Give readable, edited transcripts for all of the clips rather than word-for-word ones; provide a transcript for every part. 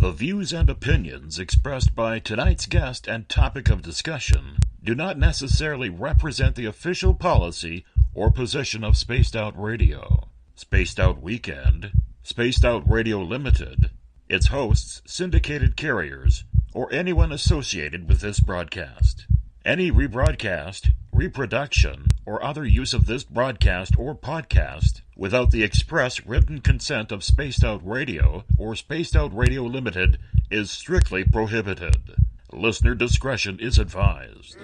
The views and opinions expressed by tonight's guest and topic of discussion do not necessarily represent the official policy or position of Spaced Out Radio, Spaced Out Weekend, Spaced Out Radio Limited, its hosts, syndicated carriers, or anyone associated with this broadcast. Any rebroadcast, reproduction, or other use of this broadcast or podcast without the express written consent of Spaced Out Radio or Spaced Out Radio Limited is strictly prohibited. Listener discretion is advised.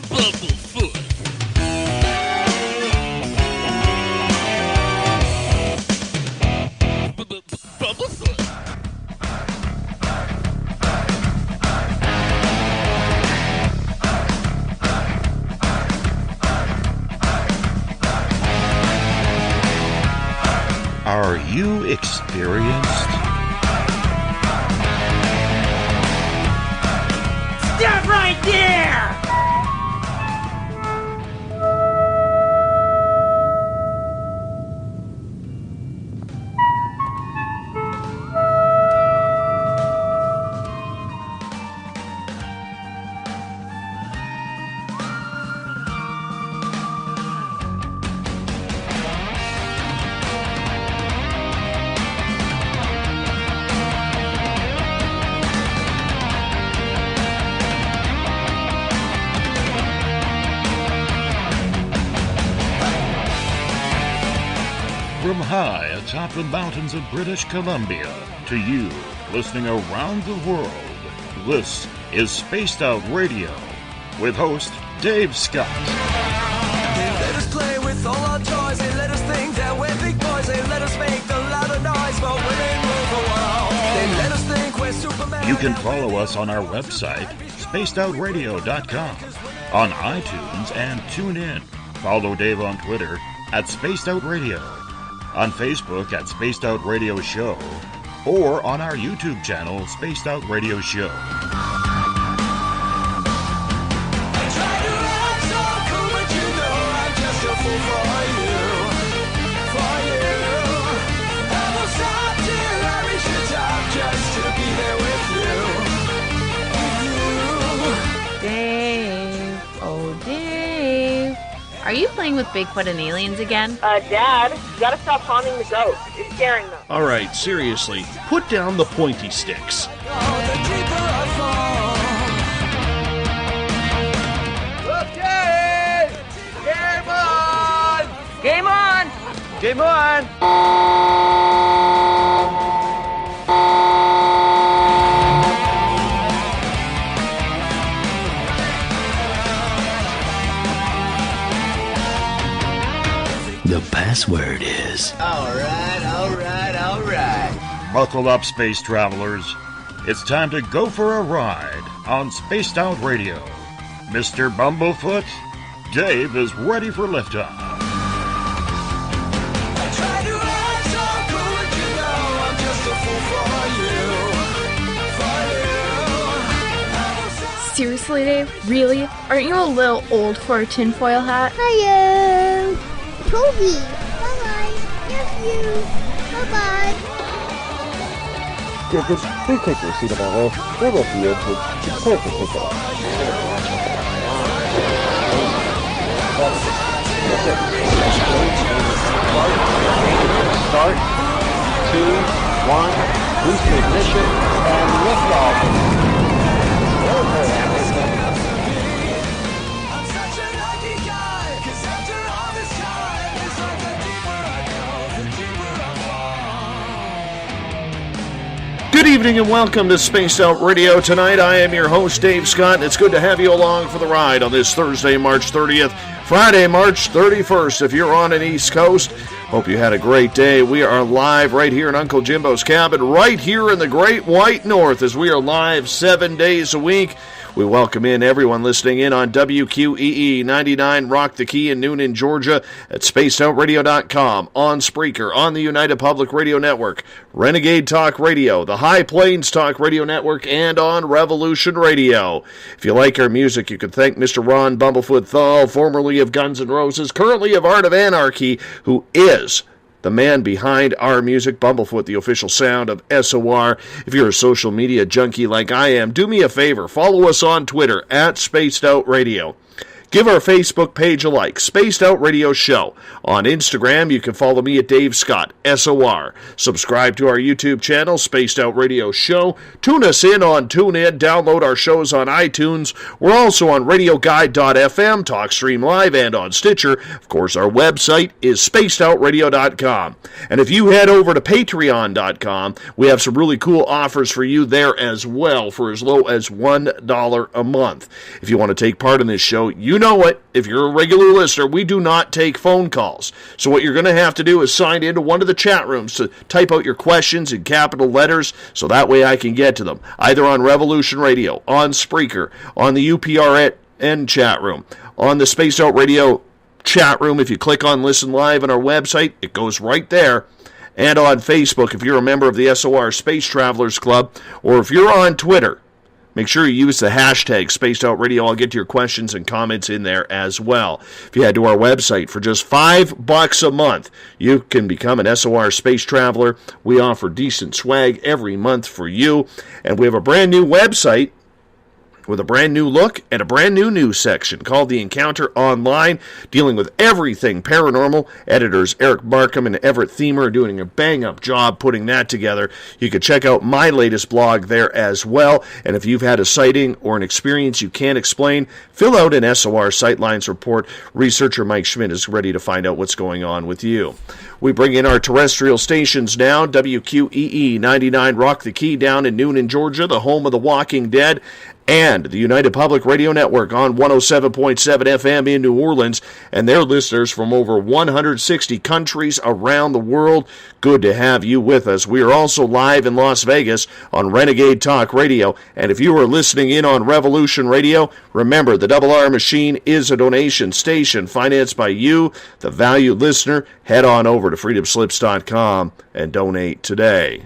Bumblefoot. Bumblefoot. Are you experienced? Stop right there! From high atop the mountains of British Columbia to you, listening around the world, this is Spaced Out Radio with host Dave Scott. They let us play with all our toys. They let us think that we're big boys. They let us make the louder noise, but we ain't rule the world. They let us think we're Superman. You can follow us on our website, spacedoutradio.com, on iTunes and TuneIn. Follow Dave on Twitter at Spaced Out Radio, on Facebook at Spaced Out Radio Show, or on our YouTube channel, Spaced Out Radio Show. I try to act so cool, but you know I'm just a fool for you. I will stop till I reach the top just to be there with you. Dave, oh Dave, are you playing with Bigfoot and aliens again? Dad, you gotta stop haunting the ghost. It's scaring them. All right, seriously, put down the pointy sticks. Oh, the deeper I fall. Okay! Game on! Game on! The password is... All right. Buckle up, space travelers. It's time to go for a ride on Spaced Out Radio. Mr. Bumblefoot, Dave is ready for liftoff. I try to act so cool, but you know I'm just a fool for you. Seriously, Dave? Really? Aren't you a little old for a tinfoil hat? Hello, Toby. Bye-bye. Nephew. Bye-bye. Please take your seat above all. There will be a prepare to take it off. Start. 2, 1. Boost ignition and lift off. I'm such a lucky guy, 'cause after all this time, it's like the deeper I go, the deeper I fall. Good evening and welcome to Spaced Out Radio. Tonight I am your host, Dave Scott, and it's good to have you along for the ride on this Thursday, March 30th, Friday, March 31st. If you're on an East Coast, hope you had a great day. We are live right here in Uncle Jimbo's cabin, right here in the Great White North, as we are live 7 days a week. We welcome in everyone listening in on WQEE 99 Rock the Key in Noonan, Georgia, at spacedoutradio.com, on Spreaker, on the United Public Radio Network, Renegade Talk Radio, the High Plains Talk Radio Network, and on Revolution Radio. If you like our music, you can thank Mr. Ron Bumblefoot THAL, formerly of Guns N' Roses, currently of Art of Anarchy, who is the man behind our music, Bumblefoot, the official sound of SOR. If you're a social media junkie like I am, do me a favor. Follow us on Twitter at Spaced Out Radio. Give our Facebook page a like, Spaced Out Radio Show. On Instagram, you can follow me at Dave Scott, SOR. Subscribe to our YouTube channel, Spaced Out Radio Show. Tune us in on TuneIn. Download our shows on iTunes. We're also on RadioGuide.fm, TalkStream Live, and on Stitcher. Of course, our website is SpacedOutRadio.com. And if you head over to Patreon.com, we have some really cool offers for you there as well for as low as $1 a month. If you want to take part in this show, you know it. If you're a regular listener, we do not take phone calls. So what you're going to have to do is sign into one of the chat rooms to type out your questions in capital letters so that way I can get to them. Either on Revolution Radio, on Spreaker, on the UPRN chat room, on the Spaced Out Radio chat room. If you click on Listen Live on our website, it goes right there. And on Facebook, if you're a member of the SOR Space Travelers Club, or if you're on Twitter, make sure you use the hashtag Spaced Out Radio. I'll get to your questions and comments in there as well. If you head to our website for just $5 a month, you can become an SOR Space Traveler. We offer decent swag every month for you. And we have a brand new website with a brand new look and a brand new news section called The Encounter Online, dealing with everything paranormal. Editors Eric Markham and Everett Thiemer are doing a bang-up job putting that together. You can check out my latest blog there as well, and if you've had a sighting or an experience you can't explain, fill out an SOR Sightlines report. Researcher Mike Schmidt is ready to find out what's going on with you. We bring in our terrestrial stations now. WQEE 99 Rock the Key down in Noonan, Georgia, the home of The Walking Dead, and the United Public Radio Network on 107.7 FM in New Orleans, and their listeners from over 160 countries around the world. Good to have you with us. We are also live in Las Vegas on Renegade Talk Radio, and if you are listening in on Revolution Radio, remember the Double R Machine is a donation station financed by you, the valued listener. Head on over to freedomslips.com and donate today.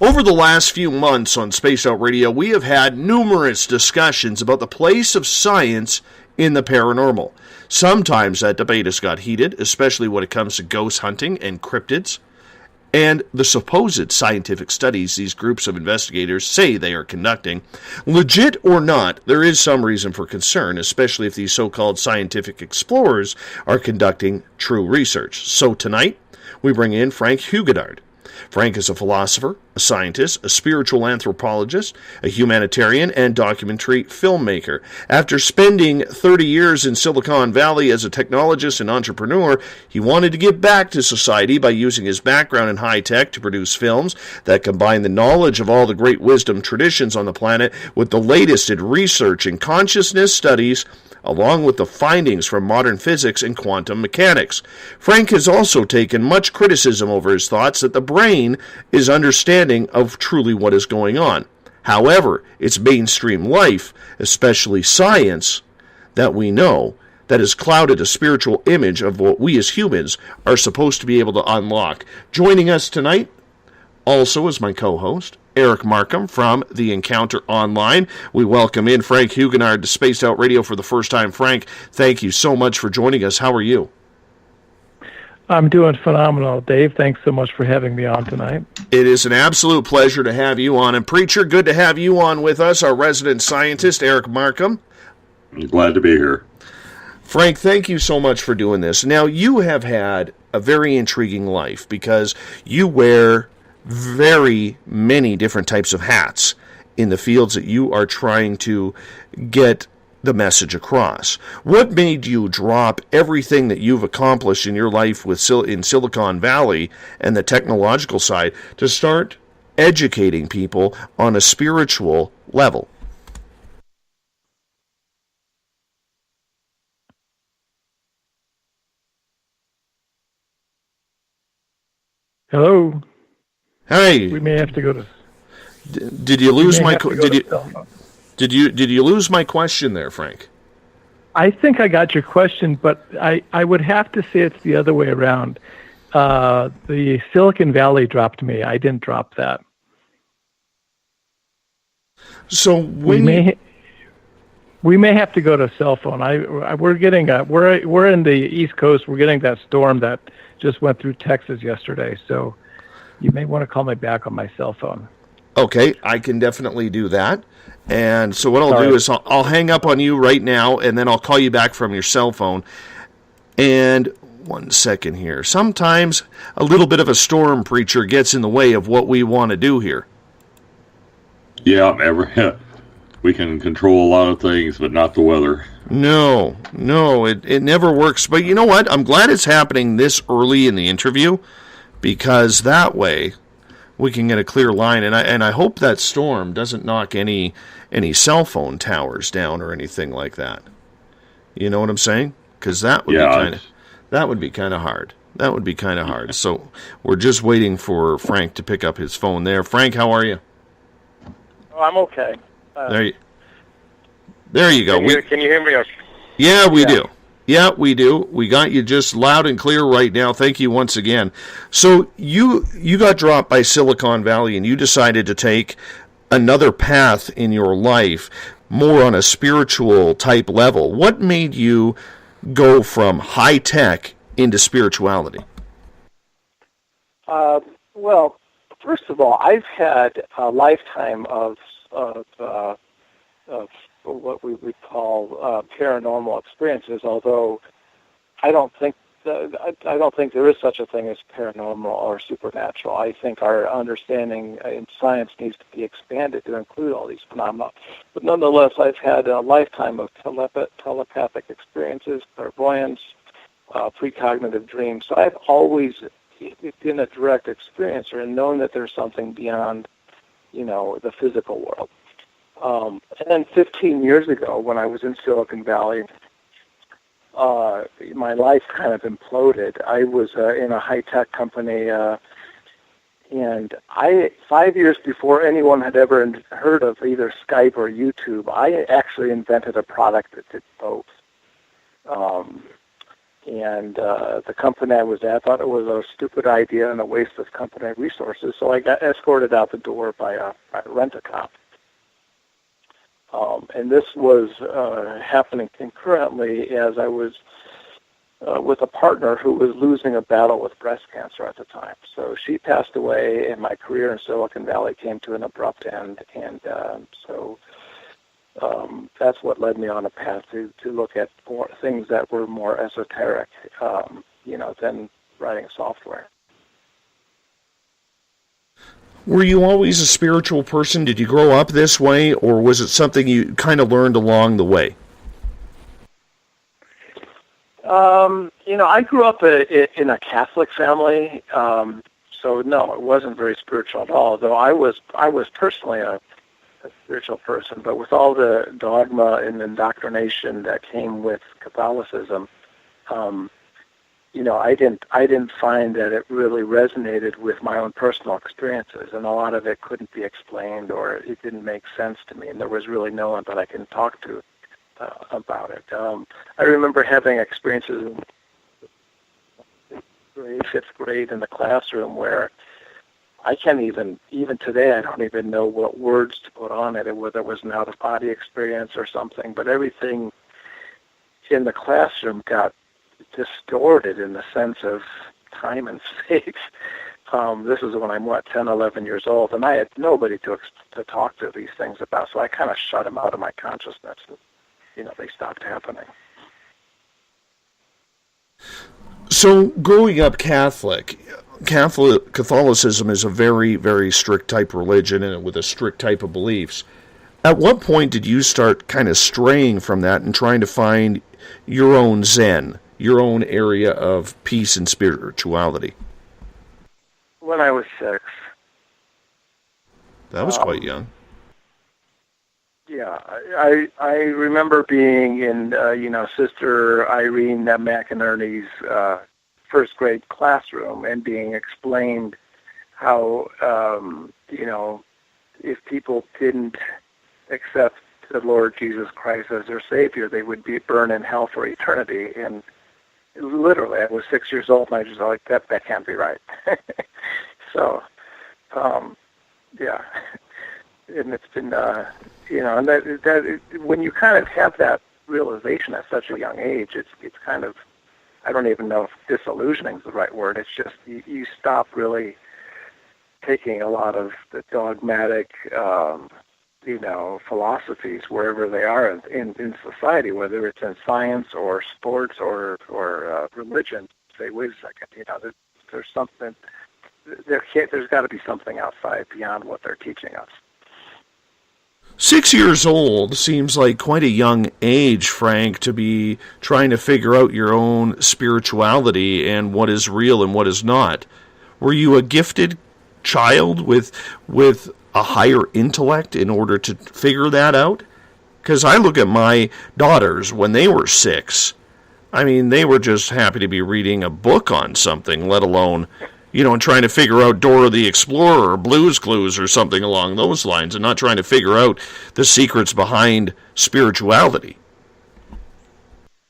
Over the last few months on Space Out Radio, we have had numerous discussions about the place of science in the paranormal. Sometimes that debate has got heated, especially when it comes to ghost hunting and cryptids, and the supposed scientific studies these groups of investigators say they are conducting. Legit or not, there is some reason for concern, especially if these so-called scientific explorers are conducting true research. So tonight, we bring in Frank Huguenard. Frank is a philosopher, a scientist, a spiritual anthropologist, a humanitarian, and documentary filmmaker. After spending 30 years in Silicon Valley as a technologist and entrepreneur, he wanted to give back to society by using his background in high tech to produce films that combine the knowledge of all the great wisdom traditions on the planet with the latest in research and consciousness studies, along with the findings from modern physics and quantum mechanics. Frank has also taken much criticism over his thoughts that the brain is understanding of truly what is going on. However, it's mainstream life, especially science, that we know, that has clouded a spiritual image of what we as humans are supposed to be able to unlock. Joining us tonight, also as my co-host, Eric Markham from The Encounter Online. We welcome in Frank Huguenard to Spaced Out Radio for the first time. Frank, thank you so much for joining us. How are you? I'm doing phenomenal, Dave. Thanks so much for having me on tonight. It is an absolute pleasure to have you on. And Preacher, good to have you on with us, our resident scientist, Eric Markham. I'm glad to be here. Frank, thank you so much for doing this. Now, you have had a very intriguing life because you wear very many different types of hats in the fields that you are trying to get the message across. What made you drop everything that you've accomplished in your life in Silicon Valley and the technological side to start educating people on a spiritual level? Hello. Hey. We may have to go to Did you lose my did you lose my question there, Frank? I think I got your question, but I would have to say it's the other way around. The Silicon Valley dropped me. I didn't drop that. So when we may have to go to cell phone. We're getting we're in the East Coast. We're getting that storm that just went through Texas yesterday. So you may want to call me back on my cell phone. Okay, I can definitely do that. And so what I'll do is I'll hang up on you right now, and then I'll call you back from your cell phone. And 1 second here. Sometimes a little bit of a storm, preacher, gets in the way of what we want to do here. Yeah, we can control a lot of things, but not the weather. No, it never works. But you know what? I'm glad it's happening this early in the interview, because that way we can get a clear line. And I hope that storm doesn't knock any cell phone towers down or anything like that. You know what I'm saying? Because that would be kind of hard. That would be kind of hard. So we're just waiting for Frank to pick up his phone there. Frank, how are you? Oh, I'm okay. There you go. Can you hear me? Okay? Yeah, we do. Yeah, we do. We got you just loud and clear right now. Thank you once again. So you got dropped by Silicon Valley, and you decided to take another path in your life, more on a spiritual type level. What made you go from high tech into spirituality? Well, first of all, I've had a lifetime of what we would call paranormal experiences. Although I don't think there is such a thing as paranormal or supernatural. I think our understanding in science needs to be expanded to include all these phenomena. But nonetheless, I've had a lifetime of telepathic experiences, clairvoyance, precognitive dreams. So I've always been a direct experiencer and known that there's something beyond, the physical world. And then 15 years ago, when I was in Silicon Valley, my life kind of imploded. I was in a high-tech company, and 5 years before anyone had ever heard of either Skype or YouTube, I actually invented a product that did both. And the company I was at thought it was a stupid idea and a waste of company resources, so I got escorted out the door by a rent-a-cop. And this was happening concurrently as I was with a partner who was losing a battle with breast cancer at the time. So she passed away, and my career in Silicon Valley came to an abrupt end. And so that's what led me on a path to look at more things that were more esoteric, than writing software. Were you always a spiritual person? Did you grow up this way, or was it something you kind of learned along the way? I grew up in a Catholic family, so no, it wasn't very spiritual at all. Though I was personally a spiritual person, but with all the dogma and indoctrination that came with Catholicism, I didn't find that it really resonated with my own personal experiences, and a lot of it couldn't be explained, or it didn't make sense to me, and there was really no one that I can talk to about it. I remember having experiences in fifth grade in the classroom where I can't even today, I don't even know what words to put on it, whether it was an out-of-body experience or something, but everything in the classroom got distorted in the sense of time and space. This is when I'm, 10, 11 years old, and I had nobody to talk to these things about, so I kind of shut them out of my consciousness, and, they stopped happening. So, growing up Catholicism is a very, very strict type religion and with a strict type of beliefs. At what point did you start kind of straying from that and trying to find your own Zen, your own area of peace and spirituality? When I was 6. That was quite young. Yeah, I remember being in, Sister Irene McInerney's first grade classroom and being explained how, if people didn't accept the Lord Jesus Christ as their Savior, they would be burned in hell for eternity. And literally, I was 6 years old, and I just was like, that can't be right. So, yeah. And it's been, and that when you kind of have that realization at such a young age, it's kind of, I don't even know if disillusioning is the right word. It's just you stop really taking a lot of the dogmatic, philosophies wherever they are in society, whether it's in science or sports or religion. Say, wait a second, there's something. There's got to be something outside beyond what they're teaching us. 6 years old seems like quite a young age, Frank, to be trying to figure out your own spirituality and what is real and what is not. Were you a gifted child with a higher intellect in order to figure that out? Because I look at my daughters when they were 6. I mean, they were just happy to be reading a book on something, let alone, and trying to figure out Dora the Explorer or Blue's Clues or something along those lines, and not trying to figure out the secrets behind spirituality.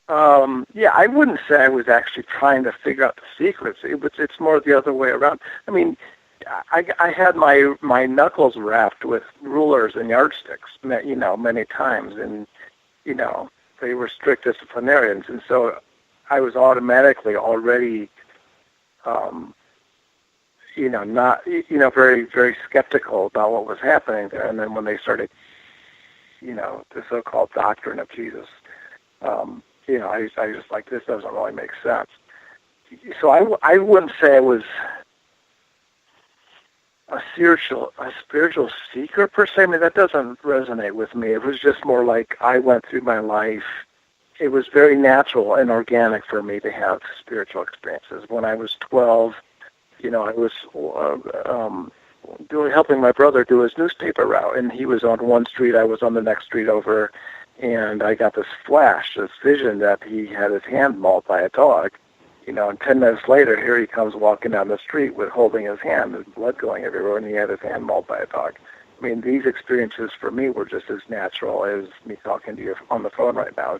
I wouldn't say I was actually trying to figure out the secrets. It's more the other way around. I mean, I had my knuckles wrapped with rulers and yardsticks, many times, and they were strict disciplinarians, and so I was automatically already, not, very, very skeptical about what was happening there. And then when they started, the so-called doctrine of Jesus, I just like, this doesn't really make sense. So I wouldn't say I was a spiritual seeker per se. I mean, that doesn't resonate with me. It was just more like I went through my life. It was very natural and organic for me to have spiritual experiences. When I was 12, I was helping my brother do his newspaper route, and he was on one street, I was on the next street over, and I got this flash, this vision that he had his hand mauled by a dog. And 10 minutes later, here he comes walking down the street with holding his hand, and blood going everywhere, and he had his hand mauled by a dog. I mean, these experiences for me were just as natural as me talking to you on the phone right now.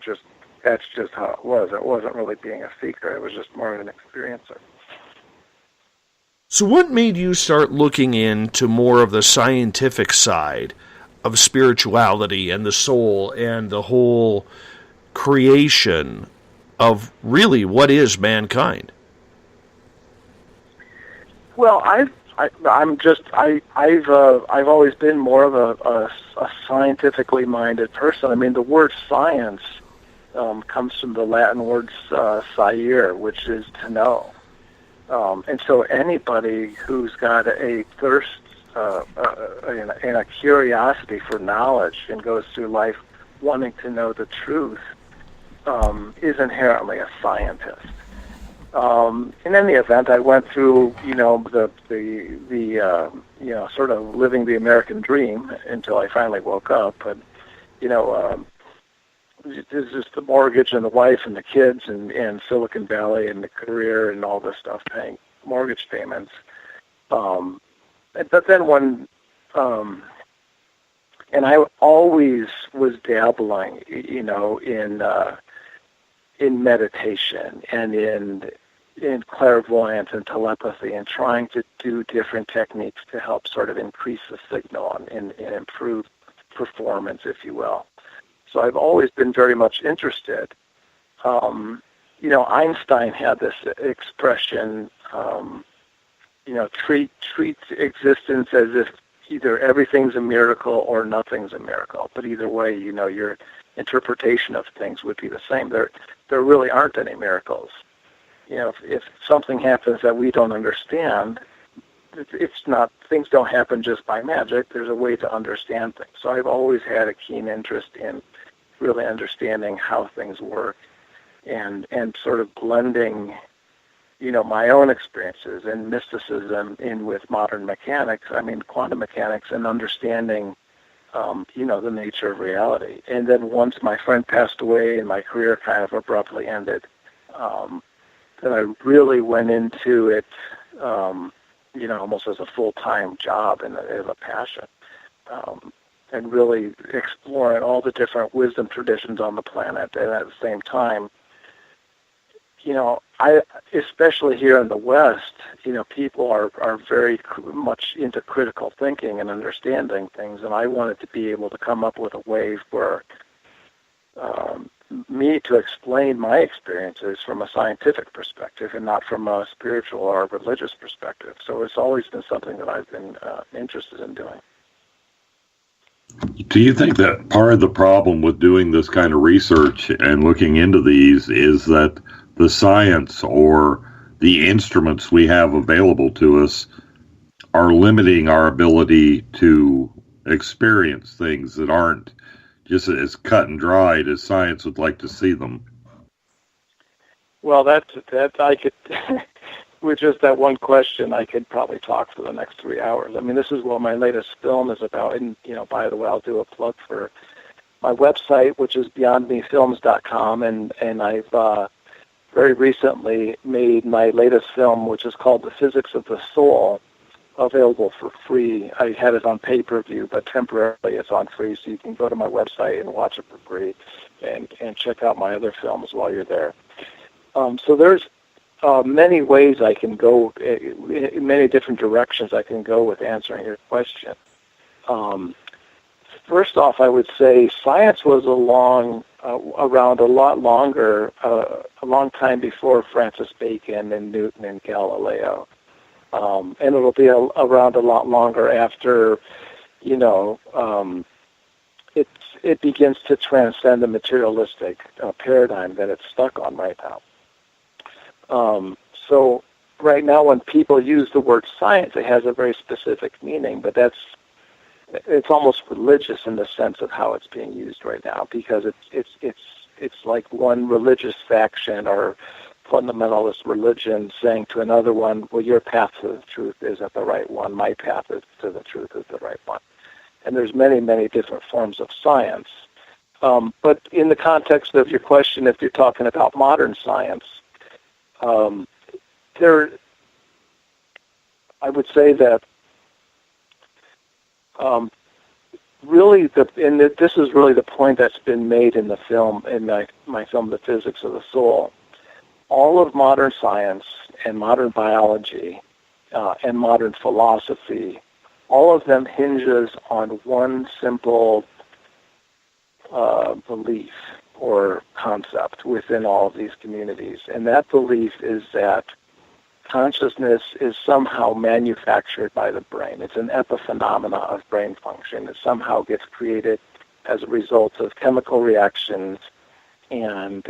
That's just how it was. It wasn't really being a seeker. It was just more of an experiencer. So what made you start looking into more of the scientific side of spirituality and the soul and the whole creation of really what is mankind? Well, I've always been more of a scientifically minded person. I mean, the word science comes from the Latin word "scire," which is to know. And so anybody who's got a thirst and a curiosity for knowledge and goes through life wanting to know the truth is inherently a scientist. In any event, I went through, the sort of living the American dream until I finally woke up. But, there's just the mortgage and the wife and the kids and Silicon Valley and the career and all this stuff, paying mortgage payments. But then when, and I always was dabbling, in meditation and in clairvoyance and telepathy and trying to do different techniques to help sort of increase the signal and improve performance, if you will. So I've always been very much interested. Einstein had this expression, treat existence as if either everything's a miracle or nothing's a miracle. But either way, your interpretation of things would be the same. There really aren't any miracles. If something happens that we don't understand, it's not, things don't happen just by magic. There's a way to understand things. So I've always had a keen interest in really understanding how things work and sort of blending, my own experiences and mysticism in with modern mechanics, quantum mechanics, and understanding, the nature of reality. And then once my friend passed away and my career kind of abruptly ended, then I really went into it, almost as a full-time job and as a passion. and really exploring all the different wisdom traditions on the planet. And at the same time, especially here in the West, people are very much into critical thinking and understanding things, and I wanted to be able to come up with a way for me to explain my experiences from a scientific perspective and not from a spiritual or religious perspective. So it's always been something that I've been interested in doing. Do you think that part of the problem with doing this kind of research and looking into these is that the science or the instruments we have available to us are limiting our ability to experience things that aren't just as cut and dried as science would like to see them? Well, that I could, with just that one question, I could probably talk for the next 3 hours. I mean, this is what my latest film is about. And, by the way, I'll do a plug for my website, which is beyondmefilms.com. And I've very recently made my latest film, which is called The Physics of the Soul, available for free. I had it on pay-per-view, but temporarily it's on free, so you can go to my website and watch it for free and check out my other films while you're there. So there's many ways I can go, many different directions I can go with answering your question. First off, I would say science was around a lot longer, a long time before Francis Bacon and Newton and Galileo. And it'll be around a lot longer after, it begins to transcend the materialistic paradigm that it's stuck on right now. So right now when people use the word science, it has a very specific meaning, but it's almost religious in the sense of how it's being used right now, because it's like one religious faction or fundamentalist religion saying to another one, well, your path to the truth isn't the right one, my path to the truth is the right one. And there's many, many different forms of science. But in the context of your question, if you're talking about modern science, I would say that really, this is really the point that's been made in the film, in my film, The Physics of the Soul. All of modern science and modern biology and modern philosophy, all of them hinges on one simple belief or concept within all of these communities. And that belief is that consciousness is somehow manufactured by the brain. It's an epiphenomena of brain function. It somehow gets created as a result of chemical reactions and,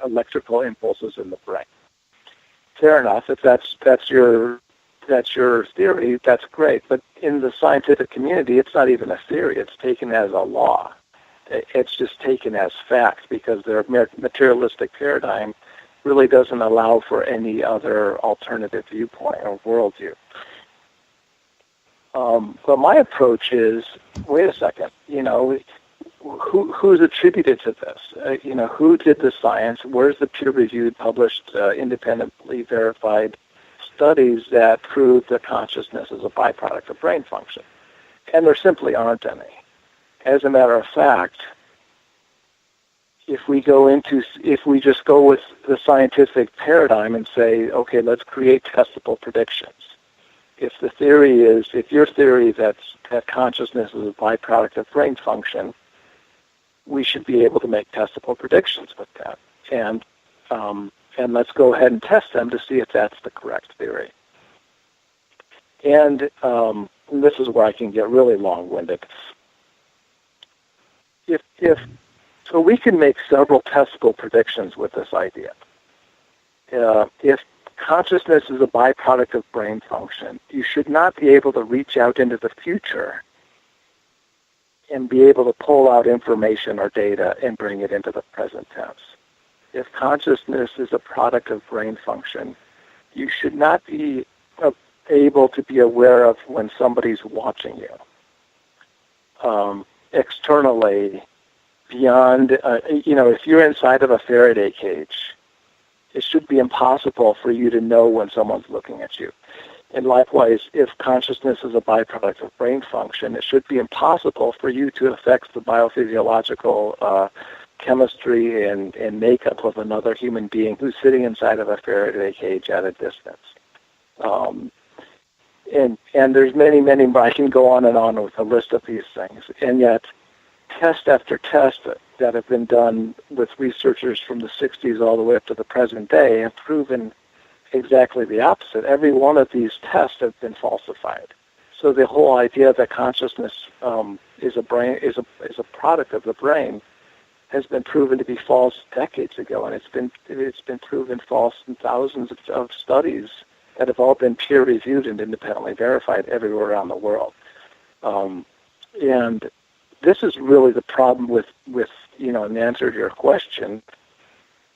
electrical impulses in the brain. Fair enough. If that's your theory, that's great. But in the scientific community, it's not even a theory. It's taken as a law. It's just taken as fact because their materialistic paradigm really doesn't allow for any other alternative viewpoint or worldview. But my approach is, wait a second, who's attributed to this? Who did the science? Where's the peer-reviewed, published, independently verified studies that prove that consciousness is a byproduct of brain function? And there simply aren't any. As a matter of fact, if we just go with the scientific paradigm and say, okay, let's create testable predictions. If your theory that consciousness is a byproduct of brain function, we should be able to make testable predictions with that. And let's go ahead and test them to see if that's the correct theory. And this is where I can get really long-winded. So we can make several testable predictions with this idea. If consciousness is a byproduct of brain function, you should not be able to reach out into the future and be able to pull out information or data and bring it into the present tense. If consciousness is a product of brain function, you should not be able to be aware of when somebody's watching you. Externally, beyond, if you're inside of a Faraday cage, it should be impossible for you to know when someone's looking at you. And likewise, if consciousness is a byproduct of brain function, it should be impossible for you to affect the biophysiological chemistry and makeup of another human being who's sitting inside of a Faraday cage at a distance. And there's many, many, I can go on with a list of these things. And yet, test after test that have been done with researchers from the 60s all the way up to the present day have proven exactly the opposite. Every one of these tests have been falsified. So the whole idea that consciousness is a product of the brain has been proven to be false decades ago, and it's been proven false in thousands of studies that have all been peer-reviewed and independently verified everywhere around the world. And this is really the problem with in answer to your question,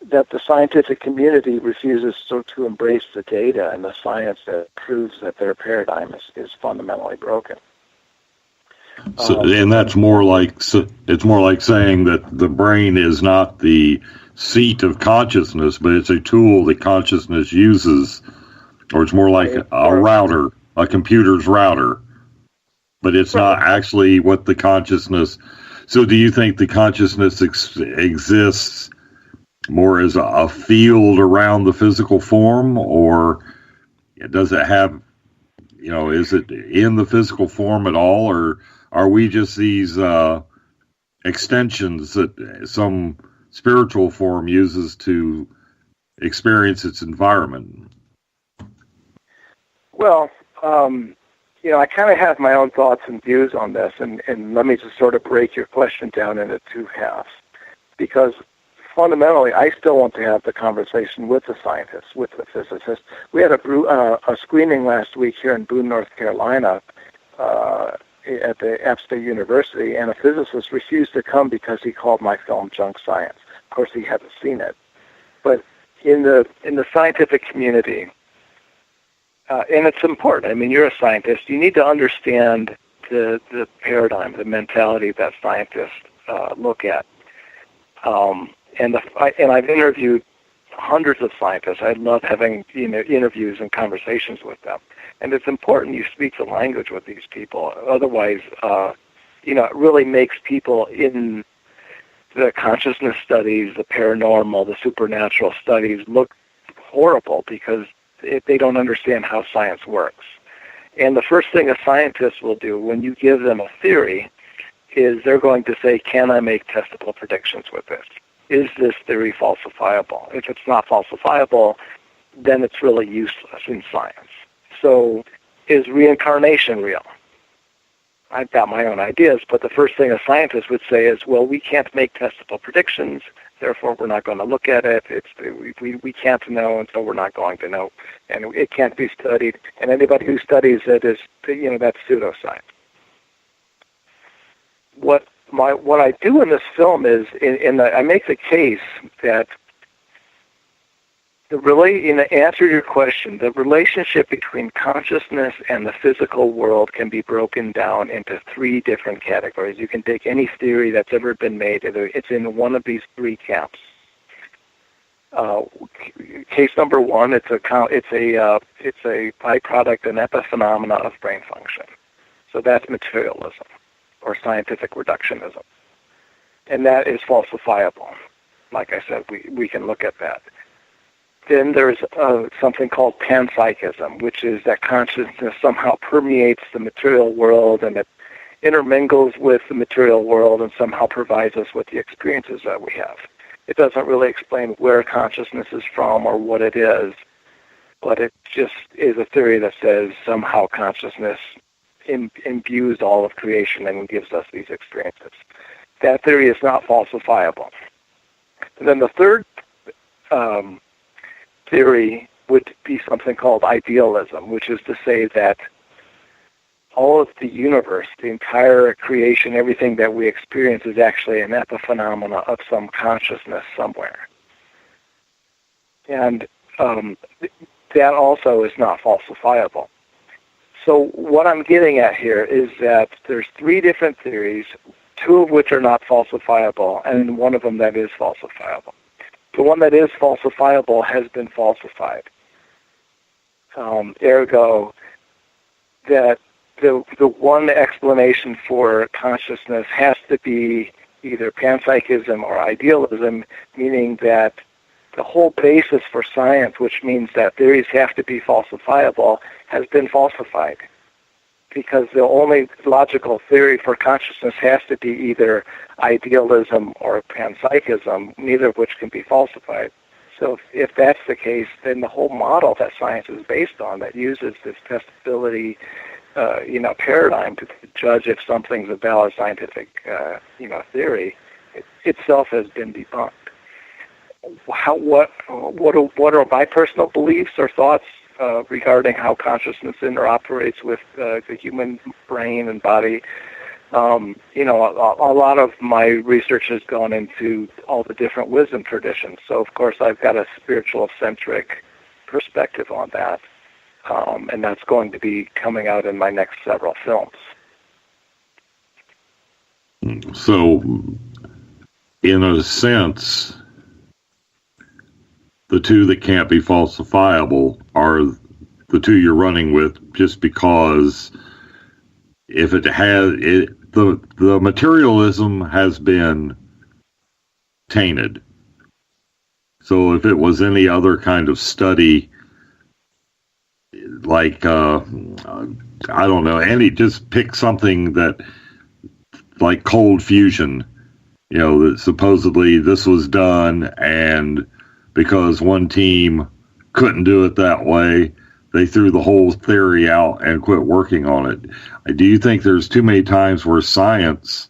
that the scientific community refuses to embrace the data and the science that proves that their paradigm is fundamentally broken. So, and that's more like it's more like saying that the brain is not the seat of consciousness, but it's a tool that consciousness uses, or it's more like a router, a computer's router, but it's not actually what the consciousness. So, do you think the consciousness exists more as a field around the physical form, or does it have, is it in the physical form at all, or are we just these extensions that some spiritual form uses to experience its environment? Well, I kind of have my own thoughts and views on this, and let me just sort of break your question down into two halves, because fundamentally, I still want to have the conversation with the scientists, with the physicists. We had a screening last week here in Boone, North Carolina, at the App State University, and a physicist refused to come because he called my film junk science. Of course, he hadn't seen it. But in the scientific community, and it's important. I mean, you're a scientist. You need to understand the paradigm, the mentality that scientists look at. And I've interviewed hundreds of scientists. I love having interviews and conversations with them. And it's important you speak the language with these people. Otherwise, it really makes people in the consciousness studies, the paranormal, the supernatural studies look horrible because they don't understand how science works. And the first thing a scientist will do when you give them a theory is they're going to say, can I make testable predictions with this? Is this theory falsifiable? If it's not falsifiable, then it's really useless in science. So is reincarnation real? I've got my own ideas, but the first thing a scientist would say is, well, we can't make testable predictions, therefore we're not going to look at it. We can't know, and so we're not going to know. And it can't be studied. And anybody who studies it is, that's pseudoscience. What I do in this film is, I make the case that in answer to your question, the relationship between consciousness and the physical world can be broken down into three different categories. You can take any theory that's ever been made; it's in one of these three camps. Case number one, it's a byproduct, an epiphenomena of brain function. So that's materialism or scientific reductionism, and that is falsifiable. Like I said, we can look at that. Then there's something called panpsychism, which is that consciousness somehow permeates the material world and it intermingles with the material world and somehow provides us with the experiences that we have. It doesn't really explain where consciousness is from or what it is, but it just is a theory that says somehow consciousness imbues all of creation and gives us these experiences. That theory is not falsifiable. And then the third theory would be something called idealism, which is to say that all of the universe, the entire creation, everything that we experience is actually an epiphenomena of some consciousness somewhere. And that also is not falsifiable. So what I'm getting at here is that there's three different theories, two of which are not falsifiable, and one of them that is falsifiable. The one that is falsifiable has been falsified. Ergo, that the one explanation for consciousness has to be either panpsychism or idealism, meaning that the whole basis for science, which means that theories have to be falsifiable, has been falsified. Because the only logical theory for consciousness has to be either idealism or panpsychism, neither of which can be falsified. So if that's the case, then the whole model that science is based on, that uses this testability paradigm to judge if something's a valid scientific theory, itself has been debunked. What are my personal beliefs or thoughts regarding how consciousness interoperates with the human brain and body? A lot of my research has gone into all the different wisdom traditions. So, of course, I've got a spiritual-centric perspective on that. And that's going to be coming out in my next several films. So, in a sense, the two that can't be falsifiable are the two you're running with, just because if it has the materialism has been tainted. So if it was any other kind of study, like I don't know, just pick something that, like cold fusion, that supposedly this was done, and because one team couldn't do it that way, they threw the whole theory out and quit working on it. Do you think there's too many times where science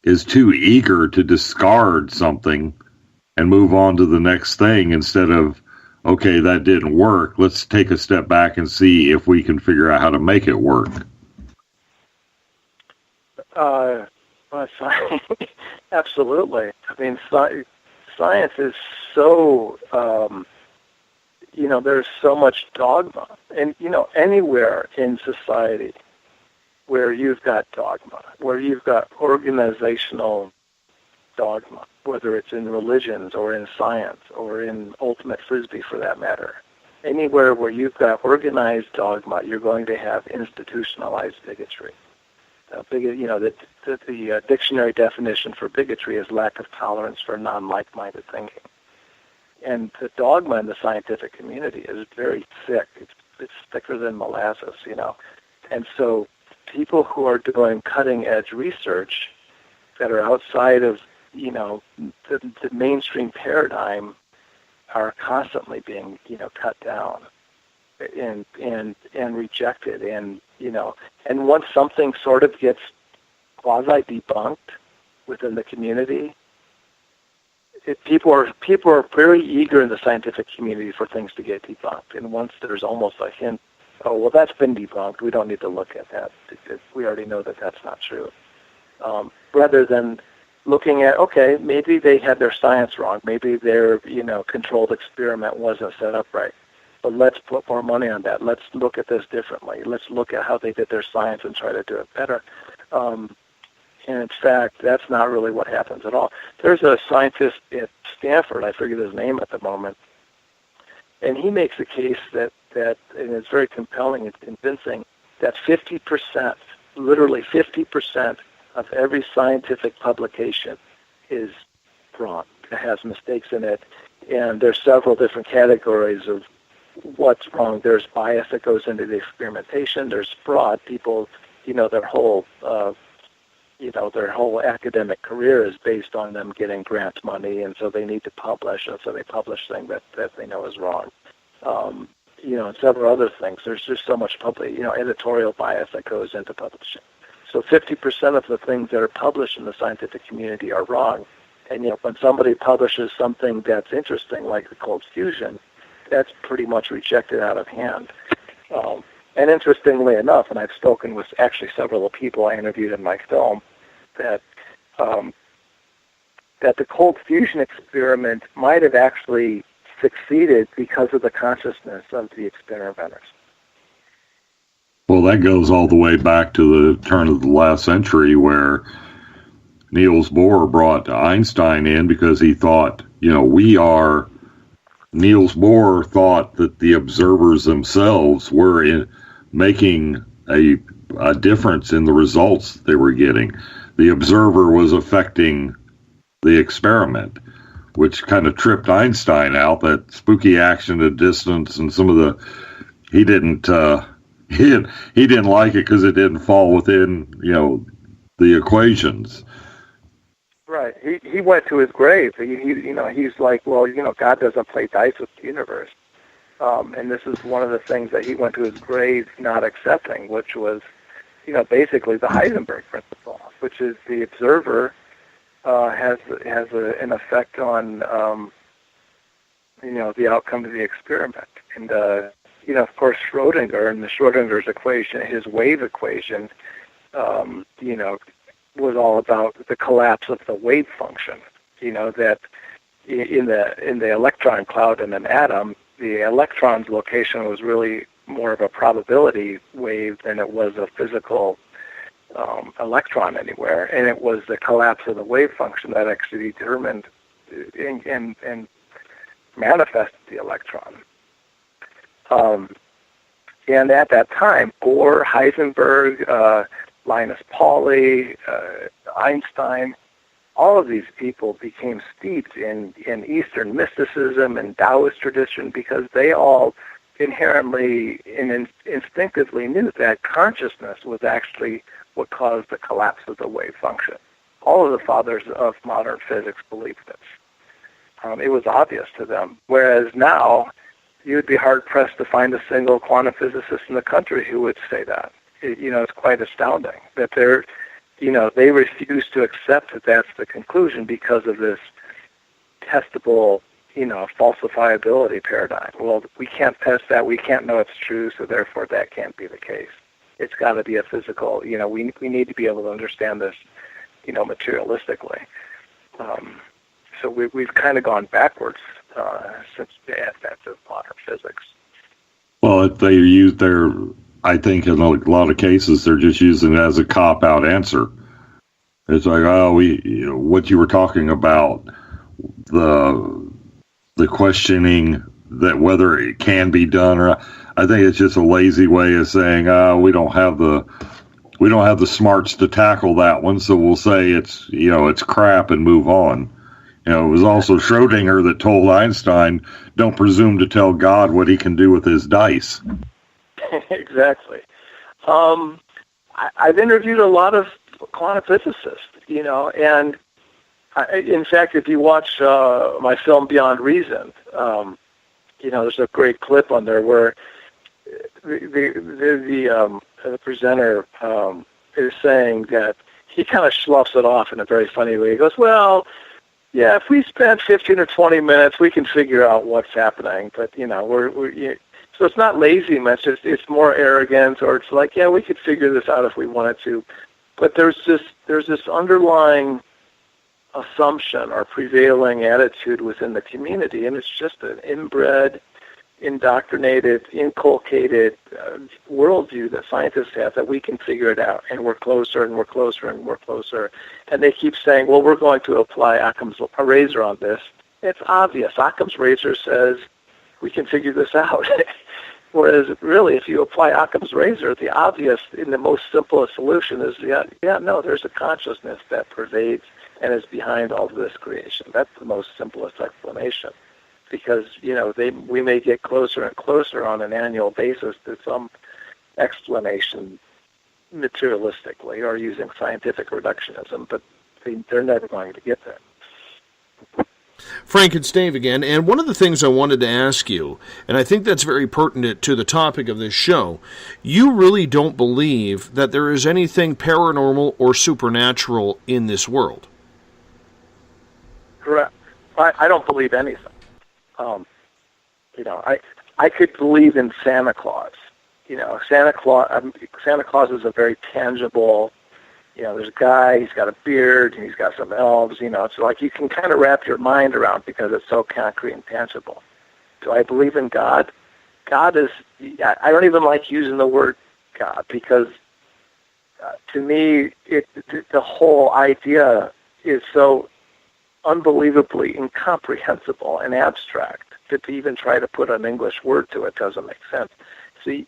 is too eager to discard something and move on to the next thing instead of, okay, that didn't work, let's take a step back and see if we can figure out how to make it work? Absolutely. I mean, science is so, there's so much dogma. And, anywhere in society where you've got dogma, where you've got organizational dogma, whether it's in religions or in science or in ultimate frisbee for that matter, anywhere where you've got organized dogma, you're going to have institutionalized bigotry. The dictionary definition for bigotry is lack of tolerance for non-like-minded thinking. And the dogma in the scientific community is very thick. It's thicker than molasses, And so people who are doing cutting-edge research that are outside of, the mainstream paradigm are constantly being, cut down and rejected. And, and once something sort of gets quasi-debunked within the community, people are very eager in the scientific community for things to get debunked. And once there's almost a hint, oh, well, that's been debunked, we don't need to look at that. We already know that that's not true. Rather than looking at, okay, maybe they had their science wrong. Maybe their, controlled experiment wasn't set up right. But let's put more money on that. Let's look at this differently. Let's look at how they did their science and try to do it better. And in fact, that's not really what happens at all. There's a scientist at Stanford, I forget his name at the moment, and he makes a case that and it's very compelling and convincing, that 50%, literally 50% of every scientific publication is wrong. It has mistakes in it, and there's several different categories of what's wrong. There's bias that goes into the experimentation. There's fraud. People, their whole academic career is based on them getting grant money, and so they need to publish, and so they publish things that they know is wrong. And several other things. There's just so much editorial bias that goes into publishing. So 50% of the things that are published in the scientific community are wrong. And, when somebody publishes something that's interesting, like the cold fusion, that's pretty much rejected out of hand. And interestingly enough, and I've spoken with actually several people I interviewed in my film, that the cold fusion experiment might have actually succeeded because of the consciousness of the experimenters. Well, that goes all the way back to the turn of the last century, where Niels Bohr brought Einstein in because he thought, Niels Bohr thought that the observers themselves were making a difference in the results they were getting. The observer was affecting the experiment, which kind of tripped Einstein out, that spooky action at distance and some of the, he didn't like it because it didn't fall within, the equations. Right. He went to his grave. He's like, well, God doesn't play dice with the universe. And this is one of the things that he went to his grave not accepting, which was, basically the Heisenberg principle, which is the observer has an effect on, the outcome of the experiment. And, of course, Schrodinger and the Schrodinger's equation, his wave equation, was all about the collapse of the wave function. That in the electron cloud in an atom, the electron's location was really more of a probability wave than it was a physical electron anywhere, and it was the collapse of the wave function that actually determined and manifested the electron. And at that time, Bohr, Heisenberg, Linus Pauly, Einstein, all of these people became steeped in Eastern mysticism and Taoist tradition because they all inherently and instinctively knew that consciousness was actually what caused the collapse of the wave function. All of the fathers of modern physics believed this. It was obvious to them. Whereas now, you would be hard-pressed to find a single quantum physicist in the country who would say that. It's quite astounding that they refuse to accept that that's the conclusion because of this testable, falsifiability paradigm. Well, we can't test that. We can't know it's true, so therefore that can't be the case. It's got to be a physical, we need to be able to understand this, materialistically. So we've kind of gone backwards since the advent of modern physics. Well, if they use I think in a lot of cases they're just using it as a cop-out answer. It's like, what you were talking about, the questioning that whether it can be done, or I think it's just a lazy way of saying, we don't have the smarts to tackle that one, so we'll say it's crap and move on. It was also Schrodinger that told Einstein, don't presume to tell God what he can do with his dice. Exactly. I've interviewed a lot of quantum physicists, and in fact, if you watch my film Beyond Reason, there's a great clip on there where the presenter is saying that he kind of sloughs it off in a very funny way. He goes, well, yeah, if we spend 15 or 20 minutes, we can figure out what's happening. But, so it's not laziness, it's more arrogance, or it's like, yeah, we could figure this out if we wanted to. But there's this underlying assumption or prevailing attitude within the community, and it's just an inbred, indoctrinated, inculcated worldview that scientists have that we can figure it out, and we're closer and we're closer and we're closer. And they keep saying, well, we're going to apply Occam's razor on this. It's obvious. Occam's razor says we can figure this out. Whereas really, if you apply Occam's razor, the obvious and the most simplest solution is, there's a consciousness that pervades and is behind all of this creation. That's the most simplest explanation. Because, we may get closer and closer on an annual basis to some explanation materialistically or using scientific reductionism, but they're never going to get there. Frank, it's Dave again, and one of the things I wanted to ask you, and I think that's very pertinent to the topic of this show, you really don't believe that there is anything paranormal or supernatural in this world. Correct. I don't believe anything. I could believe in Santa Claus. Santa Claus is a very tangible. There's a guy. He's got a beard, and he's got some elves. It's like you can kind of wrap your mind around because it's so concrete and tangible. Do I believe in God? God is. I don't even like using the word God because to me, the whole idea is so unbelievably incomprehensible and abstract that to even try to put an English word to it doesn't make sense. See,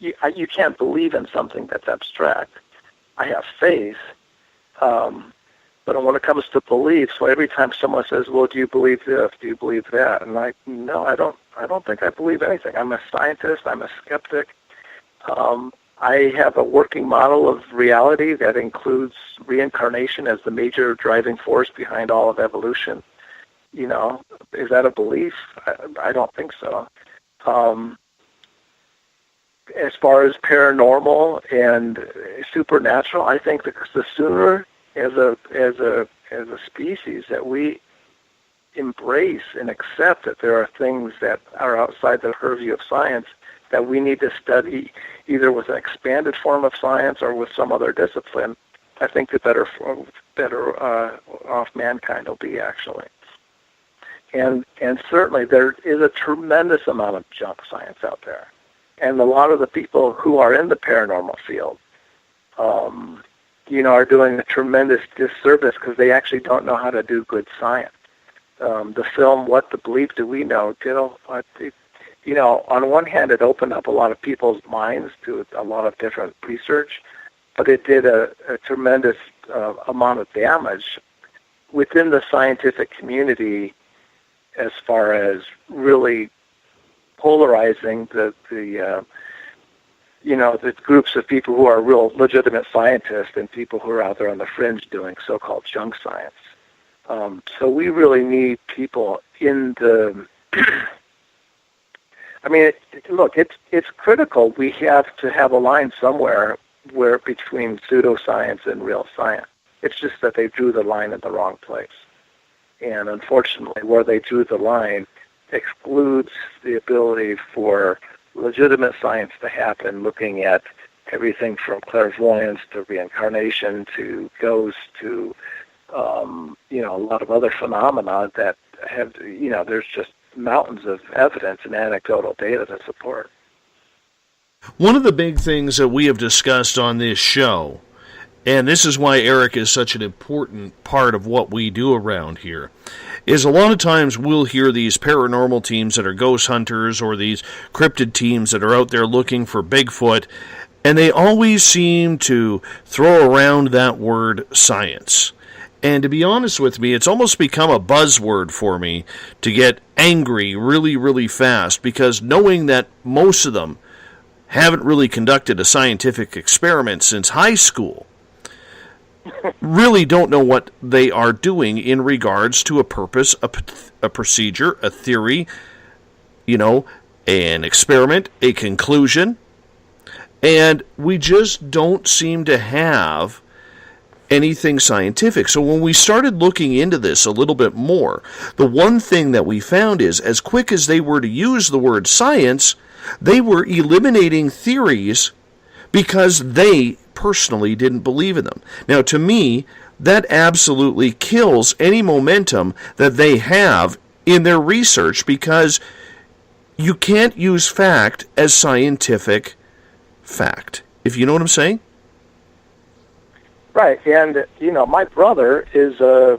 you can't believe in something that's abstract. I have faith, but when it comes to belief, so every time someone says, "Well, do you believe this? Do you believe that?" and no, I don't think I believe anything. I'm a scientist. I'm a skeptic. I have a working model of reality that includes reincarnation as the major driving force behind all of evolution. You know, is that a belief? I don't think so. As far as paranormal and supernatural, I think that the sooner as a species that we embrace and accept that there are things that are outside the purview of science that we need to study either with an expanded form of science or with some other discipline, I think the better off mankind will be, actually. And certainly there is a tremendous amount of junk science out there. And a lot of the people who are in the paranormal field, are doing a tremendous disservice because they actually don't know how to do good science. The film, What the Bleep Do We Know, on one hand, it opened up a lot of people's minds to a lot of different research, but it did a tremendous amount of damage within the scientific community as far as really polarizing the groups of people who are real legitimate scientists and people who are out there on the fringe doing so-called junk science. So we really need people in the... I mean, it's critical. We have to have a line somewhere where between pseudoscience and real science. It's just that they drew the line in the wrong place. And unfortunately, where they drew the line excludes the ability for legitimate science to happen, looking at everything from clairvoyance to reincarnation to ghosts to, a lot of other phenomena that have, there's just mountains of evidence and anecdotal data to support. One of the big things that we have discussed on this show, and this is why Eric is such an important part of what we do around here, is a lot of times we'll hear these paranormal teams that are ghost hunters or these cryptid teams that are out there looking for Bigfoot, and they always seem to throw around that word science. And to be honest with me, it's almost become a buzzword for me to get angry really, really fast, because knowing that most of them haven't really conducted a scientific experiment since high school, really don't know what they are doing in regards to a purpose, a procedure, a theory, an experiment, a conclusion, and we just don't seem to have anything scientific. So when we started looking into this a little bit more, the one thing that we found is, as quick as they were to use the word science, they were eliminating theories because they personally didn't believe in them. Now, to me, that absolutely kills any momentum that they have in their research, because you can't use fact as scientific fact, if you know what I'm saying. Right, and my brother is a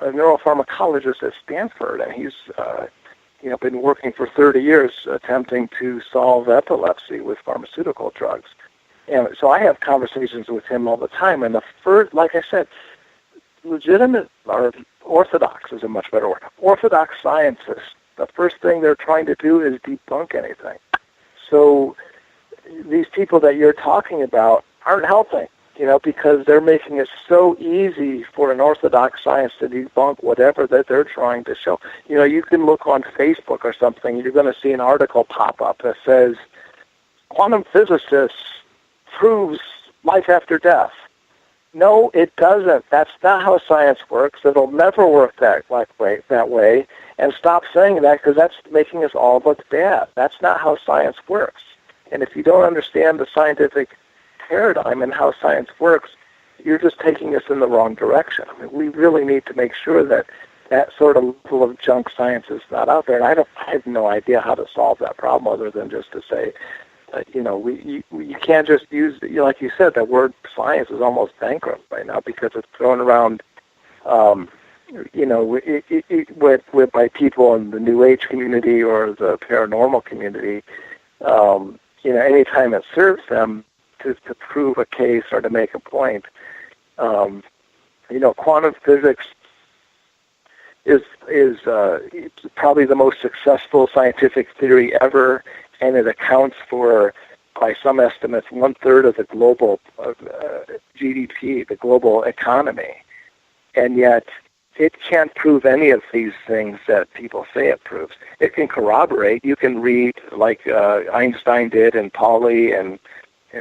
neuropharmacologist at Stanford, and he's been working for 30 years attempting to solve epilepsy with pharmaceutical drugs. And so I have conversations with him all the time. And the first, like I said, legitimate or orthodox is a much better word. Orthodox scientists, the first thing they're trying to do is debunk anything. So these people that you're talking about aren't helping, because they're making it so easy for an orthodox science to debunk whatever that they're trying to show. You can look on Facebook or something, you're going to see an article pop up that says, quantum physicists proves life after death. No, it doesn't. That's not how science works. It'll never work that way. And stop saying that, because that's making us all look bad. That's not how science works. And if you don't understand the scientific paradigm and how science works, you're just taking us in the wrong direction. I mean, we really need to make sure that that sort of level of junk science is not out there. And I have no idea how to solve that problem other than just to say, you can't just use, like you said, that word science is almost bankrupt right now because it's thrown around, with by people in the New Age community or the paranormal community, anytime it serves them to prove a case or to make a point. Quantum physics is probably the most successful scientific theory ever, and it accounts for, by some estimates, 1/3 of the global GDP, the global economy. And yet, it can't prove any of these things that people say it proves. It can corroborate. You can read, like Einstein did, and Pauli, and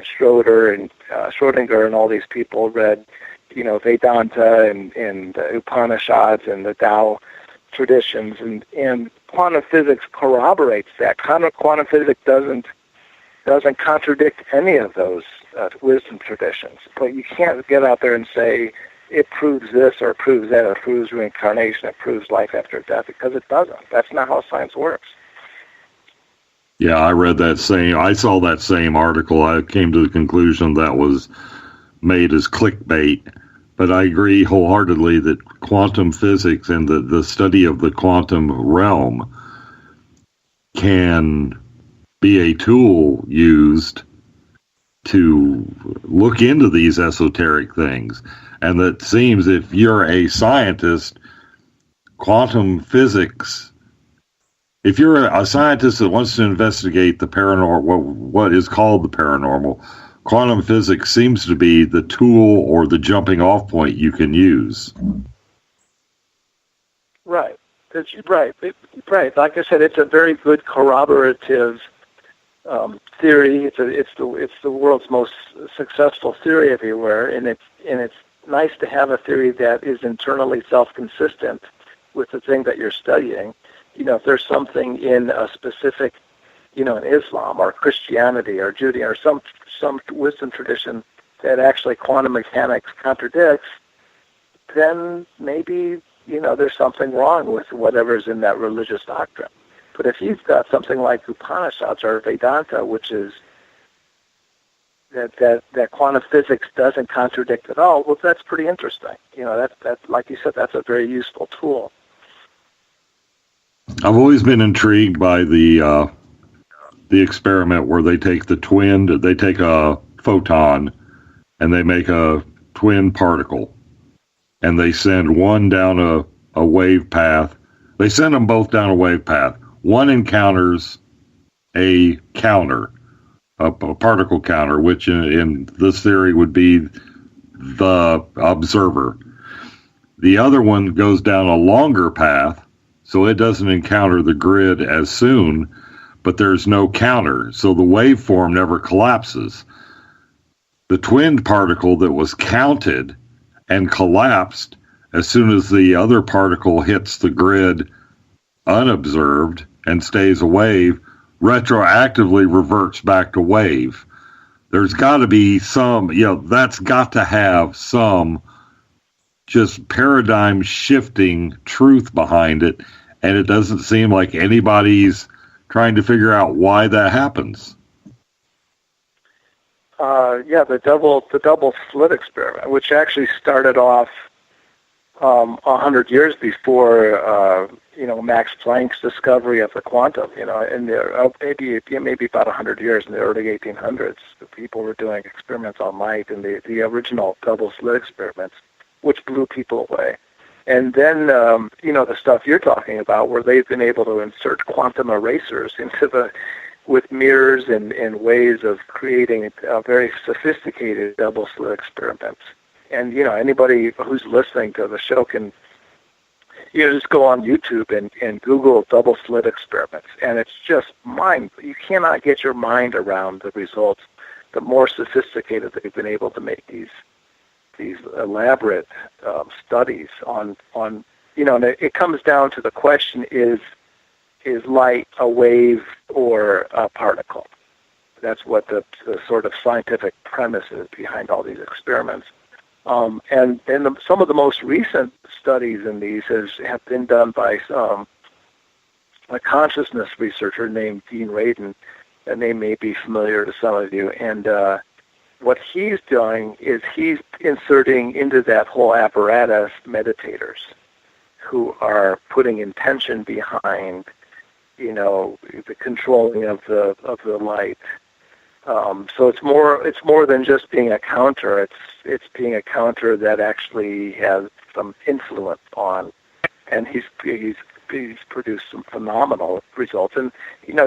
Schroeder, and Schrodinger, and all these people read, Vedanta and Upanishads and the THAL traditions, and quantum physics corroborates that. Quantum physics doesn't contradict any of those wisdom traditions. But you can't get out there and say it proves this or it proves that, or it proves reincarnation, it proves life after death, because it doesn't. That's not how science works. Yeah, I saw that same article. I came to the conclusion that was made as clickbait. But I agree wholeheartedly that quantum physics and the study of the quantum realm can be a tool used to look into these esoteric things. And that seems, if you're a scientist, quantum physics, if you're a scientist that wants to investigate the paranormal, what is called the paranormal, quantum physics seems to be the tool or the jumping off point you can use. Right. Right. Like I said, it's a very good corroborative theory. It's the world's most successful theory everywhere, and it's nice to have a theory that is internally self-consistent with the thing that you're studying. If there's something in a specific, in Islam or Christianity or Judaism or some wisdom tradition that actually quantum mechanics contradicts, then maybe, there's something wrong with whatever's in that religious doctrine. But if you've got something like Upanishads or Vedanta, which is that quantum physics doesn't contradict at all, well, that's pretty interesting. That's like you said, that's a very useful tool. I've always been intrigued by the experiment where they take a photon and they make a twin particle, and they send one down a wave path. They send them both down a wave path. One encounters a counter, a particle counter, which in this theory would be the observer. The other one goes down a longer path, so it doesn't encounter the grid as soon, but there's no counter, so the waveform never collapses. The twin particle that was counted and collapsed as soon as the other particle hits the grid unobserved and stays a wave, retroactively reverts back to wave. There's got to be some, that's got to have some just paradigm shifting truth behind it, and it doesn't seem like anybody's trying to figure out why that happens. The double slit experiment, which actually started off 100 years before Max Planck's discovery of the quantum. In maybe about 100 years, in the early 1800s, people were doing experiments on light, and the original double slit experiments, which blew people away. And then, the stuff you're talking about, where they've been able to insert quantum erasers with mirrors and ways of creating very sophisticated double slit experiments. And, anybody who's listening to the show can, just go on YouTube and Google double slit experiments. And it's just you cannot get your mind around the results. The more sophisticated they've been able to make these elaborate studies on and it comes down to the question, is light a wave or a particle? That's what the sort of scientific premise is behind all these experiments. Some of the most recent studies in these have been done by a consciousness researcher named Dean Radin. That name may be familiar to some of you. And what he's doing is he's inserting into that whole apparatus meditators who are putting intention behind, the controlling of the light, So it's more than just being a counter. It's being a counter that actually has some influence on, and he's produced some phenomenal results. And he's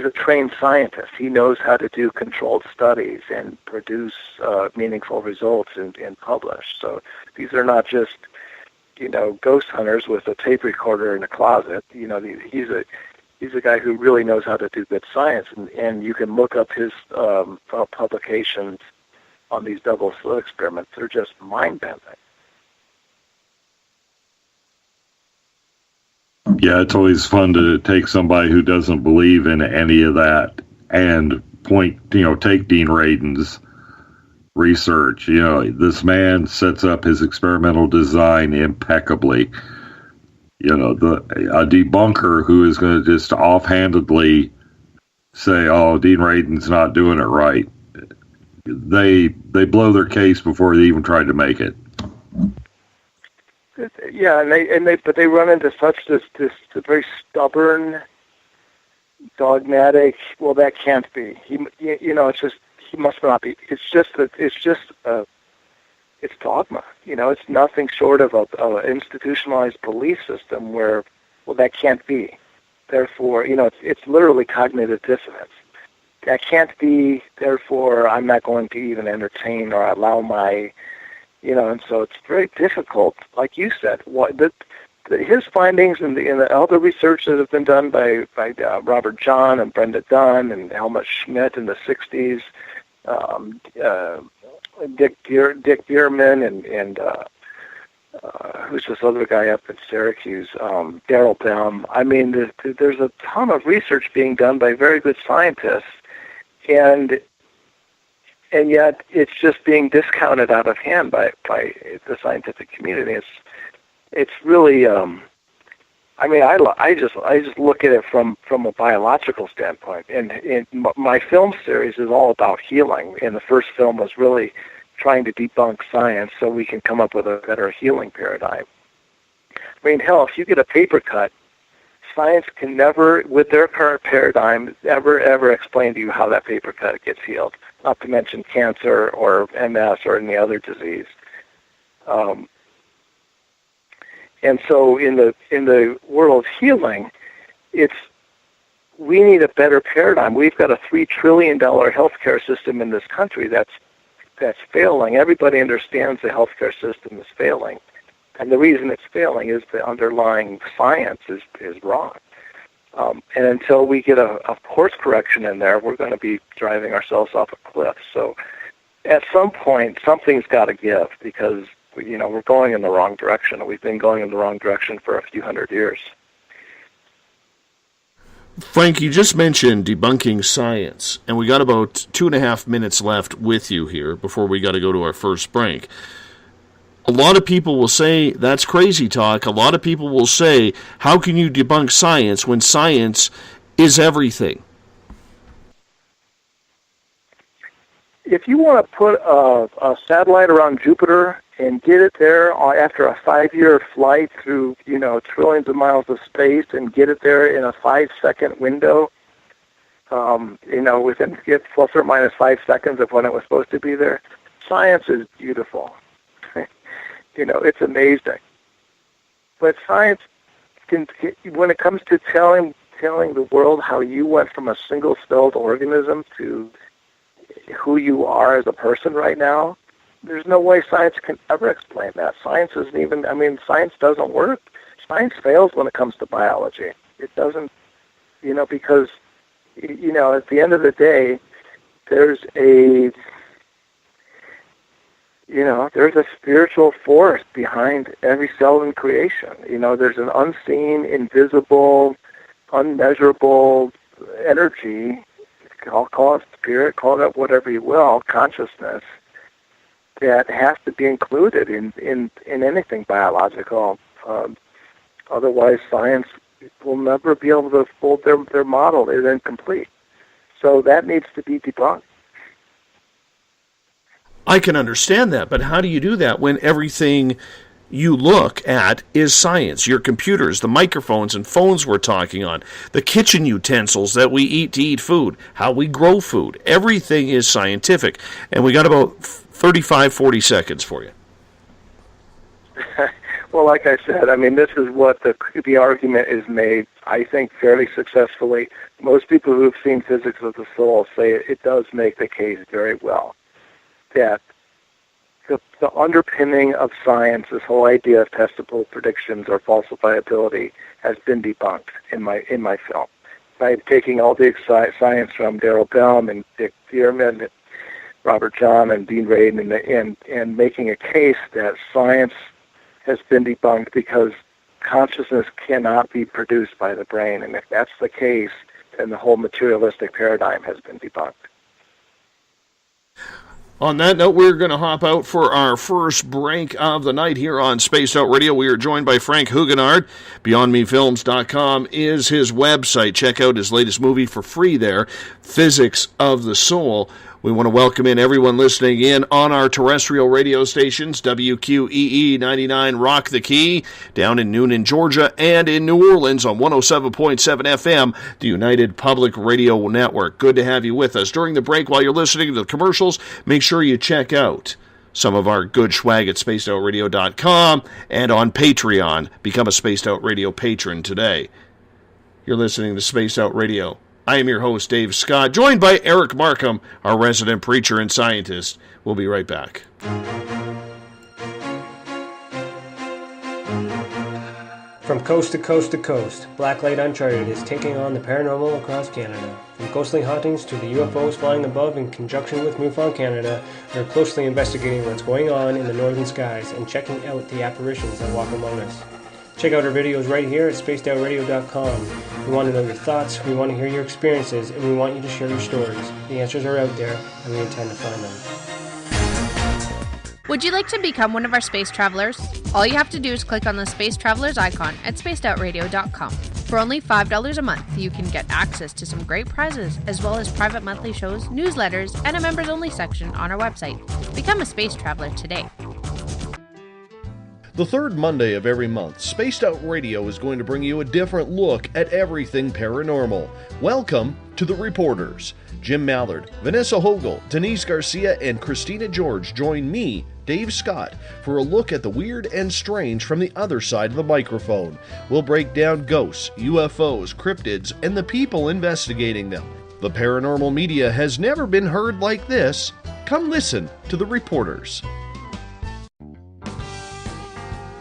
a trained scientist. He knows how to do controlled studies and produce meaningful results and publish. So these are not just ghost hunters with a tape recorder in a closet. He's a guy who really knows how to do good science, and you can look up his publications on these double slit experiments. They're just mind-bending. Yeah, it's always fun to take somebody who doesn't believe in any of that and take Dean Radin's research. This man sets up his experimental design impeccably. A debunker who is going to just offhandedly say, "Oh, Dean Radin's not doing it right." They blow their case before they even try to make it. Yeah, but they run into such this very stubborn, dogmatic. Well, that can't be. It's just he must not be. It's dogma. It's nothing short of a institutionalized belief system where, well, that can't be. Therefore, it's literally cognitive dissonance. That can't be. Therefore, I'm not going to even entertain or allow my. And so it's very difficult, like you said. His findings and all the research that have been done by Robert John and Brenda Dunn and Helmut Schmidt in the 60s, Dick Bierman and who's this other guy up in Syracuse, Darrell Bem. I mean, there's a ton of research being done by very good scientists, and yet it's just being discounted out of hand by the scientific community. It's really, I just look at it from a biological standpoint. And my film series is all about healing. And the first film was really trying to debunk science so we can come up with a better healing paradigm. I mean, hell, if you get a paper cut, science can never, with their current paradigm, ever explain to you how that paper cut gets healed. Not to mention cancer or MS or any other disease. And so in the world of healing, we need a better paradigm. We've got a $3 trillion healthcare system in this country that's failing. Everybody understands the healthcare system is failing. And the reason it's failing is the underlying science is wrong. And until we get a course correction in there, we're going to be driving ourselves off a cliff. So at some point, something's got to give because, we're going in the wrong direction. We've been going in the wrong direction for a few hundred years. Frank, you just mentioned debunking science, and we got about 2.5 minutes left with you here before we got to go to our first break. A lot of people will say that's crazy talk. A lot of people will say, how can you debunk science when science is everything? If you want to put a satellite around Jupiter and get it there after a 5-year flight through, trillions of miles of space and get it there in a 5-second window, within plus or minus 5 seconds of when it was supposed to be there, science is beautiful. It's amazing. But science when it comes to telling the world how you went from a single-celled organism to who you are as a person right now, there's no way science can ever explain that. Science doesn't work. Science fails when it comes to biology. It doesn't, because, at the end of the day, there's a spiritual force behind every cell in creation. There's an unseen, invisible, unmeasurable energy, call it spirit, call it whatever you will, consciousness, that has to be included in anything biological. Otherwise, science will never be able to hold their model is incomplete. So that needs to be debunked. I can understand that, but how do you do that when everything you look at is science. Your computers, the microphones and phones we're talking on, the kitchen utensils that we eat to eat food, how we grow food. Everything is scientific. And we got about 35, 40 seconds for you. Well, like I said, I mean, this is what the argument is made, I think, fairly successfully. Most people who've seen Physics of the Soul say it does make the case very well, that the underpinning of science, this whole idea of testable predictions or falsifiability, has been debunked in my film. By taking all the science from Darrell Bell and Dick Thierman, Robert John and Dean Radin, and making a case that science has been debunked because consciousness cannot be produced by the brain. And if that's the case, then the whole materialistic paradigm has been debunked. On that note, we're going to hop out for our first break of the night here on Spaced Out Radio. We are joined by Frank Huguenard. BeyondMeFilms.com is his website. Check out his latest movie for free there, Physics of the Soul. We want to welcome in everyone listening in on our terrestrial radio stations, WQEE 99 Rock the Key, down in Noonan, Georgia, and in New Orleans on 107.7 FM, the United Public Radio Network. Good to have you with us. During the break, while you're listening to the commercials, make sure you check out some of our good swag at spacedoutradio.com and on Patreon. Become a Spaced Out Radio patron today. You're listening to Spaced Out Radio. I am your host, Dave Scott, joined by Eric Markham, our resident preacher and scientist. We'll be right back. From coast to coast to coast, Blacklight Uncharted is taking on the paranormal across Canada. From ghostly hauntings to the UFOs flying above in conjunction with MUFON Canada, we're closely investigating what's going on in the northern skies and checking out the apparitions that walk among us. Check out our videos right here at spacedoutradio.com. We want to know your thoughts, we want to hear your experiences, and we want you to share your stories. The answers are out there, and we intend to find them. Would you like to become one of our space travelers? All you have to do is click on the Space Travelers icon at spacedoutradio.com. For only $5 a month, you can get access to some great prizes, as well as private monthly shows, newsletters, and a members-only section on our website. Become a space traveler today. The third Monday of every month, Spaced Out Radio is going to bring you a different look at everything paranormal. Welcome to The Reporters. Jim Mallard, Vanessa Hogel, Denise Garcia, and Christina George join me, Dave Scott, for a look at the weird and strange from the other side of the microphone. We'll break down ghosts, UFOs, cryptids, and the people investigating them. The paranormal media has never been heard like this. Come listen to The Reporters.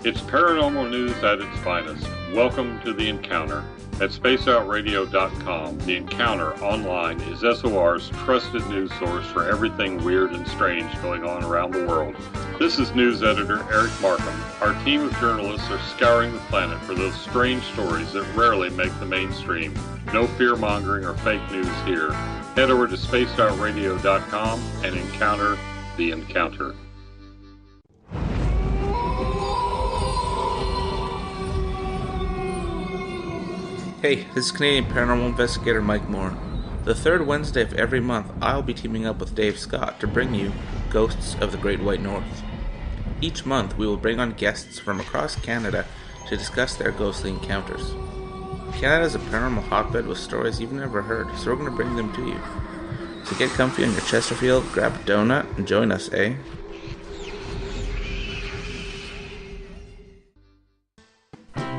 It's paranormal news at its finest. Welcome to The Encounter. At spaceoutradio.com, The Encounter online is SOR's trusted news source for everything weird and strange going on around the world. This is news editor Eric Markham. Our team of journalists are scouring the planet for those strange stories that rarely make the mainstream. No fear-mongering or fake news here. Head over to spacedoutradio.com and encounter The Encounter. Hey, this is Canadian Paranormal Investigator Mike Moore. The third Wednesday of every month, I'll be teaming up with Dave Scott to bring you Ghosts of the Great White North. Each month, we will bring on guests from across Canada to discuss their ghostly encounters. Canada is a paranormal hotbed with stories you've never heard, so we're going to bring them to you. So get comfy on your Chesterfield, grab a donut, and join us, eh?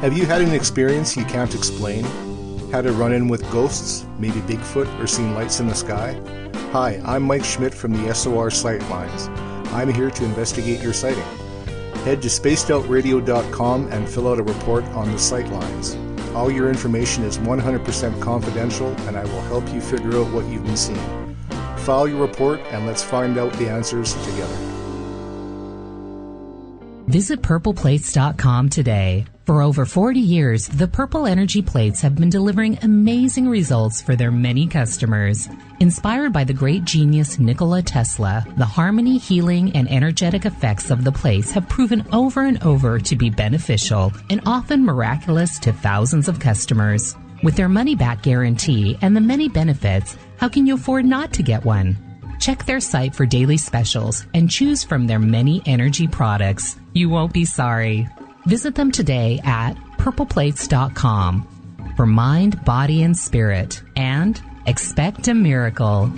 Have you had an experience you can't explain? Had a run-in with ghosts, maybe Bigfoot, or seen lights in the sky? Hi, I'm Mike Schmidt from the SOR Sightlines. I'm here to investigate your sighting. Head to spacedoutradio.com and fill out a report on the Sightlines. All your information is 100% confidential, and I will help you figure out what you've been seeing. File your report, and let's find out the answers together. Visit purpleplates.com today. For over 40 years, the Purple Energy Plates have been delivering amazing results for their many customers. Inspired by the great genius Nikola Tesla, the harmony, healing, and energetic effects of the plates have proven over and over to be beneficial and often miraculous to thousands of customers. With their money-back guarantee and the many benefits, how can you afford not to get one? Check their site for daily specials and choose from their many energy products. You won't be sorry. Visit them today at purpleplates.com for mind, body, and spirit, and expect a miracle.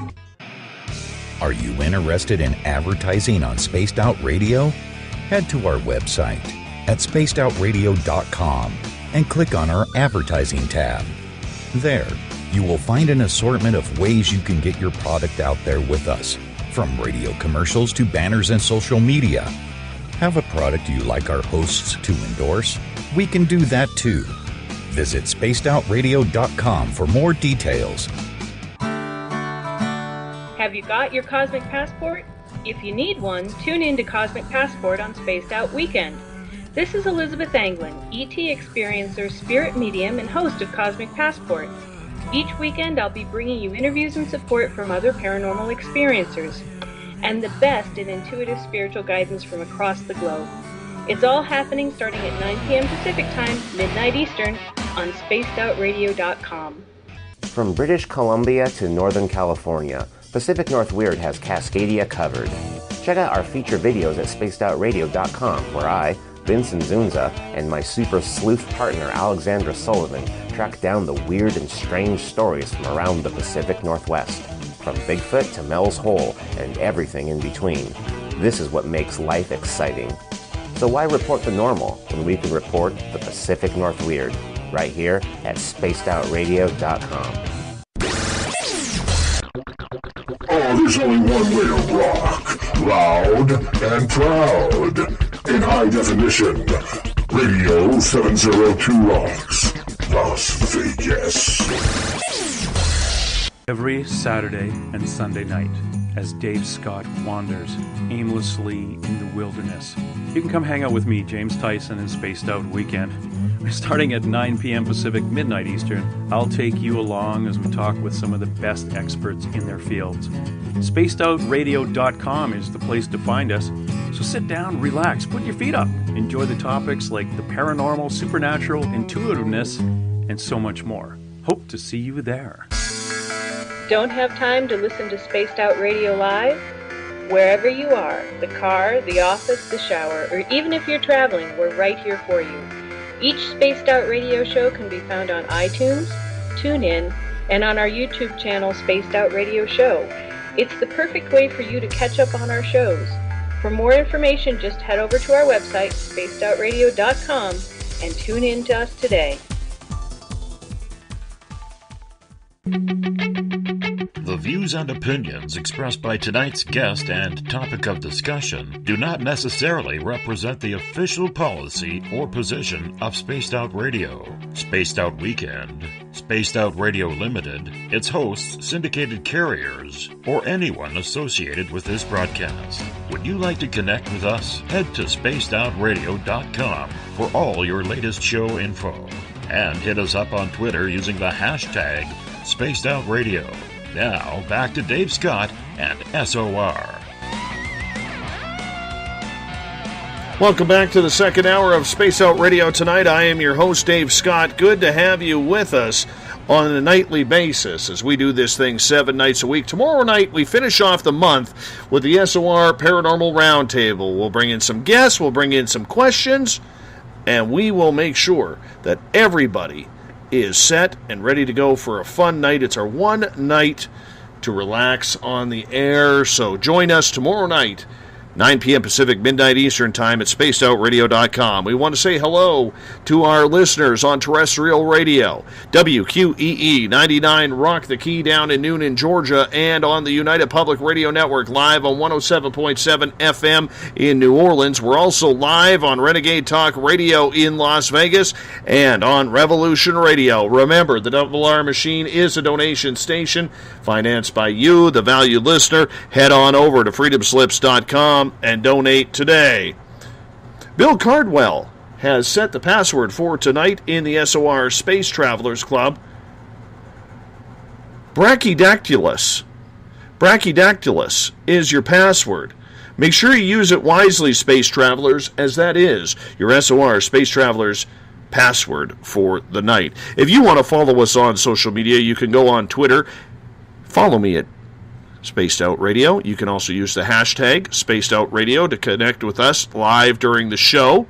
Are you interested in advertising on Spaced Out Radio? Head to our website at spacedoutradio.com and click on our advertising tab. There, you will find an assortment of ways you can get your product out there with us, from radio commercials to banners and social media. Have a product you like our hosts to endorse? We can do that too. Visit spacedoutradio.com for more details. Have you got your Cosmic Passport? If you need one, tune in to Cosmic Passport on Spaced Out Weekend. This is Elizabeth Anglin, ET experiencer, spirit medium, and host of Cosmic Passport. Each weekend I'll be bringing you interviews and support from other paranormal experiencers, and the best in intuitive spiritual guidance from across the globe. It's all happening starting at 9 p.m. Pacific Time, midnight Eastern, on spacedoutradio.com. From British Columbia to Northern California, Pacific North Weird has Cascadia covered. Check out our feature videos at spacedoutradio.com, where I, Vincent Zunza, and my super sleuth partner Alexandra Sullivan track down the weird and strange stories from around the Pacific Northwest, from Bigfoot to Mel's Hole and everything in between. This is what makes life exciting. So why report the normal when we can report the Pacific North Weird right here at spacedoutradio.com. Oh, there's only one way to rock. Loud and proud. In high definition. Radio 702 rocks. Las Vegas. Every Saturday and Sunday night, as Dave Scott wanders aimlessly in the wilderness, you can come hang out with me, James Tyson, in Spaced Out Weekend. Starting at 9 p.m. Pacific, midnight Eastern, I'll take you along as we talk with some of the best experts in their fields. SpacedOutRadio.com is the place to find us. So sit down, relax, put your feet up. Enjoy the topics like the paranormal, supernatural, intuitiveness, and so much more. Hope to see you there. Don't have time to listen to Spaced Out Radio live? Wherever you are, the car, the office, the shower, or even if you're traveling, we're right here for you. Each Spaced Out Radio show can be found on iTunes, TuneIn, and on our YouTube channel, Spaced Out Radio Show. It's the perfect way for you to catch up on our shows. For more information, just head over to our website, spacedoutradio.com, and tune in to us today. The views and opinions expressed by tonight's guest and topic of discussion do not necessarily represent the official policy or position of Spaced Out Radio, Spaced Out Weekend, Spaced Out Radio Limited, its hosts, syndicated carriers, or anyone associated with this broadcast. Would you like to connect with us? Head to spacedoutradio.com for all your latest show info. And hit us up on Twitter using the hashtag Spaced Out Radio. Now, back to Dave Scott and SOR. Welcome back to the second hour of Space Out Radio tonight. I am your host, Dave Scott. Good to have you with us on a nightly basis as we do this thing 7 nights a week. Tomorrow night, we finish off the month with the SOR Paranormal Roundtable. We'll bring in some guests, we'll bring in some questions, and we will make sure that everybody is set and ready to go for a fun night. It's our one night to relax on the air, so join us tomorrow night, 9 p.m. Pacific, midnight Eastern Time at spacedoutradio.com. We want to say hello to our listeners on terrestrial radio, WQEE 99 Rock the Key down in Noonan, Georgia, and on the United Public Radio Network live on 107.7 FM in New Orleans. We're also live on Renegade Talk Radio in Las Vegas and on Revolution Radio. Remember, the Double R Machine is a donation station financed by you, the valued listener. Head on over to freedomslips.com and donate today. Bill Cardwell has set the password for tonight in the SOR Space Travelers Club. Brachydactylus. Brachydactylus is your password. Make sure you use it wisely, Space Travelers, as that is your SOR Space Travelers password for the night. If you want to follow us on social media, you can go on Twitter. Follow me at Spaced Out Radio. You can also use the hashtag Spaced Out Radio to connect with us live during the show.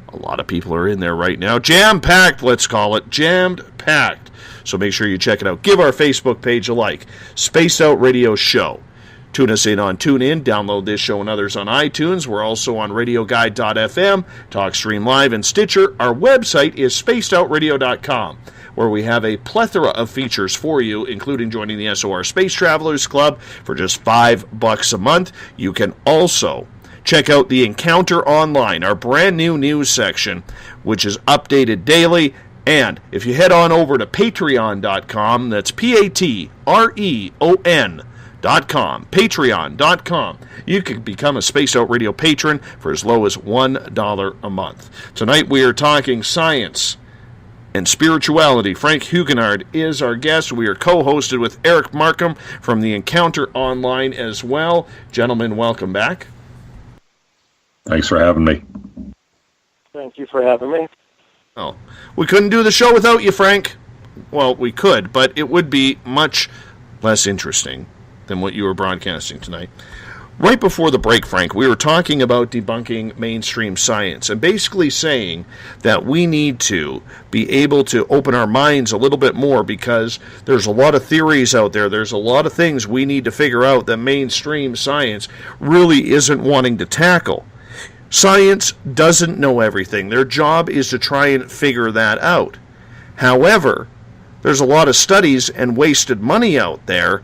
A lot of people are in there right now. Jam-packed, let's call it. Jammed-packed. So make sure you check it out. Give our Facebook page a like. Spaced Out Radio Show. Tune us in on TuneIn. Download this show and others on iTunes. We're also on RadioGuide.fm, TalkStream Live, and Stitcher. Our website is spacedoutradio.com, where we have a plethora of features for you, including joining the SOR Space Travelers Club for just $5 a month. You can also check out the Encounter Online, our brand new news section, which is updated daily. And if you head on over to patreon.com, that's Patreon.com, patreon.com, you can become a Space Out Radio patron for as low as $1 a month. Tonight we are talking science and spirituality. Frank Huguenard is our guest. We are co-hosted with Eric Markham from the Encounter Online as well. Gentlemen, welcome back. Thanks for having me. Thank you for having me. Oh, we couldn't do the show without you, Frank. Well, we could, but it would be much less interesting than what you were broadcasting tonight. Right before the break, Frank, we were talking about debunking mainstream science and basically saying that we need to be able to open our minds a little bit more because there's a lot of theories out there. There's a lot of things we need to figure out that mainstream science really isn't wanting to tackle. Science doesn't know everything. Their job is to try and figure that out. However, there's a lot of studies and wasted money out there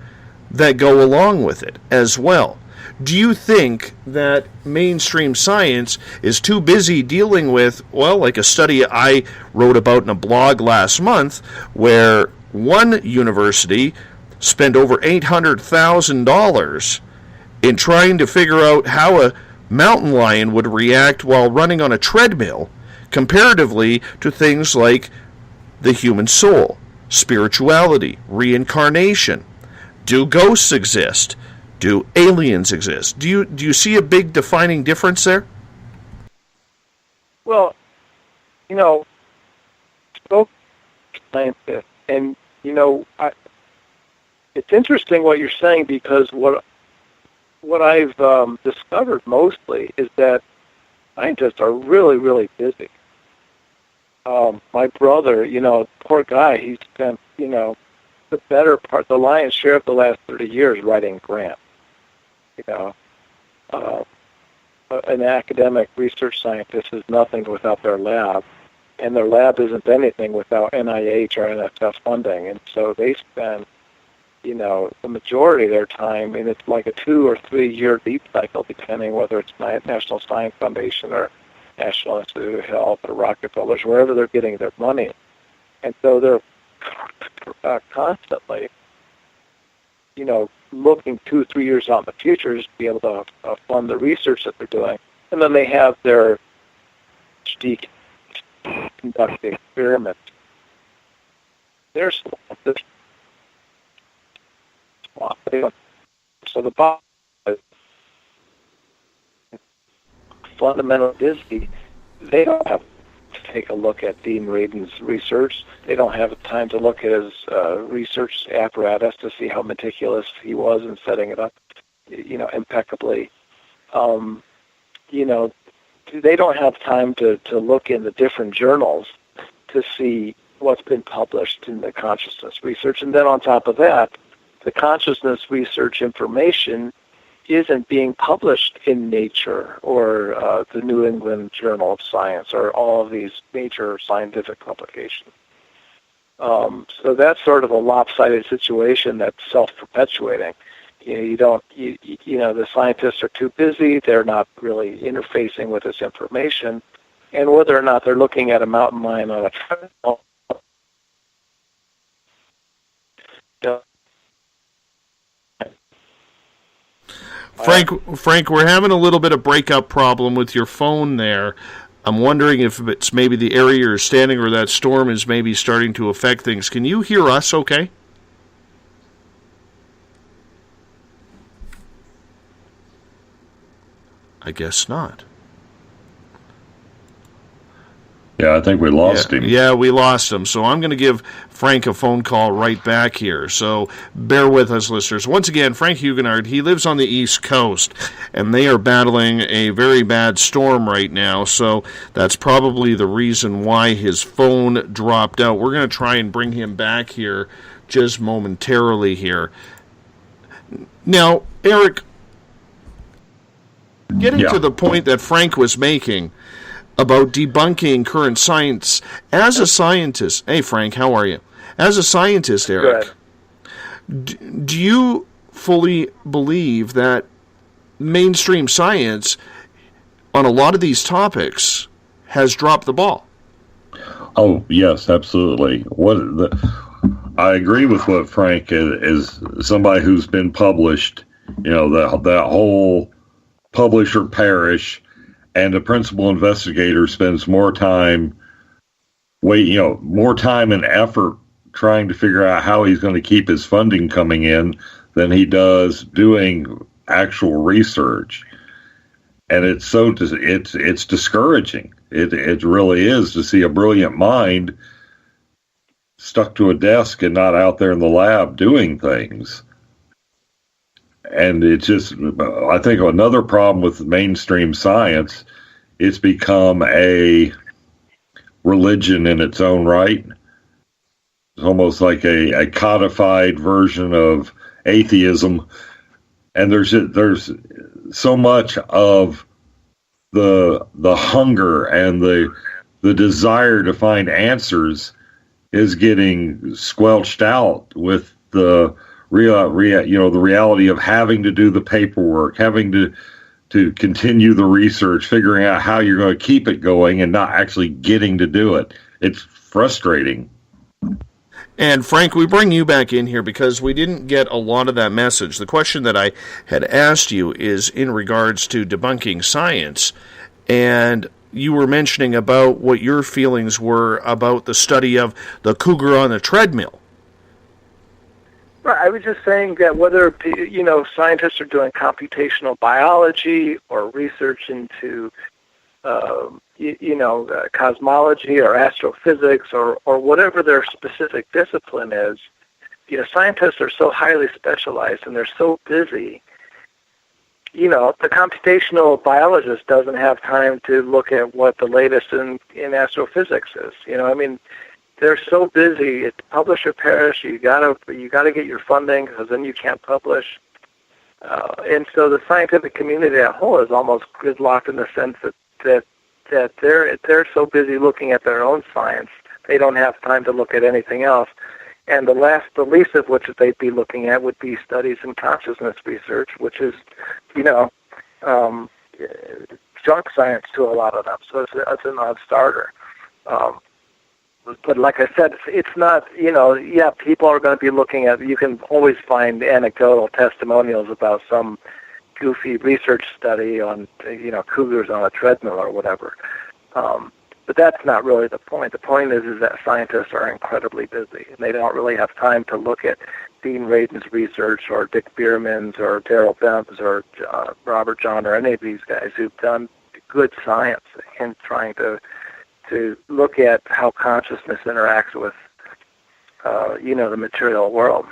that go along with it as well. Do you think that mainstream science is too busy dealing with, well, like a study I wrote about in a blog last month, where one university spent over $800,000 in trying to figure out how a mountain lion would react while running on a treadmill, comparatively to things like the human soul, spirituality, reincarnation. Do ghosts exist? Do aliens exist? Do you see a big defining difference there? Well, both scientists, and it's interesting what you're saying because what I've discovered mostly is that scientists are really, really busy. My brother, poor guy, he spent, the better part, the lion's share of the last 30 years writing grants. An academic research scientist is nothing without their lab, and their lab isn't anything without NIH or NSF funding, and so they spend the majority of their time, and it's like a 2 or 3 year deep cycle, depending whether it's National Science Foundation or National Institute of Health or Rockefellers, wherever they're getting their money. And so they're constantly, looking 2 or 3 years out in the future just to be able to fund the research that they're doing. And then they have their PhD conduct the experiments. They're slow. So the bottom is fundamentally busy. They don't have to take a look at Dean Radin's research. They don't have time to look at his research apparatus to see how meticulous he was in setting it up, impeccably. They don't have time to look in the different journals to see what's been published in the consciousness research. And then on top of that, the consciousness research information isn't being published in Nature or the New England Journal of Science or all of these major scientific publications. So that's sort of a lopsided situation that's self-perpetuating. The scientists are too busy. They're not really interfacing with this information. And whether or not they're looking at a mountain lion on a treadmill, Frank, we're having a little bit of breakup problem with your phone there. I'm wondering if it's maybe the area you're standing or that storm is maybe starting to affect things. Can you hear us okay? I guess not. Yeah, I think we lost him. Yeah, we lost him. So I'm going to give Frank a phone call right back here. So bear with us, listeners. Once again, Frank Huguenard, he lives on the East Coast, and they are battling a very bad storm right now. So that's probably the reason why his phone dropped out. We're going to try and bring him back here just momentarily here. Now, Eric, getting to the point that Frank was making about debunking current science, as a scientist, hey Frank, how are you? As a scientist, Eric, do you fully believe that mainstream science on a lot of these topics has dropped the ball? Oh, yes, absolutely. I agree with what Frank is somebody who's been published, that whole publisher perish, and the principal investigator spends more time and effort trying to figure out how he's going to keep his funding coming in than he does doing actual research. And it's discouraging. It really is, to see a brilliant mind stuck to a desk and not out there in the lab doing things. And it's just, I think another problem with mainstream science, it's become a religion in its own right. It's almost like a codified version of atheism. And there's so much of the hunger and the desire to find answers is getting squelched out with the the reality of having to do the paperwork, having to continue the research, figuring out how you're going to keep it going and not actually getting to do it. It's frustrating. And Frank, we bring you back in here because we didn't get a lot of that message. The question that I had asked you is in regards to debunking science, and you were mentioning about what your feelings were about the study of the cougar on the treadmill. Right. I was just saying that whether, scientists are doing computational biology or research into, cosmology or astrophysics or whatever their specific discipline is, scientists are so highly specialized and they're so busy. The computational biologist doesn't have time to look at what the latest in astrophysics is. They're so busy. It's publish or perish. You gotta get your funding, because then you can't publish. And so the scientific community as a whole is almost gridlocked in the sense that they're so busy looking at their own science, they don't have time to look at anything else. And the least of which they'd be looking at would be studies in consciousness research, which is, junk science to a lot of them. So it's a non-starter. But like I said, it's not, people are going to be looking at, you can always find anecdotal testimonials about some goofy research study on, cougars on a treadmill or whatever. But that's not really the point. The point is that scientists are incredibly busy, and they don't really have time to look at Dean Radin's research or Dick Bierman's or Darrell Bem's or Robert John or any of these guys who've done good science in trying to look at how consciousness interacts with, the material world.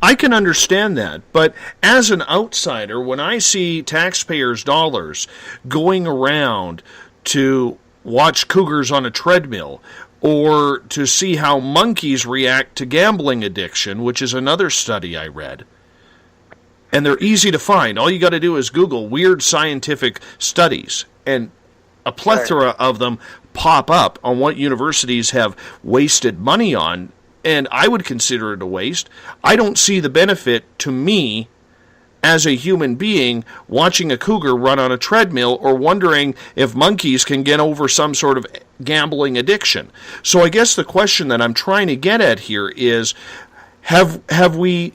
I can understand that, but as an outsider, when I see taxpayers' dollars going around to watch cougars on a treadmill, or to see how monkeys react to gambling addiction, which is another study I read, and they're easy to find. All you got to do is Google weird scientific studies, and a plethora of them pop up on what universities have wasted money on, and I would consider it a waste. I don't see the benefit to me as a human being watching a cougar run on a treadmill or wondering if monkeys can get over some sort of gambling addiction. So I guess the question that I'm trying to get at here is, have we,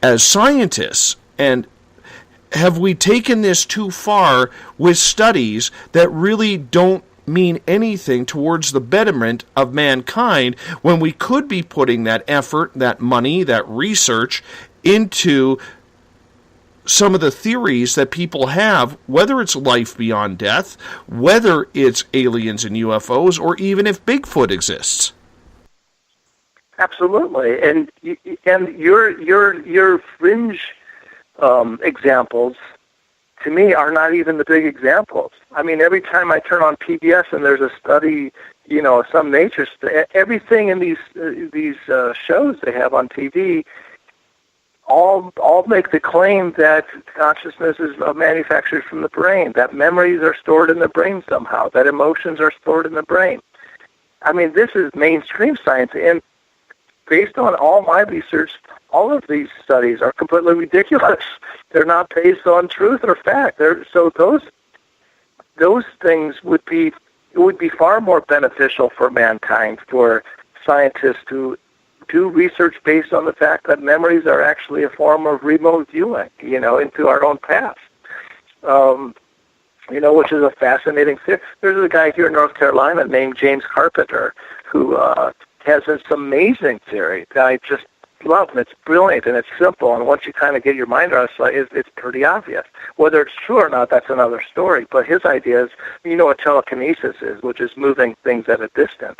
as scientists, and have we taken this too far with studies that really don't mean anything towards the betterment of mankind, when we could be putting that effort, that money, that research into some of the theories that people have, whether it's life beyond death, whether it's aliens and UFOs, or even if Bigfoot exists. Absolutely, and your fringe examples, to me, are not even the big examples. I mean, every time I turn on PBS and there's a study, some nature, everything in these shows they have on TV, all make the claim that consciousness is manufactured from the brain, that memories are stored in the brain somehow, that emotions are stored in the brain. I mean, this is mainstream science, and based on all my research, all of these studies are completely ridiculous. They're not based on truth or fact. So those things would be far more beneficial for mankind, for scientists to do research based on the fact that memories are actually a form of remote viewing, into our own past. Which is a fascinating thing. There's a guy here in North Carolina named James Carpenter who has this amazing theory that I just love, and it's brilliant, and it's simple, and once you kind of get your mind around it, it's pretty obvious. Whether it's true or not, that's another story, but his idea is, what telekinesis is, which is moving things at a distance.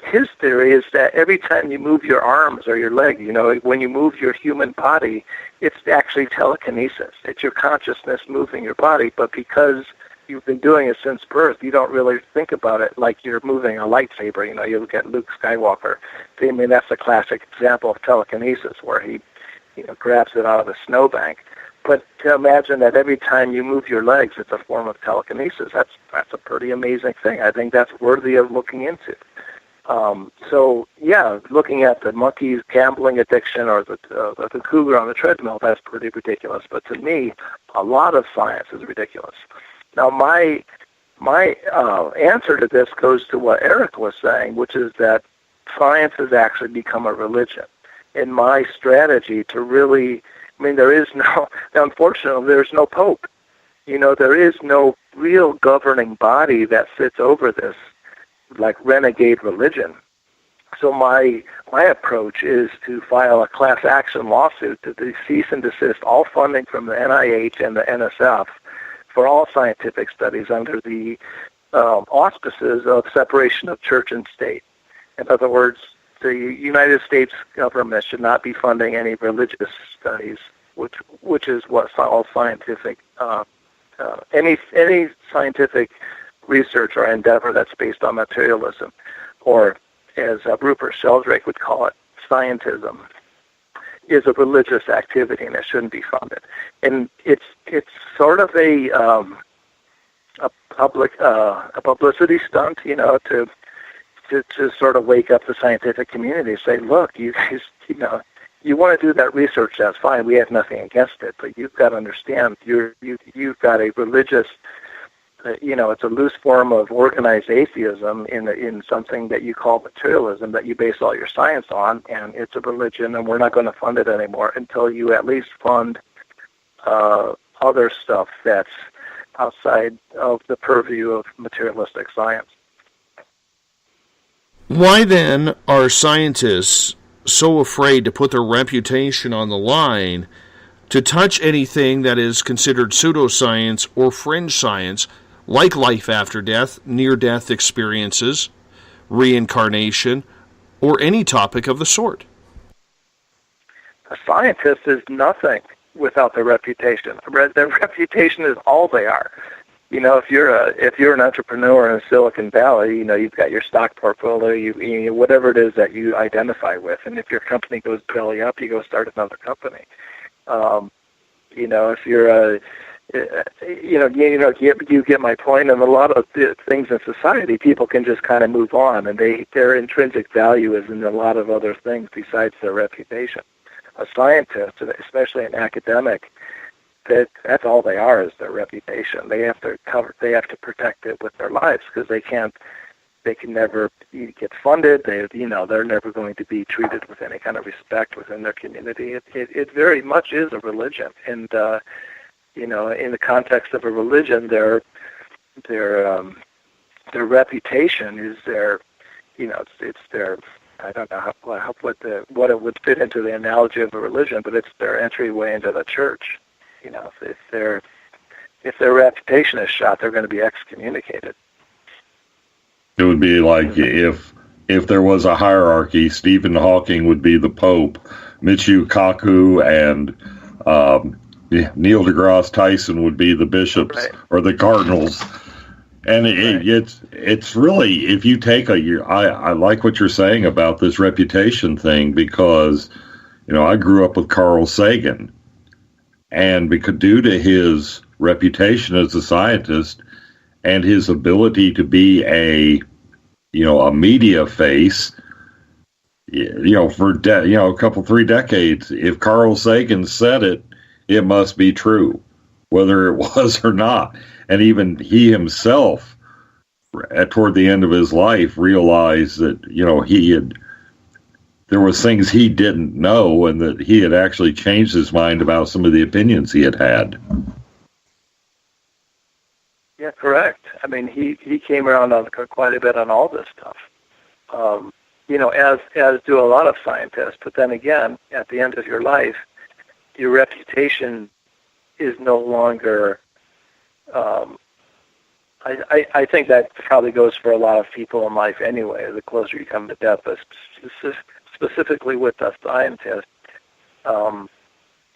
His theory is that every time you move your arms or your leg, when you move your human body, it's actually telekinesis. It's your consciousness moving your body, but because you've been doing it since birth, you don't really think about it like you're moving a lightsaber. You look at Luke Skywalker. I mean, that's a classic example of telekinesis where he, grabs it out of the snowbank. But to imagine that every time you move your legs, it's a form of telekinesis. That's a pretty amazing thing. I think that's worthy of looking into. Looking at the monkey's gambling addiction or the cougar on the treadmill, that's pretty ridiculous. But to me, a lot of science is ridiculous. Now, my answer to this goes to what Eric was saying, which is that science has actually become a religion. And my strategy to really, unfortunately, there's no pope. There is no real governing body that sits over this, like renegade religion. So my approach is to file a class action lawsuit to cease and desist all funding from the NIH and the NSF for all scientific studies under the auspices of separation of church and state. In other words, the United States government should not be funding any religious studies, which is what all scientific any scientific research or endeavor that's based on materialism, or as Rupert Sheldrake would call it, scientism, is a religious activity and it shouldn't be funded. And it's sort of a publicity stunt, to sort of wake up the scientific community, say, look, you guys, you want to do that research, that's fine. We have nothing against it, but you've got to understand you've got a religious. It's a loose form of organized atheism in something that you call materialism that you base all your science on, and it's a religion, and we're not going to fund it anymore until you at least fund other stuff that's outside of the purview of materialistic science. Why then are scientists so afraid to put their reputation on the line to touch anything that is considered pseudoscience or fringe science, like life after death, near-death experiences, reincarnation, or any topic of the sort? A scientist is nothing without their reputation. Their reputation is all they are. If you're an entrepreneur in Silicon Valley, you've got your stock portfolio, you whatever it is that you identify with, and if your company goes belly up, you go start another company. If you're you get my point. And a lot of things in society, people can just kind of move on, and their intrinsic value is in a lot of other things besides their reputation. A scientist, especially an academic, that's all they are, is their reputation. They have to protect it with their lives, because they can never get funded. They're never going to be treated with any kind of respect within their community. It very much is a religion, and in the context of a religion, their reputation is it's their, I don't know what it would fit into the analogy of a religion, but it's their entryway into the church. if their reputation is shot, they're going to be excommunicated. It would be like if there was a hierarchy, Stephen Hawking would be the Pope, Michio Kaku and Neil deGrasse Tyson would be the bishops or the cardinals. And it's really, if you take I like what you're saying about this reputation thing, because, I grew up with Carl Sagan, and because due to his reputation as a scientist and his ability to be a media face, for a couple, 3 decades, if Carl Sagan said it, it must be true, whether it was or not. And even he himself, toward the end of his life, realized that, there was things he didn't know, and that he had actually changed his mind about some of the opinions he had had. Yeah, correct. I mean, he came around on quite a bit on all this stuff, as do a lot of scientists. But then again, at the end of your life, your reputation is no longer. I think that probably goes for a lot of people in life anyway. The closer you come to death, but specifically with the scientists,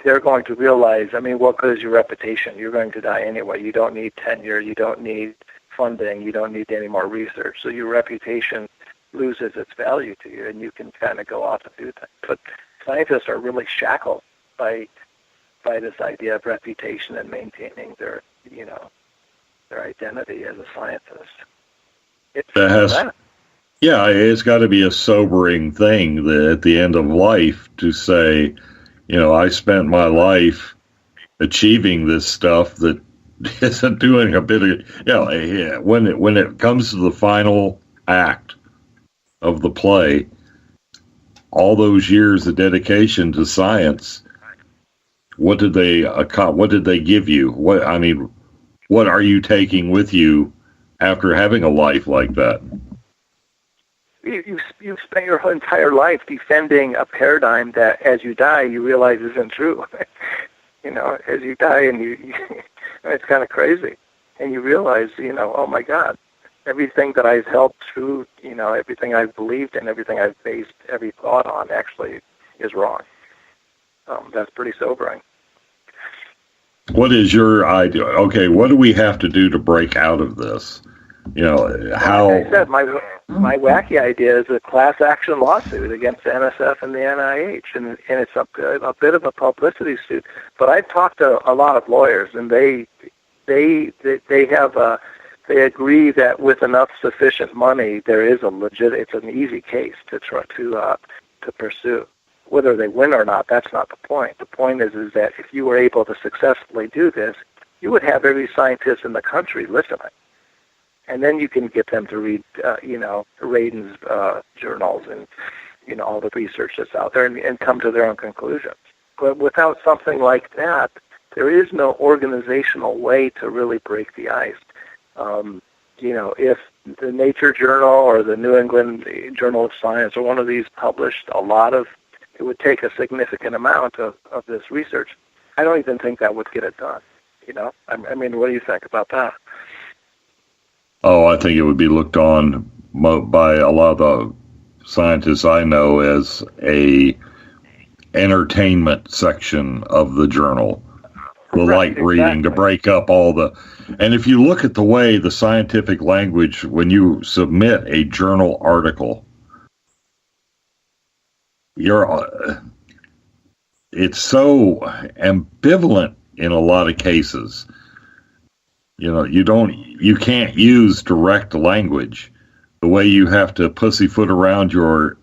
they're going to realize, what good is your reputation? You're going to die anyway. You don't need tenure. You don't need funding. You don't need any more research. So your reputation loses its value to you, and you can kind of go off and do things. But scientists are really shackled by this idea of reputation and maintaining their identity as a scientist. It's got to be a sobering thing that at the end of life to say, I spent my life achieving this stuff that isn't doing a bit of, when it comes to the final act of the play, all those years of dedication to science, what did they give you? What are you taking with you after having a life like that? You spent your entire life defending a paradigm that, as you die, you realize isn't true. As you die, and it's kind of crazy, and you realize, oh my God, everything that I've held true, everything I've believed and everything I've based every thought on actually is wrong. That's pretty sobering. What is your idea? Okay, what do we have to do to break out of this? How? Like I said, my wacky idea is a class action lawsuit against NSF and the NIH, and it's a bit of a publicity suit. But I've talked to a lot of lawyers, and they agree that with enough sufficient money, there is it's an easy case to try to pursue. Whether they win or not, that's not the point. The point is that if you were able to successfully do this, you would have every scientist in the country listening. And then you can get them to read, Radin's journals and, all the research that's out there and come to their own conclusions. But without something like that, there is no organizational way to really break the ice. If the Nature Journal or the New England Journal of Science or one of these published it would take a significant amount of this research. I don't even think that would get it done. What do you think about that? Oh, I think it would be looked on by a lot of the scientists I know as a entertainment section of the journal, the light reading to break up all the. And if you look at the way the scientific language, when you submit a journal article, it's so ambivalent in a lot of cases. You can't use direct language the way you have to pussyfoot around your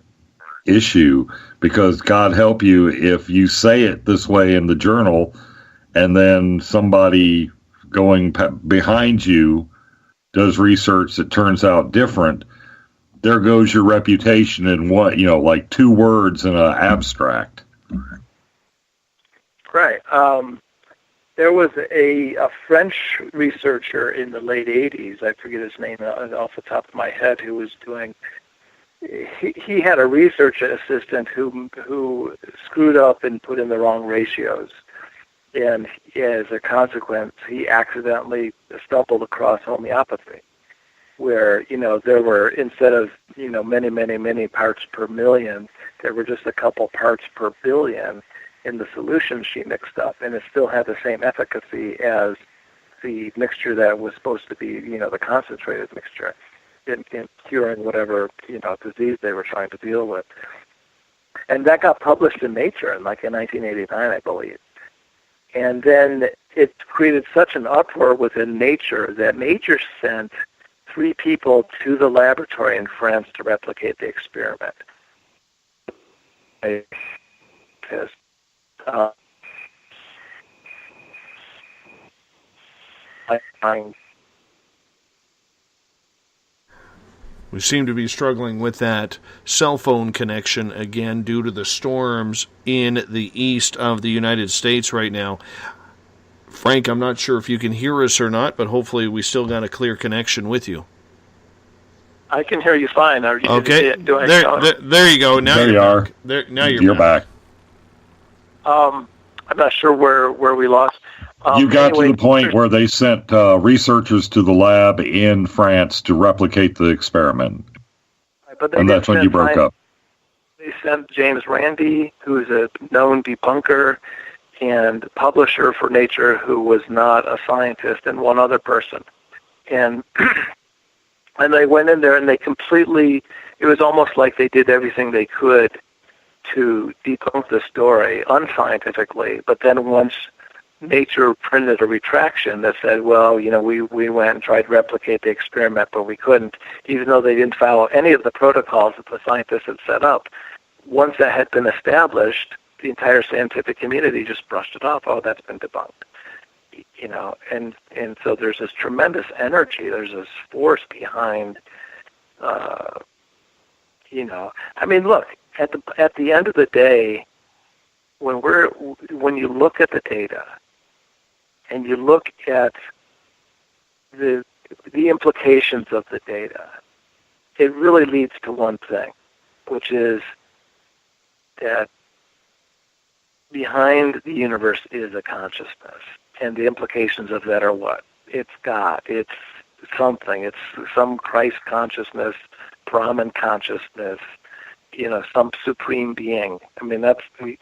issue, because God help you if you say it this way in the journal and then somebody going behind you does research that turns out different. There goes your reputation in like 2 words in an abstract. Right. There was a French researcher in the late 80s, I forget his name off the top of my head, who was doing, he had a research assistant who screwed up and put in the wrong ratios. And as a consequence, he accidentally stumbled across homeopathy, where, there were, instead of, many, many, many parts per million, there were just a couple parts per billion in the solution she mixed up, and it still had the same efficacy as the mixture that was supposed to be, the concentrated mixture in curing whatever, disease they were trying to deal with. And that got published in Nature in 1989, I believe. And then it created such an uproar within Nature that Nature sent 3 people to the laboratory in France to replicate the experiment. We seem to be struggling with that cell phone connection again due to the storms in the east of the United States right now. Frank, I'm not sure if you can hear us or not, but hopefully we still got a clear connection with you. I can hear you fine. Are you, okay. There you go. Now you are. Now you're back. I'm not sure where we lost. You got to the point where they sent researchers to the lab in France to replicate the experiment. And that's when you broke up. They sent James Randi, who's a known debunker and publisher for Nature, who was not a scientist, and one other person. And they went in there and they completely, it was almost like they did everything they could to debunk the story unscientifically. But then once Nature printed a retraction that said, well, we went and tried to replicate the experiment, but we couldn't, even though they didn't follow any of the protocols that the scientists had set up. Once that had been established, the entire scientific community just brushed it off. Oh, that's been debunked. And so there's this tremendous energy. There's this force behind, I mean, look, at the end of the day, when you look at the data and you look at the implications of the data, it really leads to one thing, which is that behind the universe is a consciousness, and the implications of that are what? It's God. It's something. It's some Christ consciousness, Brahman consciousness, some supreme being. I mean, we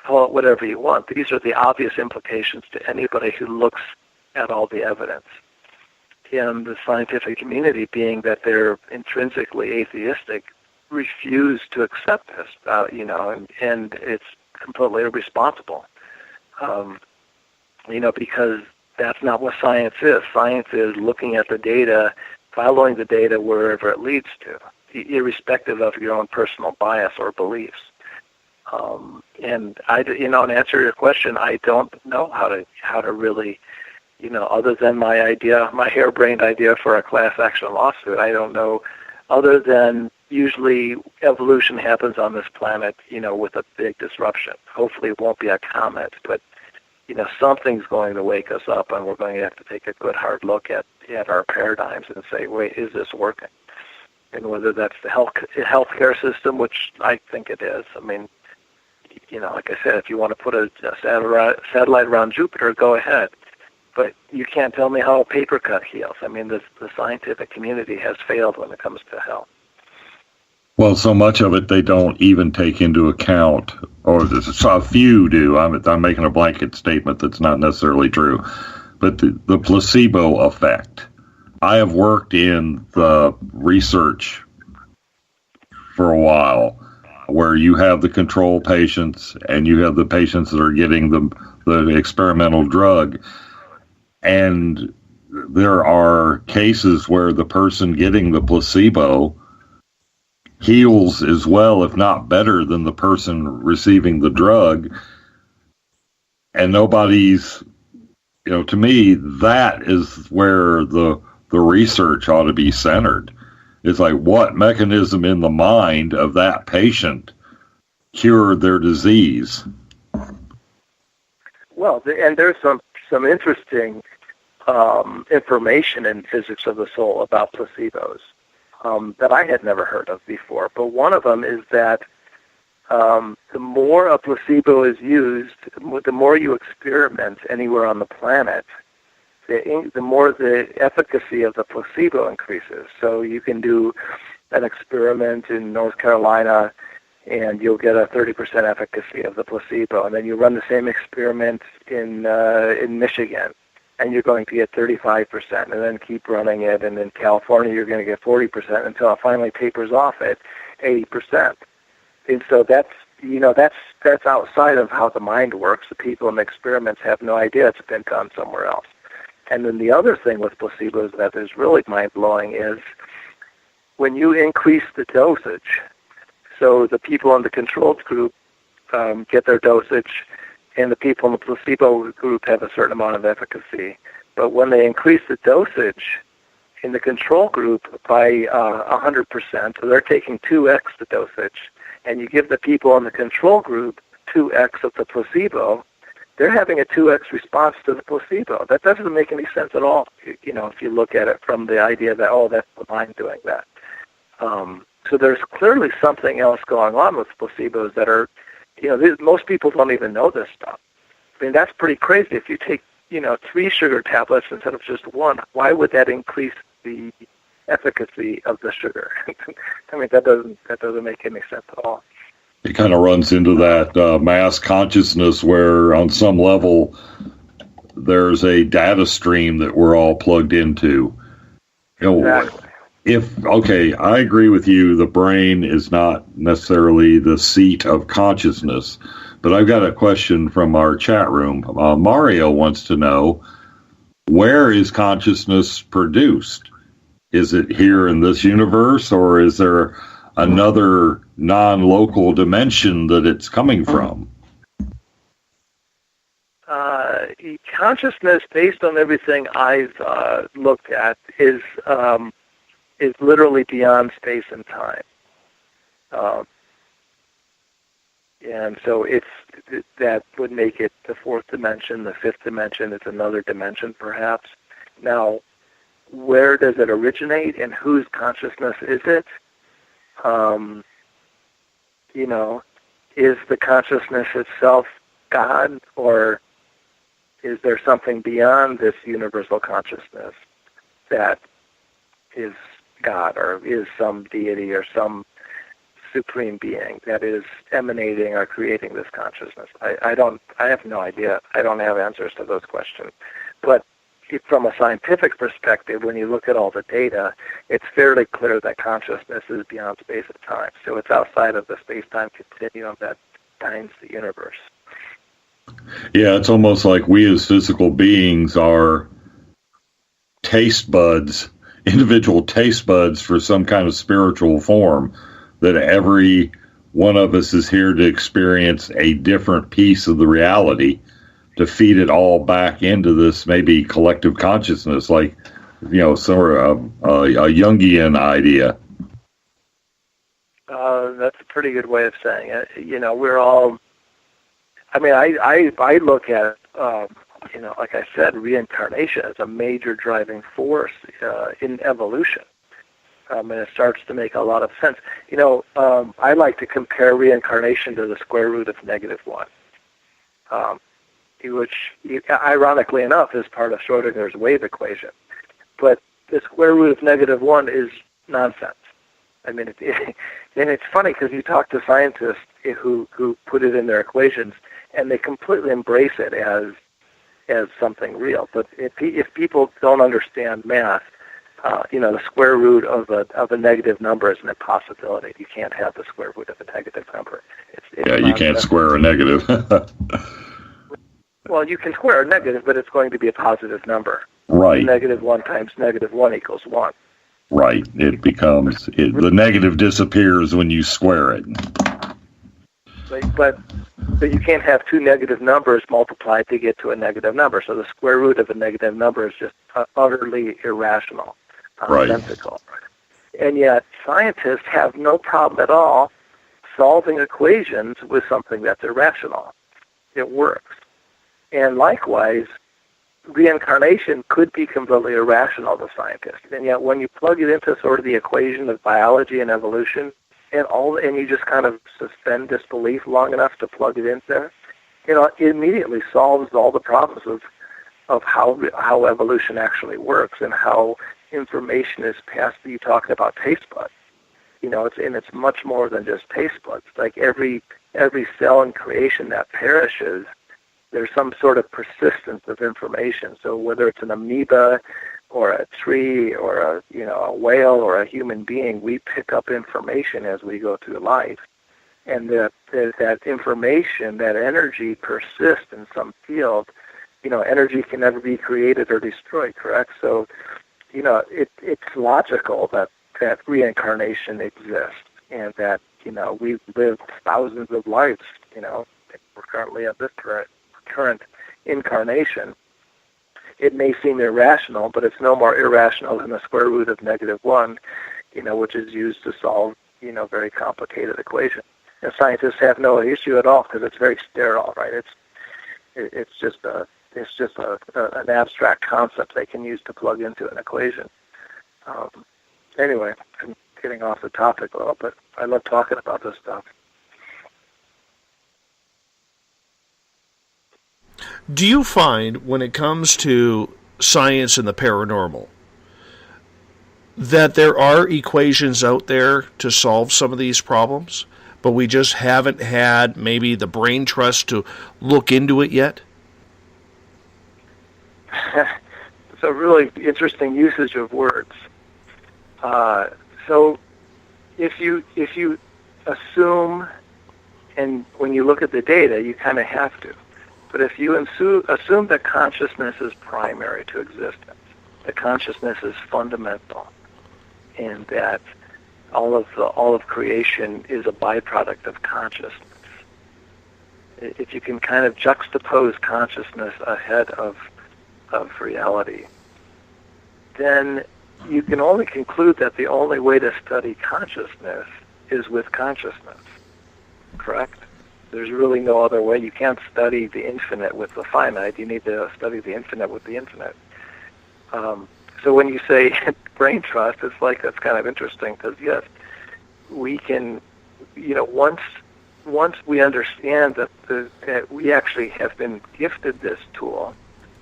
call it whatever you want. These are the obvious implications to anybody who looks at all the evidence. And the scientific community, being that they're intrinsically atheistic, refuse to accept this, and it's completely irresponsible, because that's not what science is. Science is looking at the data, following the data wherever it leads to, irrespective of your own personal bias or beliefs. And in answer to your question, I don't know how to really, other than my harebrained idea for a class action lawsuit, I don't know, other than usually evolution happens on this planet, with a big disruption. Hopefully it won't be a comet, but, something's going to wake us up, and we're going to have to take a good hard look at our paradigms and say, wait, is this working? And whether that's the healthcare system, which I think it is. I mean, like I said, if you want to put a satellite around Jupiter, go ahead. But you can't tell me how a paper cut heals. I mean, the scientific community has failed when it comes to health. Well, so much of it they don't even take into account, or a few do. I'm making a blanket statement that's not necessarily true. But the placebo effect. I have worked in the research for a while where you have the control patients and you have the patients that are getting the experimental drug. And there are cases where the person getting the placebo heals as well, if not better, than the person receiving the drug. And nobody's, to me, that is where the research ought to be centered. It's like, what mechanism in the mind of that patient cured their disease? Well, and there's some interesting information in physics of the soul about placebos that I had never heard of before. But one of them is that the more a placebo is used, the more you experiment anywhere on the planet, the more the efficacy of the placebo increases. So you can do an experiment in North Carolina, and you'll get a 30% efficacy of the placebo. And then you run the same experiment in Michigan, and you're going to get 35%, and then keep running it. And in California, you're going to get 40% until it finally tapers off at 80%. And so that's outside of how the mind works. The people in the experiments have no idea it's been done somewhere else. And then the other thing with placebos that is really mind-blowing is when you increase the dosage, so the people in the controlled group get their dosage, and the people in the placebo group have a certain amount of efficacy. But when they increase the dosage in the control group by 100%, so they're taking 2x the dosage, and you give the people in the control group 2x of the placebo, they're having a 2x response to the placebo. That doesn't make any sense at all, if you look at it from the idea that, that's the mind doing that. So there's clearly something else going on with placebos that are, most people don't even know this stuff. I mean, that's pretty crazy. If you take, 3 sugar tablets instead of just 1, why would that increase the efficacy of the sugar? I mean, that doesn't make any sense at all. It kind of runs into that mass consciousness where on some level there's a data stream that we're all plugged into. Exactly. I agree with you, the brain is not necessarily the seat of consciousness, but I've got a question from our chat room. Mario wants to know, where is consciousness produced? Is it here in this universe, or is there another non-local dimension that it's coming from? Consciousness, based on everything I've looked at, is literally beyond space and time. And so that would make it the 4th dimension. The 5th dimension is another dimension, perhaps. Now, where does it originate, and whose consciousness is it? Is the consciousness itself God, or is there something beyond this universal consciousness that is God, or is some deity or some supreme being that is emanating or creating this consciousness? I have no idea. I don't have answers to those questions. But from a scientific perspective, when you look at all the data, it's fairly clear that consciousness is beyond space and time. So it's outside of the space-time continuum that binds the universe. Yeah, it's almost like we as physical beings are taste buds, individual taste buds for some kind of spiritual form, that every one of us is here to experience a different piece of the reality, to feed it all back into this maybe collective consciousness, like, sort of a Jungian idea. That's a pretty good way of saying it. We're all, I look at it, like I said, reincarnation is a major driving force in evolution. And it starts to make a lot of sense. I like to compare reincarnation to the square root of -1. Which, ironically enough, is part of Schrodinger's wave equation. But the square root of -1 is nonsense. I mean, and it's funny because you talk to scientists who put it in their equations, and they completely embrace it as something real. But if people don't understand math, the square root of a negative number is an impossibility. You can't have the square root of a negative number. You can't square a negative. Well, you can square a negative, but it's going to be a positive number. Right. -1 times -1 equals 1. Right. It becomes, the negative disappears when you square it. But you can't have 2 negative numbers multiplied to get to a negative number. So the square root of a negative number is just utterly irrational, nonsensical. Right. And yet scientists have no problem at all solving equations with something that's irrational. It works. And likewise, reincarnation could be completely irrational to scientists. And yet when you plug it into sort of the equation of biology and evolution, and you just kind of suspend disbelief long enough to plug it in there, it immediately solves all the problems of how evolution actually works and how information is passed. You talking about taste buds, it's much more than just taste buds. Like every cell in creation that perishes, there's some sort of persistence of information. So whether it's an amoeba or a tree or a whale or a human being, we pick up information as we go through life. And that information, that energy persists in some field. Energy can never be created or destroyed, correct? So, it's logical that reincarnation exists and that, we've lived thousands of lives, we're currently at this current incarnation. It may seem irrational, but it's no more irrational than the square root of -1, which is used to solve, very complicated equations. And scientists have no issue at all because it's very sterile, right? It's just an abstract concept they can use to plug into an equation. Anyway, I'm getting off the topic a little, but I love talking about this stuff. Do you find, when it comes to science and the paranormal, that there are equations out there to solve some of these problems, but we just haven't had maybe the brain trust to look into it yet? It's a really interesting usage of words. So if you assume, and when you look at the data, you kind of have to, but if you assume that consciousness is primary to existence, that consciousness is fundamental, and that all of creation is a byproduct of consciousness, if you can kind of juxtapose consciousness ahead of reality, then you can only conclude that the only way to study consciousness is with consciousness, correct? There's really no other way. You can't study the infinite with the finite. You need to study the infinite with the infinite. So when you say brain trust, it's like, that's kind of interesting because, yes, we can, once we understand that we actually have been gifted this tool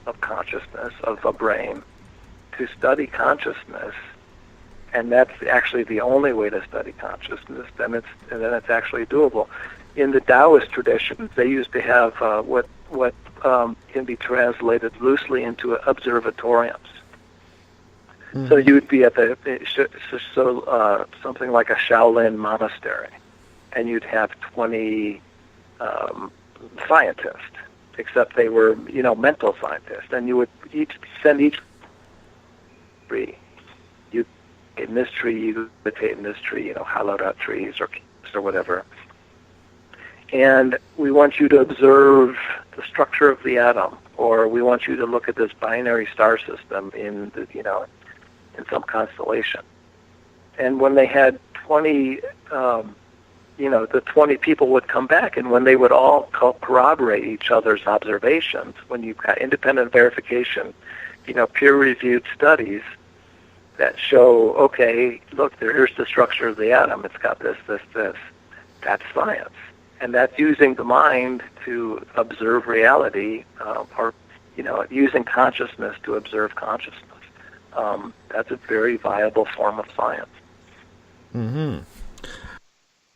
of consciousness, of a brain, to study consciousness, and that's actually the only way to study consciousness, then it's actually doable. In the Taoist tradition, they used to have what can be translated loosely into observatoriums. Mm-hmm. So you would be at something like a Shaolin monastery, and you'd have 20 scientists, except they were, mental scientists, and you would send each tree. You in this tree, you meditate in this tree, hollowed out trees or whatever. And we want you to observe the structure of the atom, or we want you to look at this binary star system in some constellation. And when they had 20, the 20 people would come back, and when they would all corroborate each other's observations, when you've got independent verification, peer-reviewed studies that show, okay, look, here's the structure of the atom. It's got this. That's science. And that's using the mind to observe reality, or using consciousness to observe consciousness. That's a very viable form of science. Mm-hmm.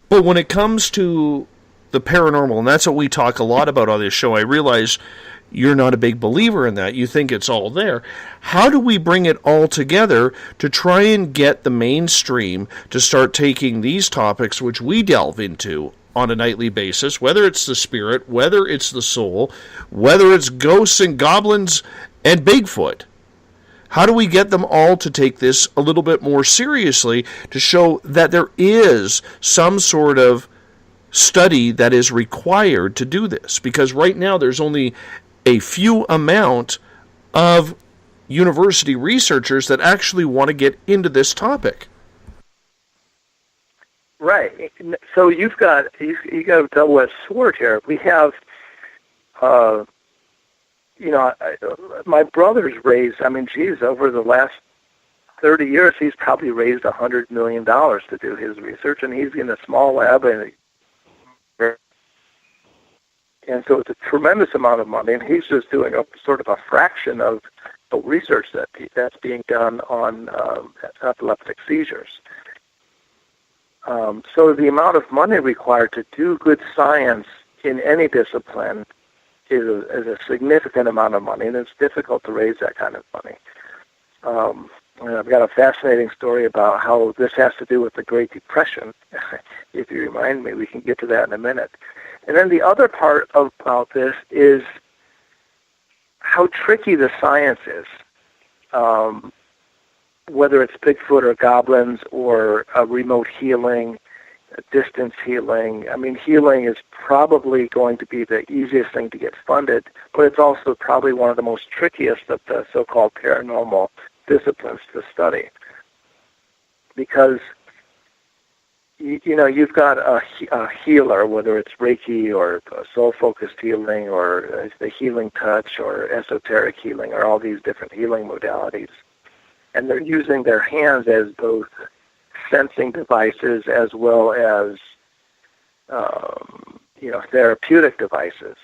But when it comes to the paranormal, and that's what we talk a lot about on this show, I realize you're not a big believer in that. You think it's all there. How do we bring it all together to try and get the mainstream to start taking these topics, which we delve into on a nightly basis, whether it's the spirit, whether it's the soul, whether it's ghosts and goblins and Bigfoot? How do we get them all to take this a little bit more seriously to show that there is some sort of study that is required to do this? Because right now there's only a few amount of university researchers that actually want to get into this topic. Right. So you got a double-edged sword here. We have, my brother's raised. Over the last 30 years, he's probably raised $100 million to do his research, and he's in a small lab, and so it's a tremendous amount of money, and he's just doing a sort of a fraction of the research that's being done on epileptic seizures. So the amount of money required to do good science in any discipline is a significant amount of money, and it's difficult to raise that kind of money. And I've got a fascinating story about how this has to do with the Great Depression. If you remind me, we can get to that in a minute. And then the other part about this is how tricky the science is, whether it's Bigfoot or goblins or remote healing, distance healing. I mean, healing is probably going to be the easiest thing to get funded, but it's also probably one of the most trickiest of the so-called paranormal disciplines to study, because you've got a healer, whether it's Reiki or soul-focused healing or the healing touch or esoteric healing or all these different healing modalities, and they're using their hands as both sensing devices as well as therapeutic devices.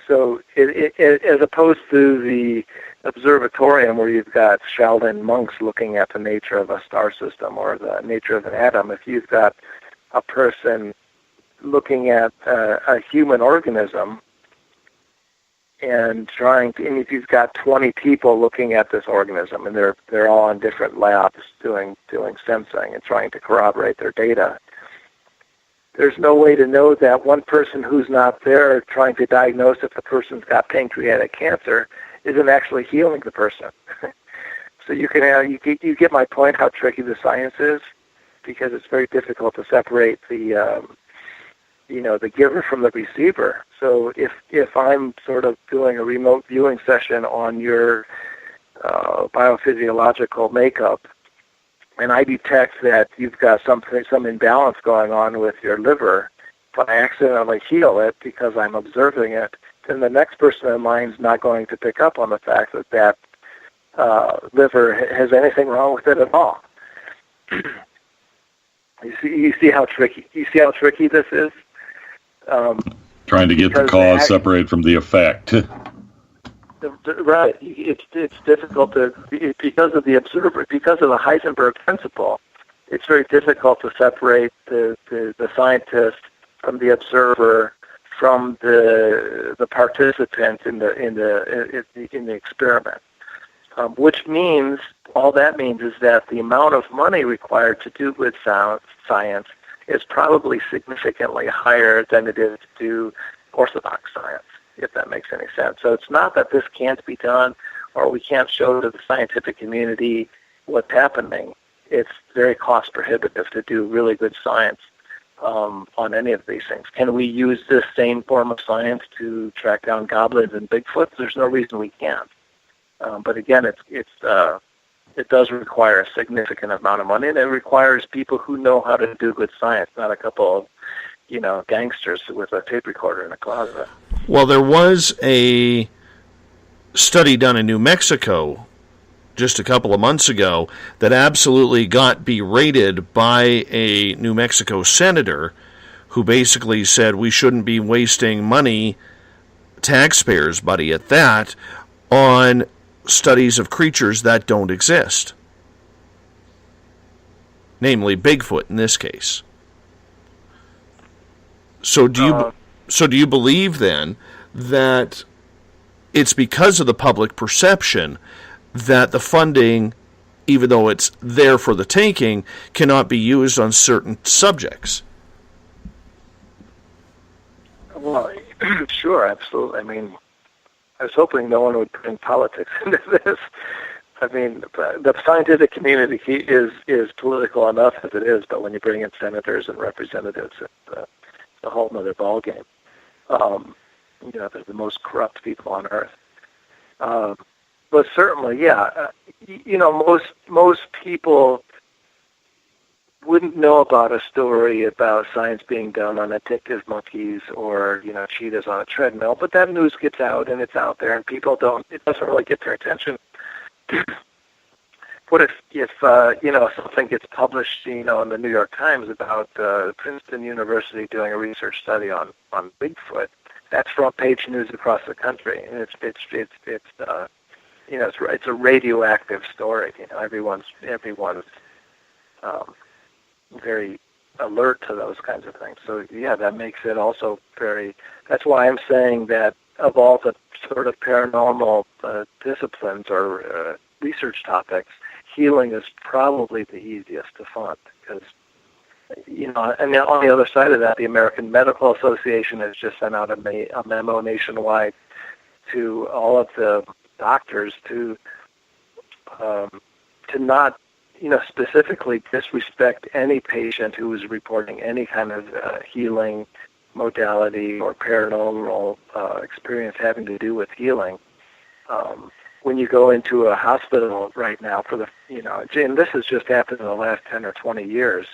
So as opposed to the observatorium where you've got Shaolin monks looking at the nature of a star system or the nature of an atom, if you've got a person looking at a human organism and if you've got 20 people looking at this organism and they're all in different labs doing sensing and trying to corroborate their data, there's no way to know that one person who's not there trying to diagnose if the person's got pancreatic cancer isn't actually healing the person. So you get my point how tricky the science is, because it's very difficult to separate the giver from the receiver. So if I'm sort of doing a remote viewing session on your biophysiological makeup, and I detect that you've got some imbalance going on with your liver, but I accidentally heal it because I'm observing it, then the next person in line is not going to pick up on the fact that liver has anything wrong with it at all. You see how tricky this is. Trying to get the cause separated from the effect. Right. It's difficult because of the Heisenberg principle. It's very difficult to separate the scientist from the observer, from the participant in the experiment. Which means all that means is that the amount of money required to do good science is probably significantly higher than it is to do orthodox science, if that makes any sense. So it's not that this can't be done or we can't show to the scientific community what's happening. It's very cost prohibitive to do really good science on any of these things. Can we use this same form of science to track down goblins and Bigfoot? There's no reason we can't. But again, it does require a significant amount of money, and it requires people who know how to do good science, not a couple of gangsters with a tape recorder in a closet. Well, there was a study done in New Mexico just a couple of months ago that absolutely got berated by a New Mexico senator who basically said we shouldn't be wasting money, taxpayers' money at that, on studies of creatures that don't exist. Namely, Bigfoot in this case. So do you believe then that it's because of the public perception that the funding, even though it's there for the taking, cannot be used on certain subjects? Well, sure, absolutely. I mean, I was hoping no one would bring politics into this. I mean, the scientific community is political enough as it is, but when you bring in senators and representatives, it's a whole other ballgame. They're the most corrupt people on earth. But certainly, yeah, most people wouldn't know about a story about science being done on addictive monkeys or, cheetahs on a treadmill, but that news gets out and it's out there and it doesn't really get their attention. what if something gets published, in the New York Times about Princeton University doing a research study on Bigfoot? That's front page news across the country, and it's a radioactive story. Everyone's very alert to those kinds of things. So yeah, that makes it also very. That's why I'm saying that of all the sort of paranormal disciplines or research topics, healing is probably the easiest to fund because, and on the other side of that, the American Medical Association has just sent out a memo nationwide to all of the doctors to not, specifically disrespect any patient who is reporting any kind of healing modality or paranormal experience having to do with healing. When you go into a hospital right now and this has just happened in the last 10 or 20 years,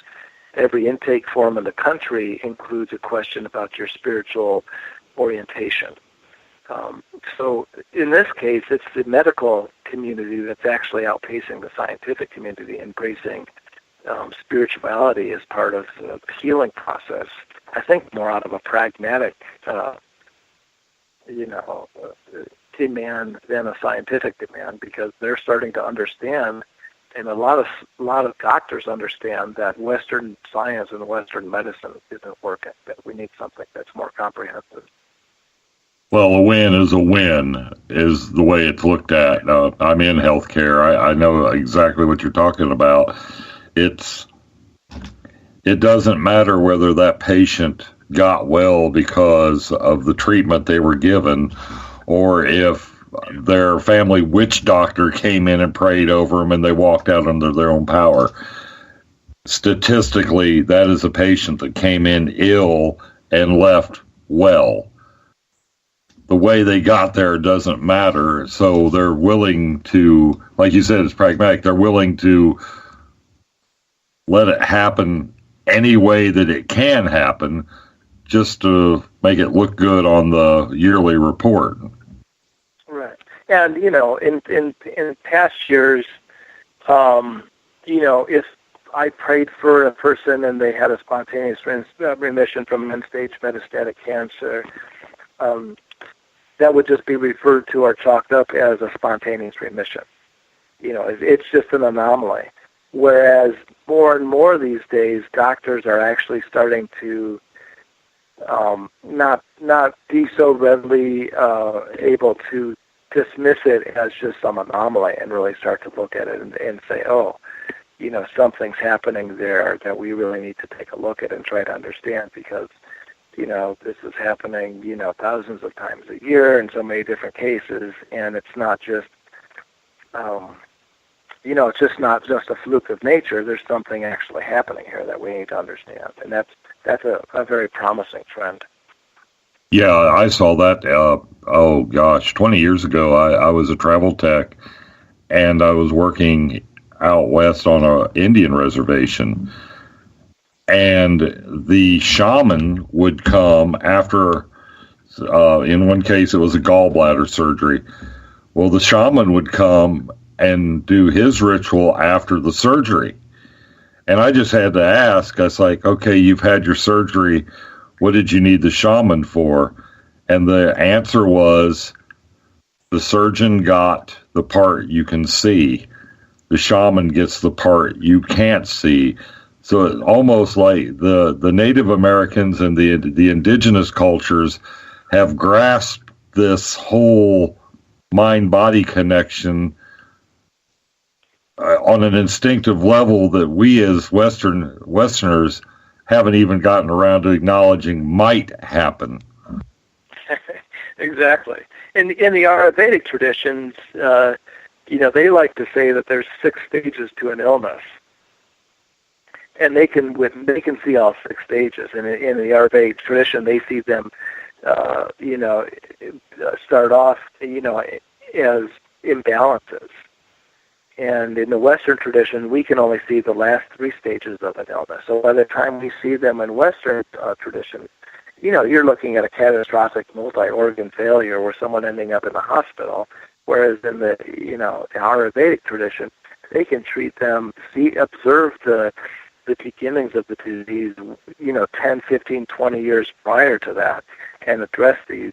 every intake form in the country includes a question about your spiritual orientation. So in this case, it's the medical community that's actually outpacing the scientific community, embracing spirituality as part of the healing process. I think more out of a pragmatic, demand than a scientific demand, because they're starting to understand, and a lot of doctors understand that Western science and Western medicine isn't working. That we need something that's more comprehensive. Well, a win is a win, is the way it's looked at. I'm in healthcare. I know exactly what you're talking about. It doesn't matter whether that patient got well because of the treatment they were given, or if their family witch doctor came in and prayed over them and they walked out under their own power. Statistically, that is a patient that came in ill and left well. The way they got there doesn't matter, so they're willing to, like you said, it's pragmatic, they're willing to let it happen any way that it can happen just to make it look good on the yearly report. Right. And, in past years, if I prayed for a person and they had a spontaneous remission from end-stage metastatic cancer, that would just be referred to or chalked up as a spontaneous remission. It's just an anomaly. Whereas more and more these days, doctors are actually starting to not be so readily able to dismiss it as just some anomaly and really start to look at it and say, something's happening there that we really need to take a look at and try to understand, because this is happening, thousands of times a year in so many different cases, and it's not just, it's just not just a fluke of nature. There's something actually happening here that we need to understand, and that's a very promising trend. Yeah, I saw that, 20 years ago. I was a travel tech, and I was working out west on an Indian reservation. And the shaman would come after, in one case it was a gallbladder surgery. Well, the shaman would come and do his ritual after the surgery. And I just had to ask, I was like, okay, you've had your surgery. What did you need the shaman for? And the answer was, the surgeon got the part you can see. The shaman gets the part you can't see. So it's almost like the Native Americans and the indigenous cultures have grasped this whole mind-body connection on an instinctive level that we as Westerners haven't even gotten around to acknowledging might happen. Exactly. In the Ayurvedic traditions, they like to say that there's 6 stages to an illness. And they can see all 6 stages. And in the Ayurvedic tradition, they see them, start off, as imbalances. And in the Western tradition, we can only see the last 3 stages of an illness. So by the time we see them in Western tradition, you're looking at a catastrophic multi-organ failure or someone ending up in the hospital. Whereas in the, the Ayurvedic tradition, they can treat them, observe the beginnings of the disease, 10, 15, 20 years prior to that, and address these.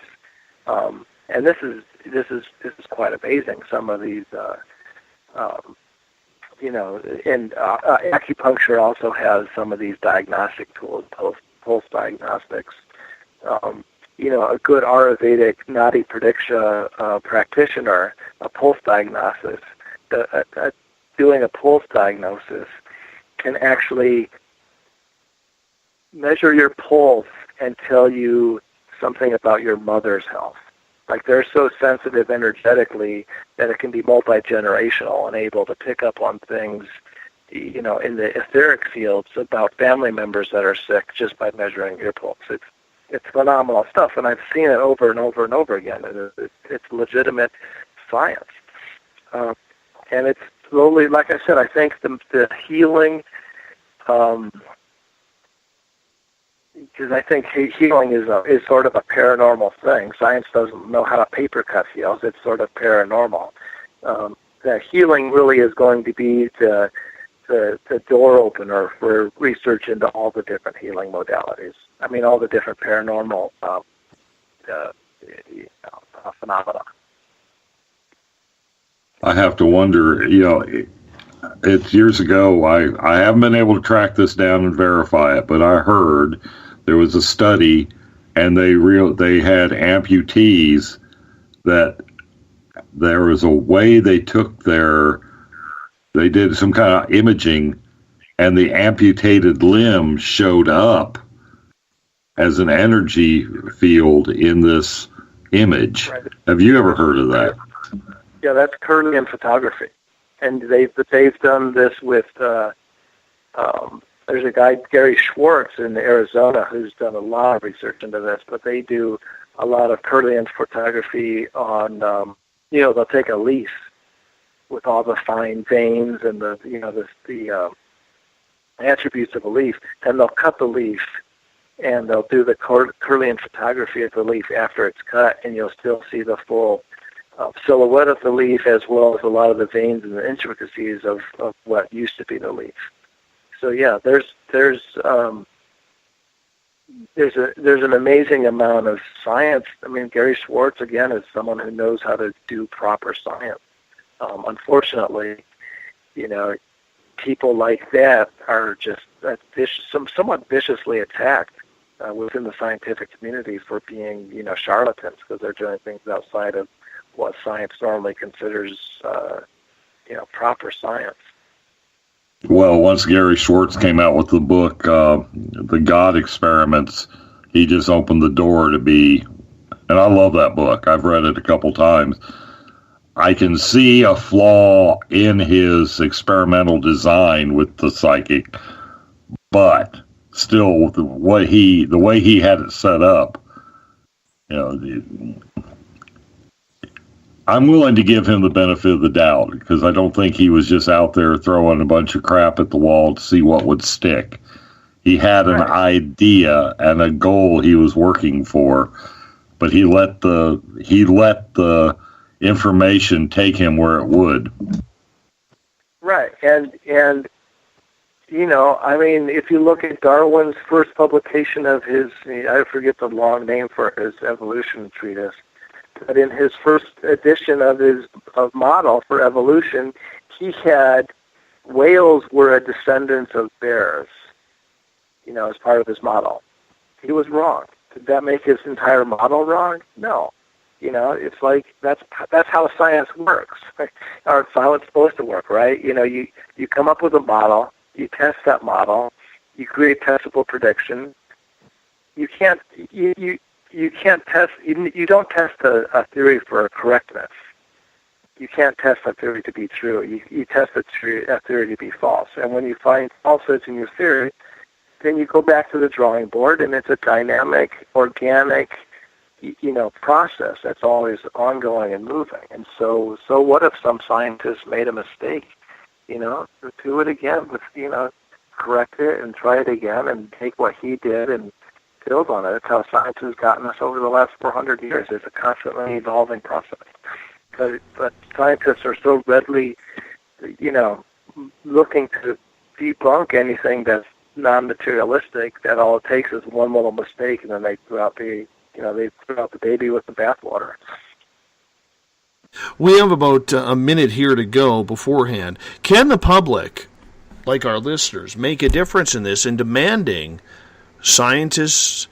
And this is quite amazing. Some of these, and acupuncture also has some of these diagnostic tools, pulse diagnostics. A good Ayurvedic Nadi Pradiksha practitioner, a pulse diagnosis, doing a pulse diagnosis can actually measure your pulse and tell you something about your mother's health. Like, they're so sensitive energetically that it can be multi-generational and able to pick up on things, in the etheric fields about family members that are sick just by measuring your pulse. It's phenomenal stuff, and I've seen it over and over and over again. It's legitimate science. And it's slowly, like I said, I think the healing, because I think healing is sort of a paranormal thing. Science doesn't know how a paper cut heals. It's sort of paranormal. That healing really is going to be the door opener for research into all the different healing modalities. I mean, all the different paranormal phenomena. I have to wonder, it's years ago. I haven't been able to track this down and verify it, but I heard there was a study, and they had amputees that there was a way they did some kind of imaging, and the amputated limb showed up as an energy field in this image. Right. Have you ever heard of that? Yeah, that's Kirlian photography, and they've done this with. There's a guy, Gary Schwartz, in Arizona, who's done a lot of research into this. But they do a lot of Kirlian photography on. They'll take a leaf with all the fine veins and the attributes of a leaf, and they'll cut the leaf, and they'll do the Kirlian photography of the leaf after it's cut, and you'll still see the full silhouette of the leaf, as well as a lot of the veins and the intricacies of what used to be the leaf. So yeah, there's an amazing amount of science. I mean, Gary Schwartz, again, is someone who knows how to do proper science. Unfortunately, people like that are just somewhat viciously attacked within the scientific community for being, charlatans, because they're doing things outside of what science normally considers, proper science. Well, once Gary Schwartz came out with the book, The God Experiments, he just opened the door to be, and I love that book. I've read it a couple times. I can see a flaw in his experimental design with the psychic, but still, the way he had it set up, I'm willing to give him the benefit of the doubt, because I don't think he was just out there throwing a bunch of crap at the wall to see what would stick. He had an idea and a goal he was working for, but he let the information take him where it would. Right, and if you look at Darwin's first publication of his, I forget the long name for his evolution treatise, but in his first edition of his model for evolution, he had whales were a descendant of bears, as part of his model. He was wrong. Did that make his entire model wrong? No. It's like that's how science works, or it's how it's supposed to work, right? You come up with a model, you test that model, you create testable prediction. You don't test a theory for correctness. You can't test a theory to be true. You test a theory to be false. And when you find falsehoods in your theory, then you go back to the drawing board, and it's a dynamic, organic, process that's always ongoing and moving. And so what if some scientist made a mistake? Do it again, correct it and try it again, and take what he did and build on it. That's how science has gotten us over the last 400 years. It's a constantly evolving process. But scientists are so readily looking to debunk anything that's non-materialistic, that all it takes is one little mistake, and then they throw out the baby with the bathwater. We have about a minute here to go beforehand. Can the public, like our listeners, make a difference in this in demanding scientists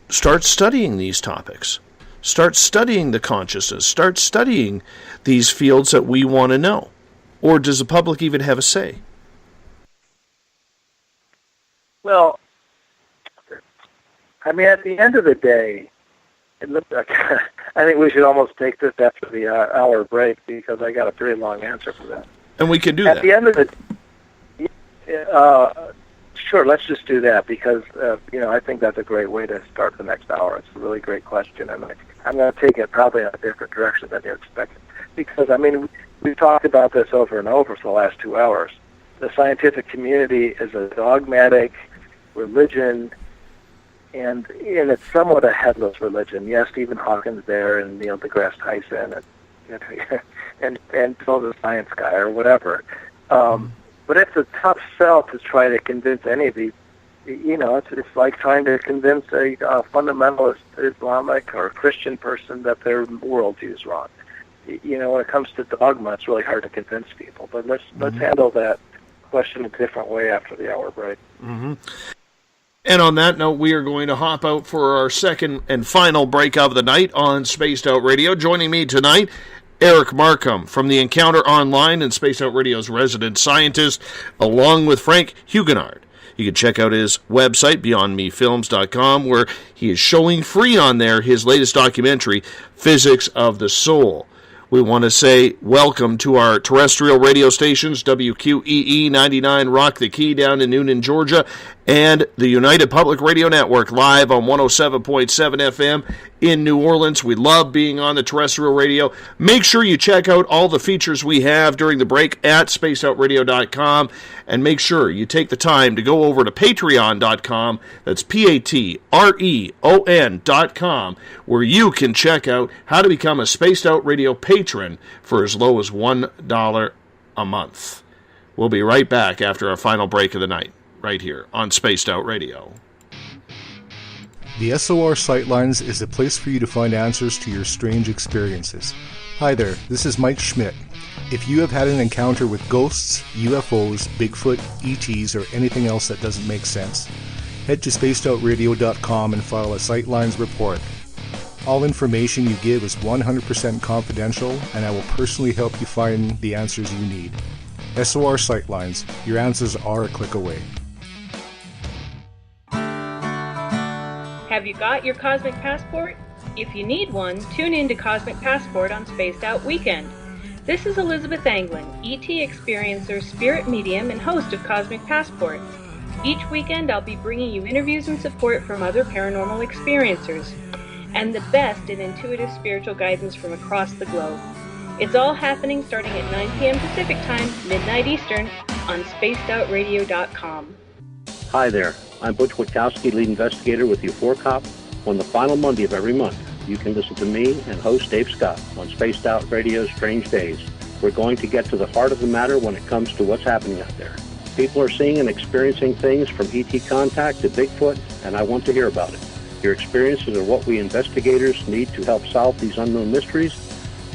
start studying these topics, start studying the consciousness, start studying these fields that we want to know? Or does the public even have a say? Well, I mean, at the end of the day, it looks like I think we should almost take this after the hour break, because I got a pretty long answer for that. And we can do that. At the end of the sure, let's just do that, because I think that's a great way to start the next hour. It's a really great question, and I'm going to take it probably in a different direction than you expected. Because, I mean, we've talked about this over and over for the last 2 hours. The scientific community is a dogmatic religion, and it's somewhat a headless religion. Yes, Stephen Hawking's there, and Neil deGrasse Tyson, and Phil the Science Guy, or whatever. But it's a tough sell to try to convince any of these. It's like trying to convince a fundamentalist Islamic or Christian person that their worldview is wrong. When it comes to dogma, it's really hard to convince people. But let's handle that question a different way after the hour break. Mm-hmm. And on that note, we are going to hop out for our second and final break of the night on Spaced Out Radio. Joining me tonight, Eric Markham from the Encounter Online and Spaced Out Radio's resident scientist, along with Frank Huguenard. You can check out his website, beyondmefilms.com, where he is showing free on there his latest documentary, Physics of the Soul. We want to say welcome to our terrestrial radio stations, WQEE 99 Rock the Key down in Noonan, Georgia, and the United Public Radio Network live on 107.7 FM in New Orleans. We love being on the terrestrial radio. Make sure you check out all the features we have during the break at spacedoutradio.com, and make sure you take the time to go over to patreon.com, that's patreon.com, where you can check out how to become a Spaced Out Radio patron for as low as $1 a month. We'll be right back after our final break of the night, right here on Spaced Out Radio. The SOR Sightlines is a place for you to find answers to your strange experiences. Hi there, this is Mike Schmidt. If you have had an encounter with ghosts, UFOs, Bigfoot, ETs, or anything else that doesn't make sense, head to spacedoutradio.com and file a Sightlines report. All information you give is 100% confidential, and I will personally help you find the answers you need. SOR Sightlines, your answers are a click away. Have you got your Cosmic Passport? If you need one, tune in to Cosmic Passport on Spaced Out Weekend. This is Elizabeth Anglin, ET experiencer, spirit medium, and host of Cosmic Passport. Each weekend I'll be bringing you interviews and support from other paranormal experiencers, and the best in intuitive spiritual guidance from across the globe. It's all happening starting at 9 p.m. Pacific Time, midnight Eastern, on spacedoutradio.com. Hi there, I'm Butch Witkowski, lead investigator with U4COP. On the final Monday of every month, you can listen to me and host Dave Scott on Spaced Out Radio's Strange Days. We're going to get to the heart of the matter when it comes to what's happening out there. People are seeing and experiencing things from ET contact to Bigfoot, and I want to hear about it. Your experiences are what we investigators need to help solve these unknown mysteries.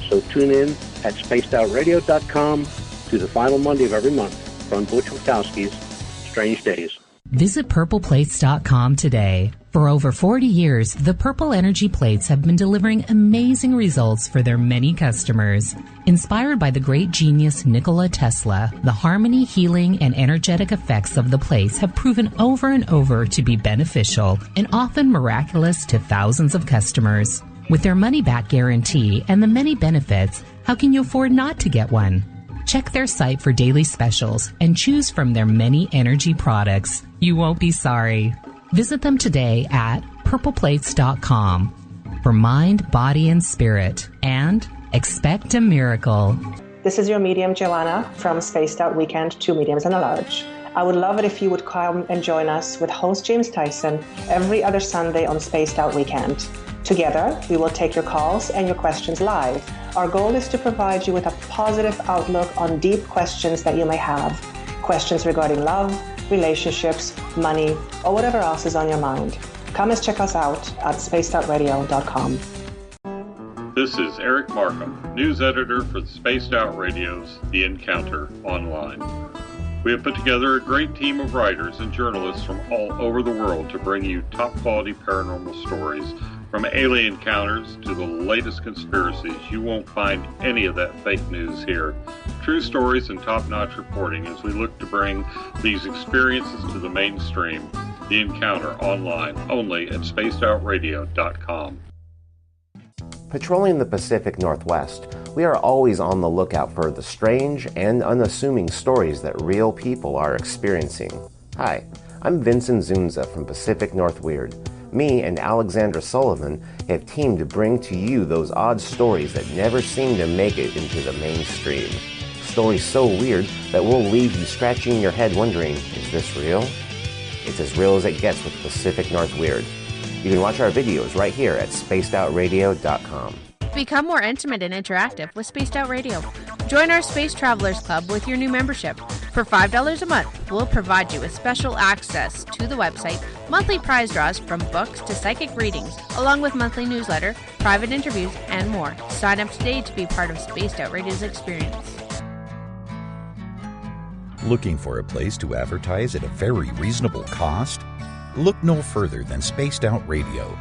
So tune in at spacedoutradio.com to the final Monday of every month from Butch Witkowski's Strange Days. Visit purpleplates.com today. For over 40 years, the Purple Energy Plates have been delivering amazing results for their many customers. Inspired by the great genius Nikola Tesla, the harmony, healing, and energetic effects of the plates have proven over and over to be beneficial and often miraculous to thousands of customers. With their money-back guarantee and the many benefits, how can you afford not to get one? Check their site for daily specials and choose from their many energy products. You won't be sorry. Visit them today at purpleplates.com for mind, body, and spirit, and expect a miracle. This is your medium, Joanna, from Spaced Out Weekend, 2 mediums and a large. I would love it if you would come and join us with host James Tyson every other Sunday on Spaced Out Weekend. Together, we will take your calls and your questions live Our goal is to provide you with a positive outlook on deep questions that you may have. Questions regarding love, relationships, money, or whatever else is on your mind. Come and check us out at spacedoutradio.com. This is Eric Markham, news editor for the Spaced Out Radio's The Encounter Online. We have put together a great team of writers and journalists from all over the world to bring you top-quality paranormal stories, from alien encounters to the latest conspiracies. You won't find any of that fake news here. True stories and top-notch reporting as we look to bring these experiences to the mainstream. The Encounter Online, only at spacedoutradio.com. Patrolling the Pacific Northwest, we are always on the lookout for the strange and unassuming stories that real people are experiencing. Hi, I'm Vincent Zunza from Pacific North Weird. Me and Alexandra Sullivan have teamed to bring to you those odd stories that never seem to make it into the mainstream. Stories so weird that will leave you scratching your head wondering, is this real? It's as real as it gets with Pacific North Weird. You can watch our videos right here at spacedoutradio.com. Become more intimate and interactive with Spaced Out Radio. Join our Space Travelers Club with your new membership. For $5 a month, we'll provide you with special access to the website, monthly prize draws from books to psychic readings, along with monthly newsletter, private interviews, and more. Sign up today to be part of Spaced Out Radio's experience. Looking for a place to advertise at a very reasonable cost? Look no further than Spaced Out Radio.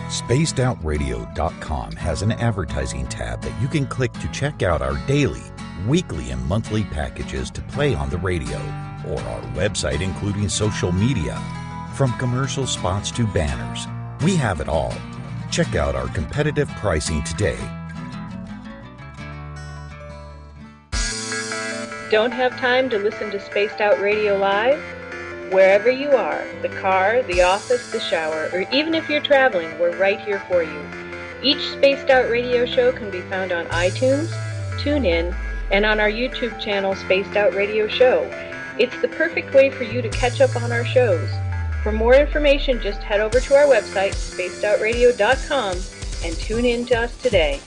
SpacedOutRadio.com has an advertising tab that you can click to check out our daily, weekly, and monthly packages to play on the radio, or our website including social media. From commercial spots to banners, we have it all. Check out our competitive pricing today. Don't have time to listen to Spaced Out Radio live? Wherever you are, the car, the office, the shower, or even if you're traveling, we're right here for you. Each Spaced Out Radio show can be found on iTunes, TuneIn, and on our YouTube channel, Spaced Out Radio Show. It's the perfect way for you to catch up on our shows. For more information, just head over to our website, spacedoutradio.com, and tune in to us today.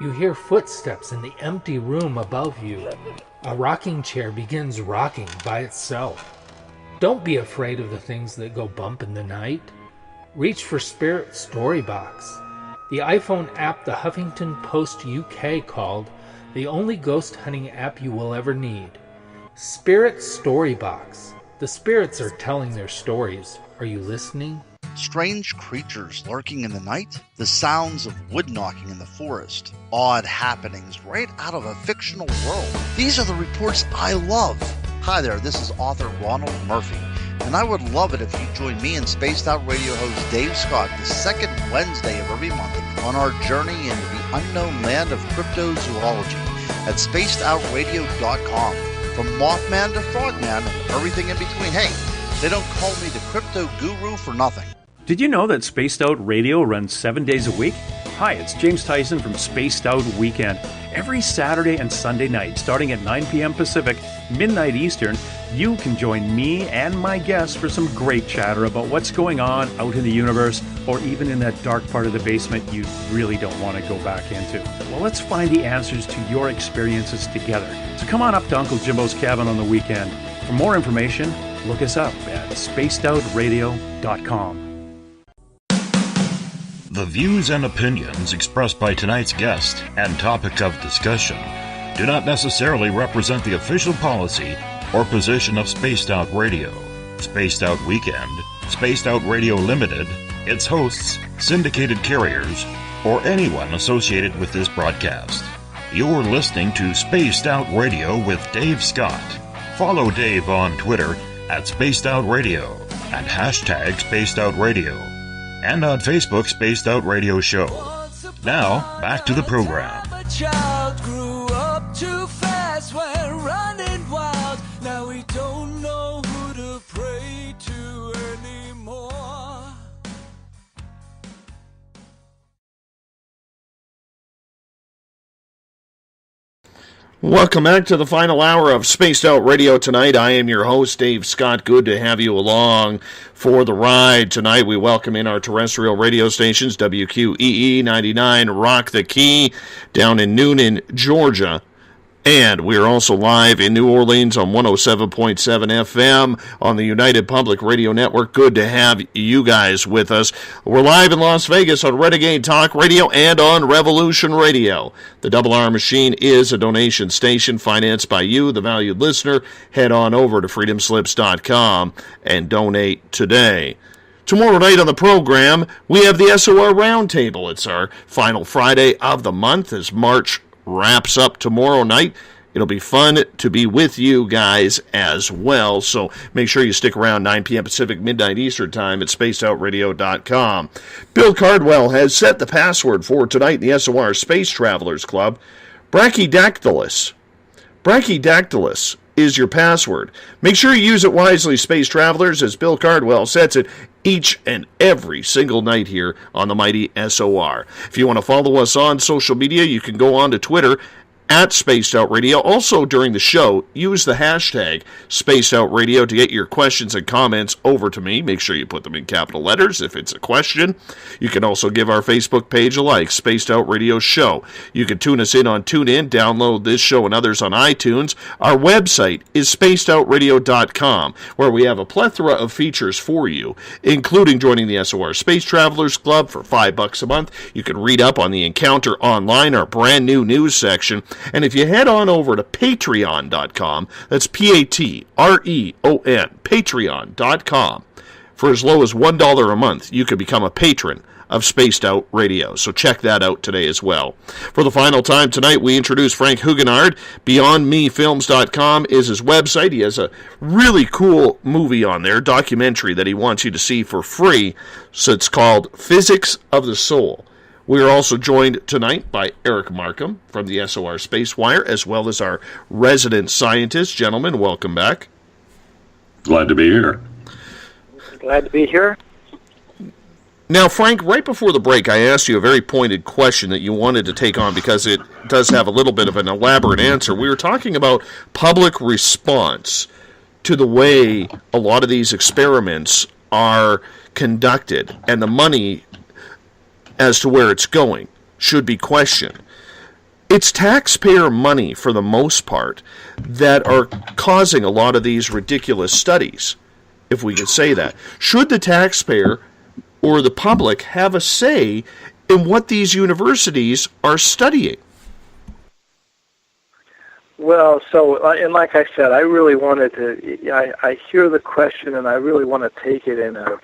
You hear footsteps in the empty room above you. A rocking chair begins rocking by itself. Don't be afraid of the things that go bump in the night. Reach for Spirit Storybox, the iPhone app the Huffington Post UK called the only ghost hunting app you will ever need. Spirit Storybox. The spirits are telling their stories. Are you listening? Strange creatures lurking in the night, the sounds of wood knocking in the forest, odd happenings right out of a fictional world. These are the reports I love. Hi there, this is author Ronald Murphy, and I would love it if you join me and Spaced Out Radio host Dave Scott the second Wednesday of every month on our journey into the unknown land of cryptozoology at spacedoutradio.com. From Mothman to Frogman and everything in between. Hey, they don't call me the crypto guru for nothing. Did you know that Spaced Out Radio runs 7 days a week? Hi, it's James Tyson from Spaced Out Weekend. Every Saturday and Sunday night, starting at 9 p.m. Pacific, midnight Eastern, you can join me and my guests for some great chatter about what's going on out in the universe, or even in that dark part of the basement you really don't want to go back into. Well, let's find the answers to your experiences together. So come on up to Uncle Jimbo's cabin on the weekend. For more information, look us up at spacedoutradio.com. The views and opinions expressed by tonight's guest and topic of discussion do not necessarily represent the official policy or position of Spaced Out Radio, Spaced Out Weekend, Spaced Out Radio Limited, its hosts, syndicated carriers, or anyone associated with this broadcast. You're listening to Spaced Out Radio with Dave Scott. Follow Dave on Twitter at Spaced Out Radio and hashtag Spaced Out Radio, and on Facebook, Spaced Out Radio Show. Now, back to the program. A child grew up too fast, went running wild. Now we don't know who to pray to anymore. Welcome back to the final hour of Spaced Out Radio tonight. I am your host, Dave Scott. Good to have you along for the ride. Tonight we welcome in our terrestrial radio stations, WQEE 99 Rock the Key down in Noonan, Georgia. And we're also live in New Orleans on 107.7 FM on the United Public Radio Network. Good to have you guys with us. We're live in Las Vegas on Renegade Talk Radio and on Revolution Radio. The Double R Machine is a donation station financed by you, the valued listener. Head on over to freedomslips.com and donate today. Tomorrow night on the program, we have the SOR Roundtable. It's our final Friday of the month as March wraps up tomorrow night. It'll be fun to be with you guys as well, so make sure you stick around 9 p.m. Pacific, midnight Eastern Time at spacedoutradio.com. Bill Cardwell has set the password for tonight in the SOR Space Travelers Club. Brachydactylus. Brachydactylus is your password. Make sure you use it wisely, Space Travelers, as Bill Cardwell sets it each and every single night here on the mighty SOR. If you want to follow us on social media, you can go on to Twitter at Spaced Out Radio. Also, during the show, use the hashtag Spaced Out Radio to get your questions and comments over to me. Make sure you put them in capital letters if it's a question. You can also give our Facebook page a like, Spaced Out Radio Show. You can tune us in on TuneIn, download this show and others on iTunes. Our website is spacedoutradio.com, where we have a plethora of features for you, including joining the SOR Space Travelers Club for $5 a month. You can read up on the Encounter Online, our brand new news section. And if you head on over to patreon.com, that's Patreon, patreon.com, for as low as $1 a month, you can become a patron of Spaced Out Radio. So check that out today as well. For the final time tonight, we introduce Frank Huguenard. BeyondMeFilms.com is his website. He has a really cool movie on there, documentary that he wants you to see for free. So it's called Physics of the Soul. We are also joined tonight by Eric Markham from the SOR Space Wire, as well as our resident scientist. Gentlemen, welcome back. Glad to be here. Glad to be here. Now, Frank, right before the break, I asked you a very pointed question that you wanted to take on because it does have a little bit of an elaborate answer. We were talking about public response to the way a lot of these experiments are conducted, and the money as to where it's going should be questioned. It's taxpayer money, for the most part, that are causing a lot of these ridiculous studies, if we could say that. Should the taxpayer or the public have a say in what these universities are studying? Well, so, and like I said, I really wanted to, I hear the question and I really want to take it in a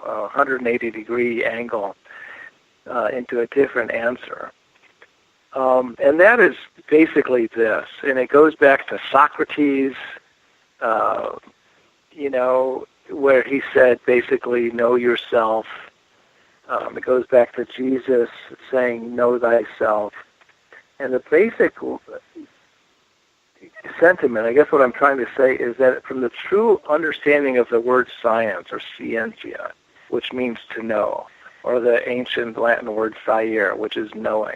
180-degree angle into a different answer. And that is basically this, and it goes back to Socrates, where he said basically, know yourself. It goes back to Jesus saying, know thyself. And the basic sentiment, I guess what I'm trying to say, is that from the true understanding of the word science, or scientia, which means to know, or the ancient Latin word sciere, which is knowing,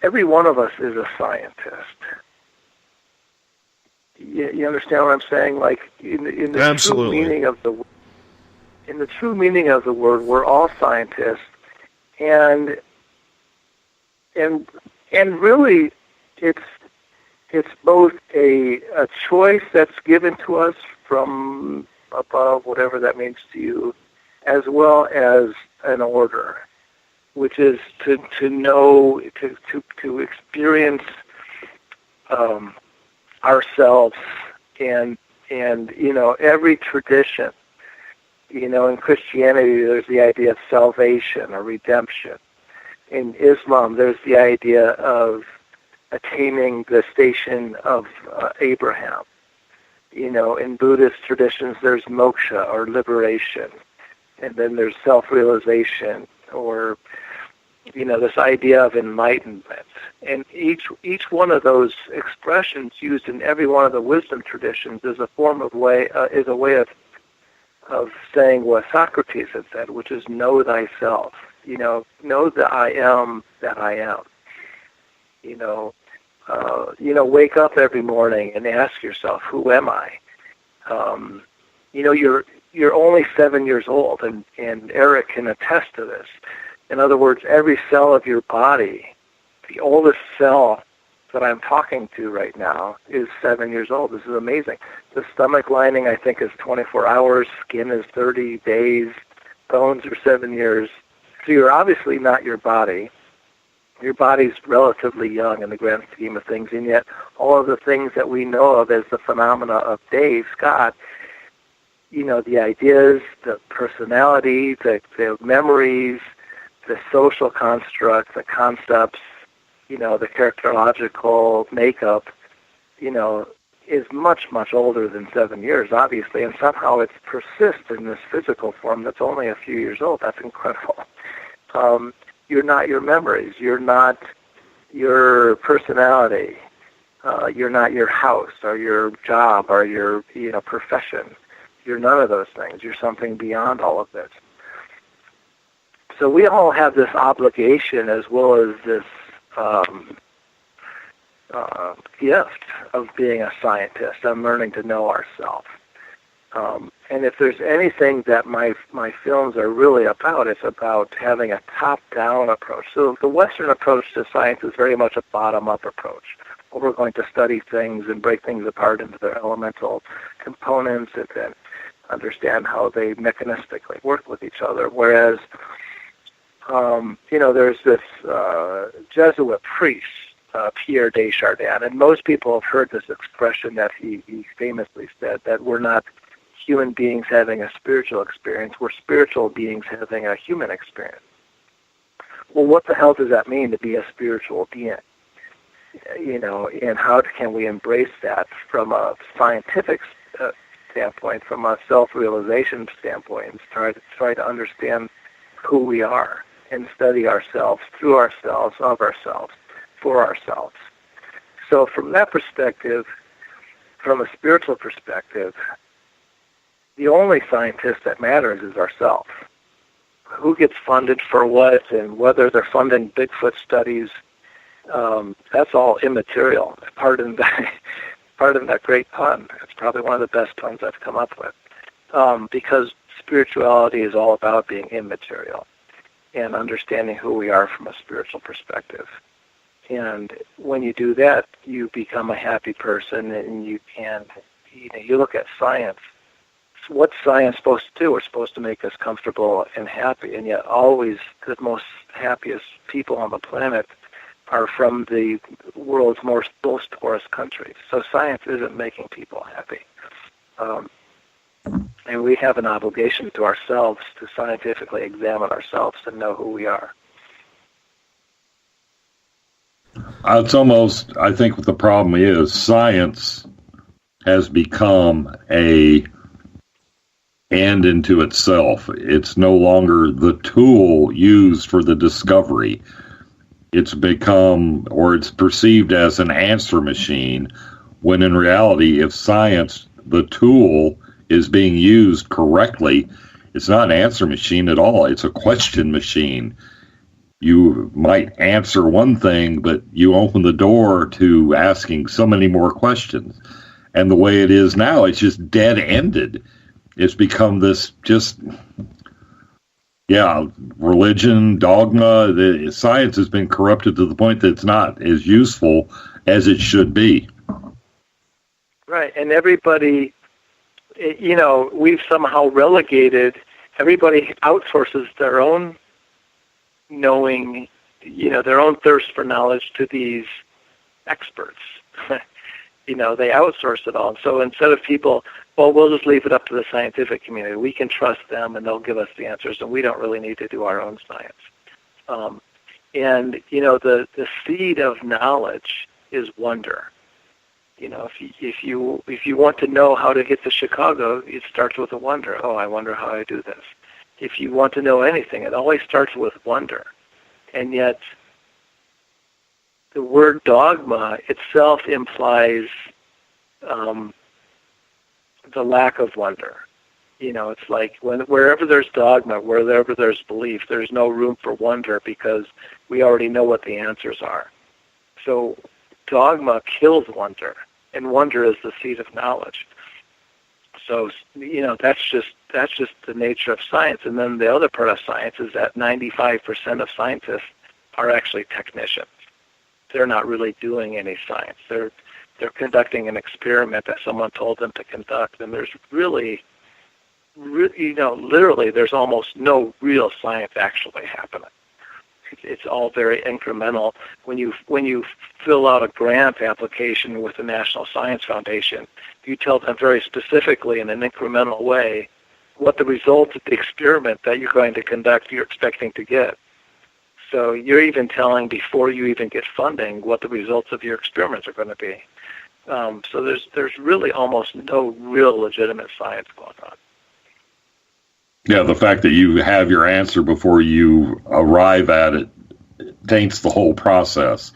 every one of us is a scientist. You understand what I'm saying? Like in the Absolutely. true meaning of the word, we're all scientists, and really, it's both a choice that's given to us from above, whatever that means to you, as well as an order, which is to know, to experience ourselves, and every tradition, in Christianity there's the idea of salvation or redemption. In Islam there's the idea of attaining the station of Abraham. In Buddhist traditions there's moksha or liberation, and then there's self-realization, or this idea of enlightenment. And each one of those expressions used in every one of the wisdom traditions is a way of saying what Socrates had said, which is know thyself. Know that I am that I am. wake up every morning and ask yourself, who am I? You're only 7 years old, and Eric can attest to this. In other words, every cell of your body, the oldest cell that I'm talking to right now is 7 years old. This is amazing. The stomach lining, I think, is 24 hours. Skin is 30 days. Bones are 7 years. So you're obviously not your body. Your body's relatively young in the grand scheme of things, and yet all of the things that we know of as the phenomena of Dave Scott, the ideas, the personality, the memories, the social construct, the concepts, the characterological makeup, is much, much older than 7 years, obviously, and somehow it persists in this physical form that's only a few years old. That's incredible. You're not your memories. You're not your personality. You're not your house or your job or your profession. You're none of those things. You're something beyond all of this. So we all have this obligation as well as this gift of being a scientist and learning to know ourselves. And if there's anything that my films are really about, it's about having a top-down approach. So the Western approach to science is very much a bottom-up approach, where we're going to study things and break things apart into their elemental components and then understand how they mechanistically work with each other. Whereas, there's this Jesuit priest, Pierre Desjardins, and most people have heard this expression that he famously said, that we're not human beings having a spiritual experience, we're spiritual beings having a human experience. Well, what the hell does that mean to be a spiritual being? And how can we embrace that from a scientific standpoint, from a self-realization standpoint, and try to understand who we are and study ourselves, through ourselves, of ourselves, for ourselves. So from that perspective, from a spiritual perspective, the only scientist that matters is ourselves. Who gets funded for what and whether they're funding Bigfoot studies, that's all immaterial. Pardon that great pun. It's probably one of the best puns I've come up with. Because spirituality is all about being immaterial and understanding who we are from a spiritual perspective. And when you do that, you become a happy person, and you look at science. What's science supposed to do? We're supposed to make us comfortable and happy, and yet always the most happiest people on the planet are from the world's most poorest countries. So science isn't making people happy. And we have an obligation to ourselves to scientifically examine ourselves and know who we are. It's almost, I think what the problem is, science has become a end into itself. It's no longer the tool used for the discovery. It's become, or it's perceived as an answer machine, when in reality, if science, the tool, is being used correctly, it's not an answer machine at all. It's a question machine. You might answer one thing, but you open the door to asking so many more questions. And the way it is now, it's just dead-ended. It's become this just, religion, dogma. The science has been corrupted to the point that it's not as useful as it should be. Right, and everybody, we've somehow relegated, everybody outsources their own knowing, their own thirst for knowledge to these experts. They outsource it all. So instead of people, we'll just leave it up to the scientific community. We can trust them, and they'll give us the answers, and we don't really need to do our own science. The seed of knowledge is wonder. If you want to know how to get to Chicago, it starts with a wonder. Oh, I wonder how I do this. If you want to know anything, it always starts with wonder. And yet, the word dogma itself implies the lack of wonder. It's like wherever there's dogma, wherever there's belief, there's no room for wonder because we already know what the answers are. So dogma kills wonder, and wonder is the seed of knowledge. So, that's just the nature of science. And then the other part of science is that 95% of scientists are actually technicians. They're not really doing any science. They're conducting an experiment that someone told them to conduct, and there's literally, there's almost no real science actually happening. It's all very incremental. When you fill out a grant application with the National Science Foundation, you tell them very specifically in an incremental way what the results of the experiment that you're going to conduct you're expecting to get. So you're even telling before you even get funding what the results of your experiments are going to be. So there's really almost no real legitimate science going on. Yeah, the fact that you have your answer before you arrive at it taints the whole process.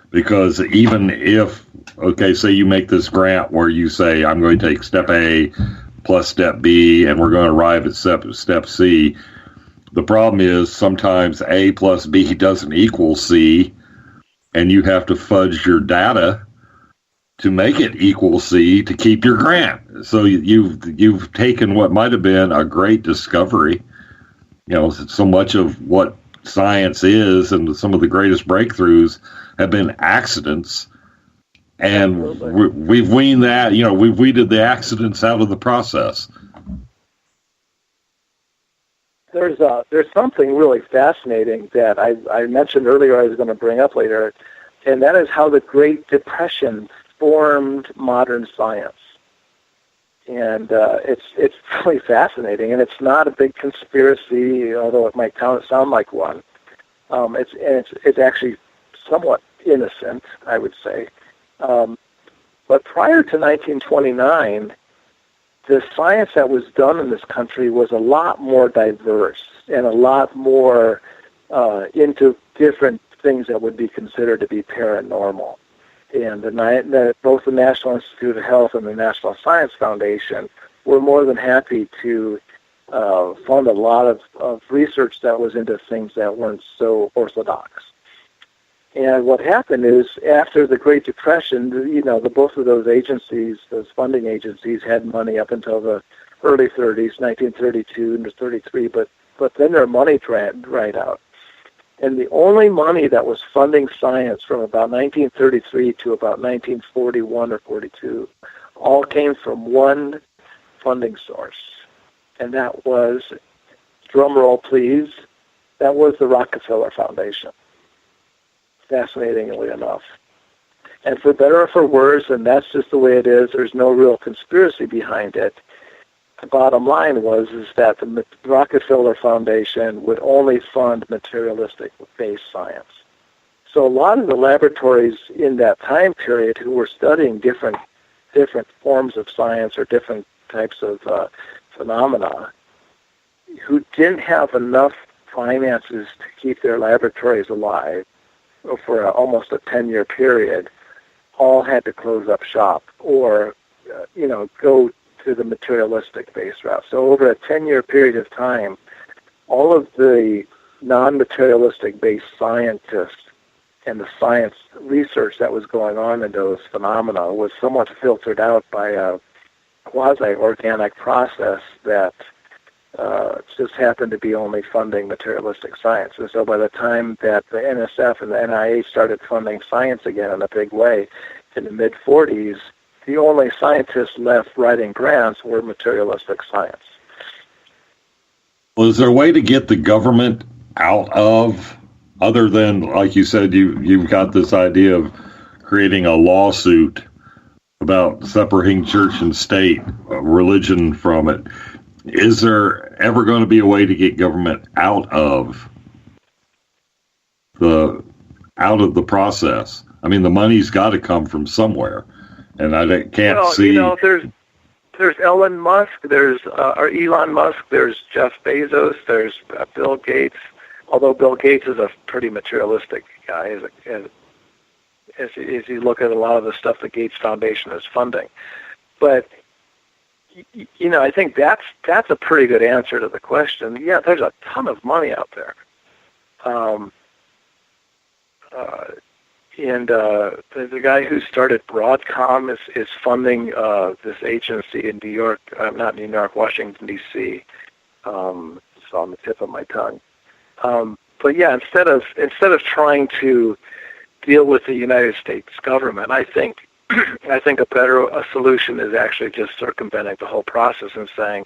Because even if, say you make this grant where you say, I'm going to take step A plus step B, and we're going to arrive at step C, the problem is sometimes A plus B doesn't equal C, and you have to fudge your data to make it equal C to keep your grant. So you've taken what might have been a great discovery. So much of what science is and some of the greatest breakthroughs have been accidents. And we've weaned that, we've weeded the accidents out of the process. There's something really fascinating that I mentioned earlier I was going to bring up later, and that is how the Great Depression formed modern science. And it's really fascinating, and it's not a big conspiracy, although it might sound like one. It's actually somewhat innocent, I would say. But prior to 1929, the science that was done in this country was a lot more diverse and a lot more into different things that would be considered to be paranormal. And both the National Institute of Health and the National Science Foundation were more than happy to fund a lot of research that was into things that weren't so orthodox. And what happened is, after the Great Depression, both of those agencies, those funding agencies, had money up until the early 30s, 1932 and 33, but then their money dried out. And the only money that was funding science from about 1933 to about 1941 or 42 all came from one funding source. And that was, drum roll please, that was the Rockefeller Foundation. Fascinatingly enough. And for better or for worse, and that's just the way it is, there's no real conspiracy behind it. The bottom line is that the Rockefeller Foundation would only fund materialistic-based science. So a lot of the laboratories in that time period who were studying different forms of science or different types of phenomena, who didn't have enough finances to keep their laboratories alive for almost a 10-year period, all had to close up shop or, go to the materialistic-based route. So over a 10-year period of time, all of the non-materialistic-based scientists and the science research that was going on in those phenomena was somewhat filtered out by a quasi-organic process that just happened to be only funding materialistic science. And so by the time that the NSF and the NIH started funding science again in a big way in the mid-40s, the only scientists left writing grants were materialistic science. Well, is there a way to get the government out of, other than, like you said, you've got this idea of creating a lawsuit about separating church and state, religion from it? Is there ever going to be a way to get government out of the process? I mean, the money's got to come from somewhere, and I can't see. There's Elon Musk, there's Elon Musk, there's Jeff Bezos, there's Bill Gates. Although Bill Gates is a pretty materialistic guy, as you look at a lot of the stuff the Gates Foundation is funding, but. I think that's a pretty good answer to the question. Yeah, there's a ton of money out there. the guy who started Broadcom is funding this agency in New York, not New York, Washington, D.C. It's on the tip of my tongue. But yeah, instead of trying to deal with the United States government, I think a solution is actually just circumventing the whole process and saying,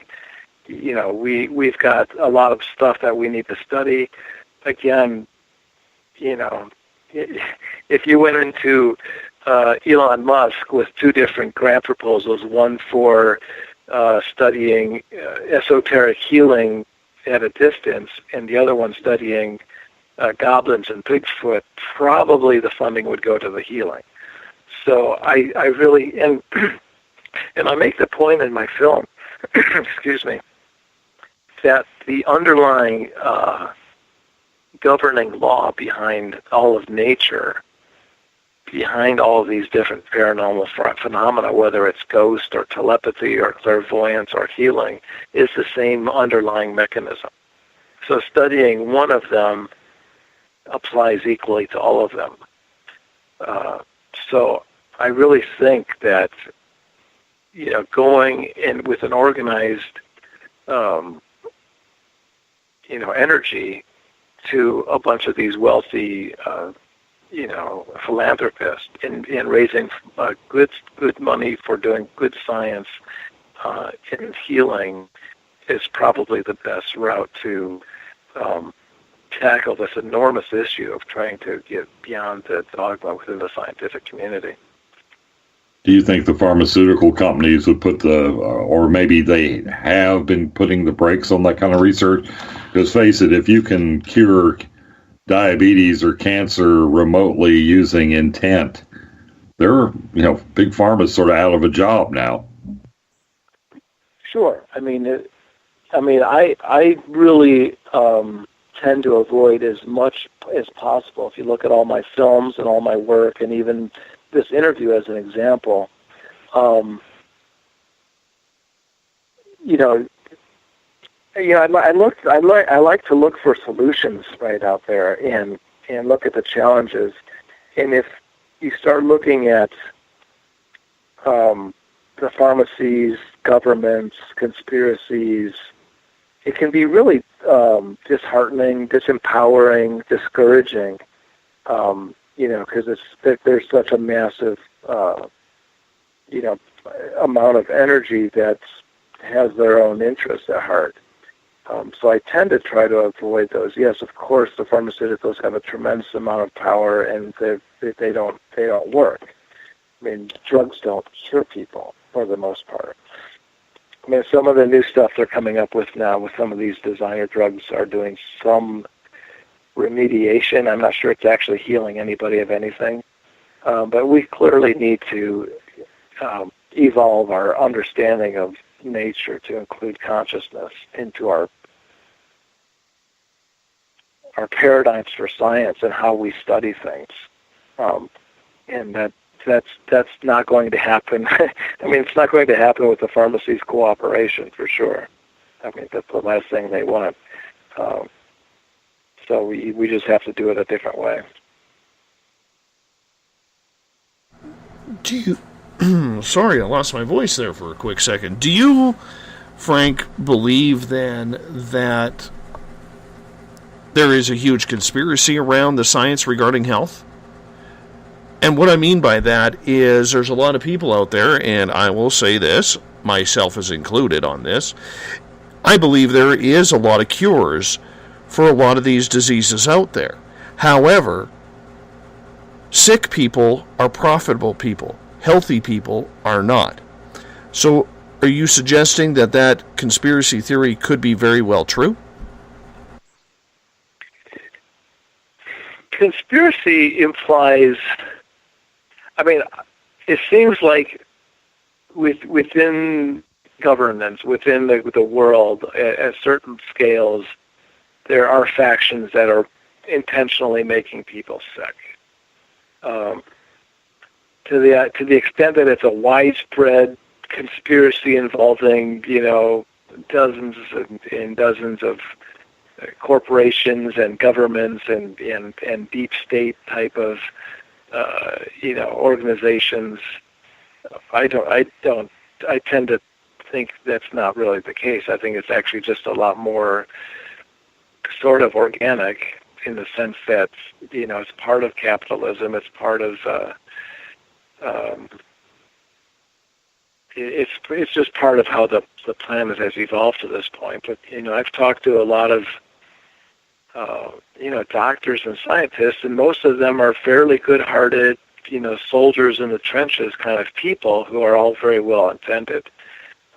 we've got a lot of stuff that we need to study. Again, if you went into Elon Musk with two different grant proposals, one for studying esoteric healing at a distance, and the other one studying goblins and Bigfoot, probably the funding would go to the healing. So I really, and I make the point in my film, excuse me, that the underlying governing law behind all of nature, behind all of these different paranormal phenomena, whether it's ghost or telepathy or clairvoyance or healing, is the same underlying mechanism. So studying one of them applies equally to all of them. So I really think that, going in with an organized, energy to a bunch of these wealthy, philanthropists in raising good money for doing good science and healing is probably the best route to tackle this enormous issue of trying to get beyond the dogma within the scientific community. Do you think the pharmaceutical companies would put or maybe they have been putting the brakes on that kind of research? Because face it, if you can cure diabetes or cancer remotely using intent, big pharma's sort of out of a job now. Sure. I really tend to avoid as much as possible. If you look at all my films and all my work, and even this interview as an example, I like to look for solutions right out there and look at the challenges. And if you start looking at the pharmacies, governments, conspiracies, it can be really disheartening, disempowering, discouraging, because there's such a massive, amount of energy that has their own interests at heart. So I tend to try to avoid those. Yes, of course, the pharmaceuticals have a tremendous amount of power, and they don't work. Drugs don't cure people for the most part. Some of the new stuff they're coming up with now with some of these designer drugs are doing some remediation. I'm not sure it's actually healing anybody of anything, but we clearly need to evolve our understanding of nature to include consciousness into our paradigms for science and how we study things, and that's not going to happen. It's not going to happen with the pharmacy's cooperation for sure. That's the last thing they want. So we just have to do it a different way. Do you... Sorry, I lost my voice there for a quick second. Do you, Frank, believe then that there is a huge conspiracy around the science regarding health? And what I mean by that is there's a lot of people out there, and I will say this, myself is included on this, I believe there is a lot of cures for a lot of these diseases out there. However, sick people are profitable people. Healthy people are not. So are you suggesting that conspiracy theory could be very well true? Conspiracy implies... it seems like within governance, within the world, at certain scales, there are factions that are intentionally making people sick. To the extent that it's a widespread conspiracy involving, dozens and dozens of corporations and governments and deep state type of organizations. I tend to think that's not really the case. I think it's actually just a lot more sort of organic in the sense that, it's part of capitalism. It's part of, it's just part of how the planet has evolved to this point. But, I've talked to a lot of, doctors and scientists, and most of them are fairly good-hearted, soldiers in the trenches kind of people who are all very well intended.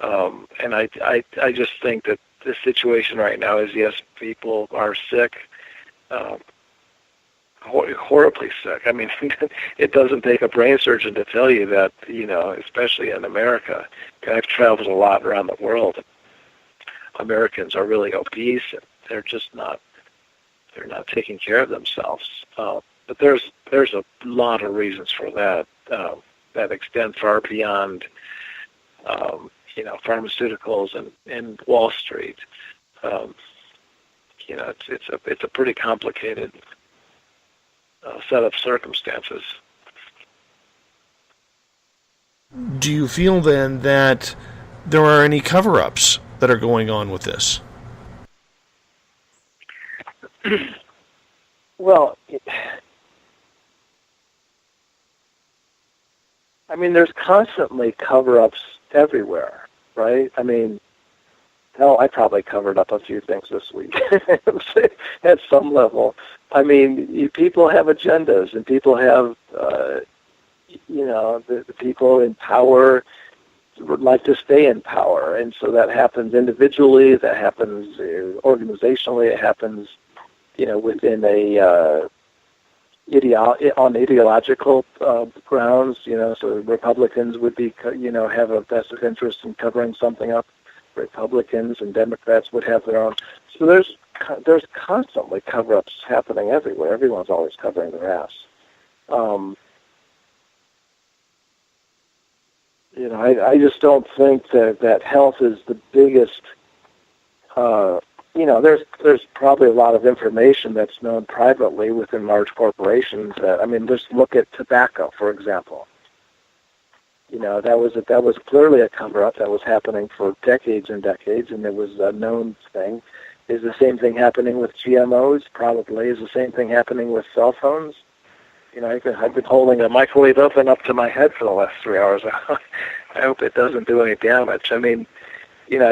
And I just think that the situation right now is, yes, people are sick, horribly sick. I mean, it doesn't take a brain surgeon to tell you that, especially in America. I've traveled a lot around the world. Americans are really obese, and they're not taking care of themselves. But there's a lot of reasons for that that extend far beyond pharmaceuticals and Wall Street. It's a pretty complicated set of circumstances. Do you feel then that there are any cover-ups that are going on with this? Well, there's constantly cover-ups everywhere, right? Hell, I probably covered up a few things this week at some level. People have agendas, and people have, the people in power would like to stay in power, and so that happens individually, that happens organizationally, it happens, within on ideological grounds, so Republicans would be, have a vested interest in covering something up. Republicans and Democrats would have their own. So there's constantly cover-ups happening everywhere. Everyone's always covering their ass. I just don't think that health is the biggest. There's probably a lot of information that's known privately within large corporations. Just look at tobacco, for example. That was clearly a cover-up that was happening for decades and decades, and it was a known thing. Is the same thing happening with GMOs? Probably. Is the same thing happening with cell phones? I've been holding a microwave oven up to my head for the last 3 hours. I hope it doesn't do any damage. I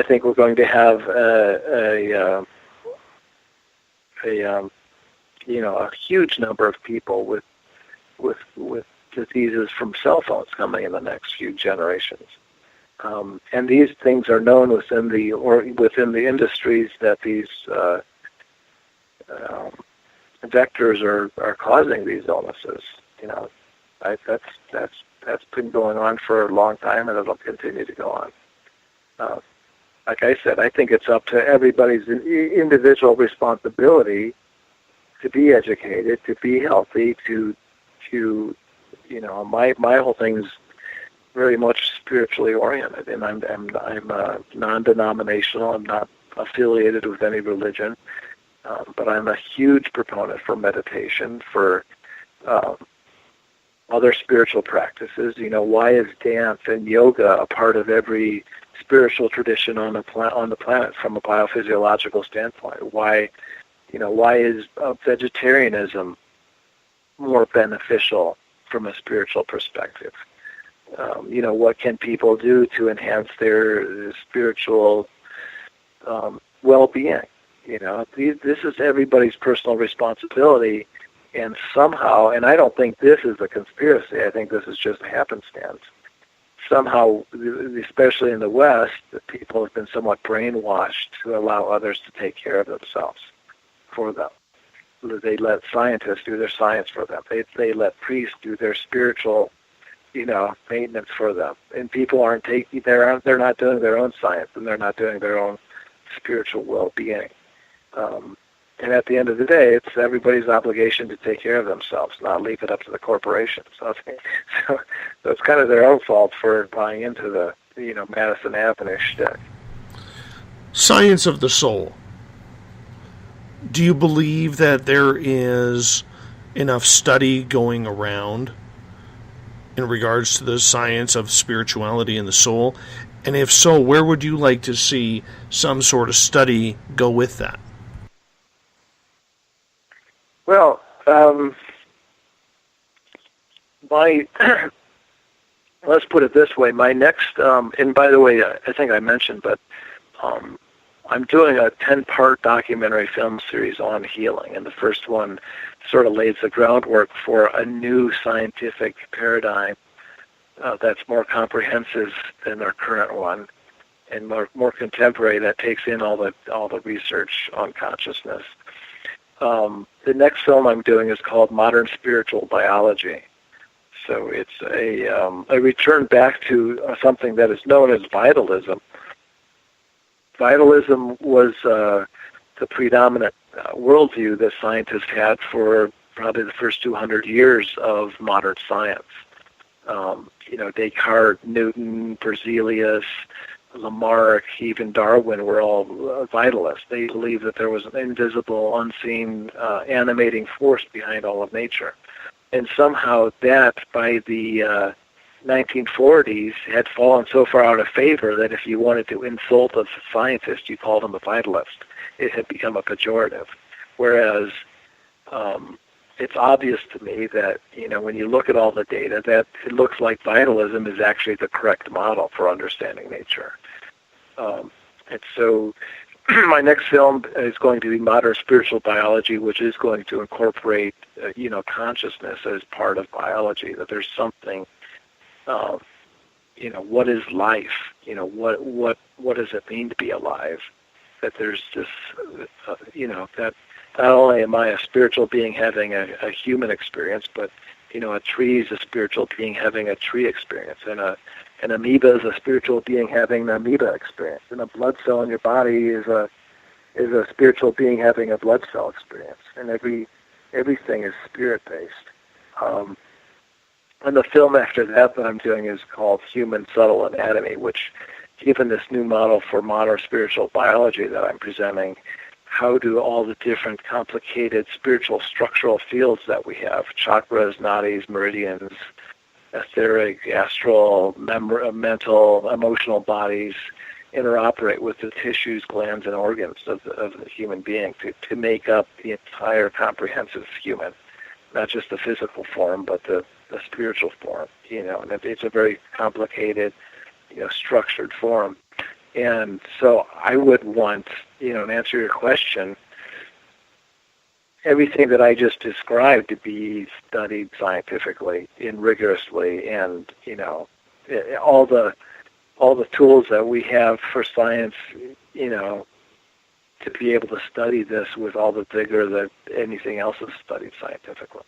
think we're going to have a huge number of people with diseases from cell phones coming in the next few generations. And these things are known within the industries that these vectors are causing these illnesses. That's been going on for a long time, and it'll continue to go on. Like I said, I think it's up to everybody's individual responsibility to be educated, to be healthy, to my whole thing's very much spiritually oriented, and I'm non-denominational. I'm not affiliated with any religion, but I'm a huge proponent for meditation, for other spiritual practices. Why is dance and yoga a part of every spiritual tradition on the planet from a biophysiological standpoint? Why is vegetarianism more beneficial from a spiritual perspective? What can people do to enhance their spiritual well-being? This is everybody's personal responsibility, and somehow, and I don't think this is a conspiracy, I think this is just happenstance. Somehow, especially in the West, the people have been somewhat brainwashed to allow others to take care of themselves for them. They let scientists do their science for them. They let priests do their spiritual, maintenance for them. And people aren't they're not doing their own science, and they're not doing their own spiritual well-being. And at the end of the day, it's everybody's obligation to take care of themselves, not leave it up to the corporations. So it's kind of their own fault for buying into the, Madison Avenue shtick. Science of the soul. Do you believe that there is enough study going around in regards to the science of spirituality and the soul? And if so, where would you like to see some sort of study go with that? Well, let's put it this way. My next, and by the way, I think I mentioned, but I'm doing a 10-part documentary film series on healing, and the first one sort of lays the groundwork for a new scientific paradigm that's more comprehensive than our current one, and more contemporary, that takes in all the research on consciousness. The next film I'm doing is called Modern Spiritual Biology. So it's a return back to something that is known as vitalism. Vitalism was the predominant worldview that scientists had for probably the first 200 years of modern science. Descartes, Newton, Berzelius, Lamarck, even Darwin were all vitalists. They believed that there was an invisible, unseen, animating force behind all of nature. And somehow that, by the 1940s, had fallen so far out of favor that if you wanted to insult a scientist, you called him a vitalist. It had become a pejorative. Whereas it's obvious to me that, when you look at all the data, that it looks like vitalism is actually the correct model for understanding nature. And so my next film is going to be Modern Spiritual Biology, which is going to incorporate, consciousness as part of biology, that there's something, what is life? What does it mean to be alive? That there's this, that not only am I a spiritual being having a human experience, but, a tree is a spiritual being having a tree experience, and an amoeba is a spiritual being having an amoeba experience, and a blood cell in your body is a spiritual being having a blood cell experience, and everything is spirit-based. And the film after that I'm doing is called Human Subtle Anatomy, which, given this new model for modern spiritual biology that I'm presenting, how do all the different complicated spiritual structural fields that we have, chakras, nadis, meridians, etheric, astral, mental, emotional bodies, interoperate with the tissues, glands, and organs of the human being to make up the entire comprehensive human, not just the physical form, but the spiritual form, and it's a very complicated, structured form. And so I would want, to answer your question, everything that I just described to be studied scientifically and rigorously, and, all the tools that we have for science, to be able to study this with all the vigor that anything else is studied scientifically.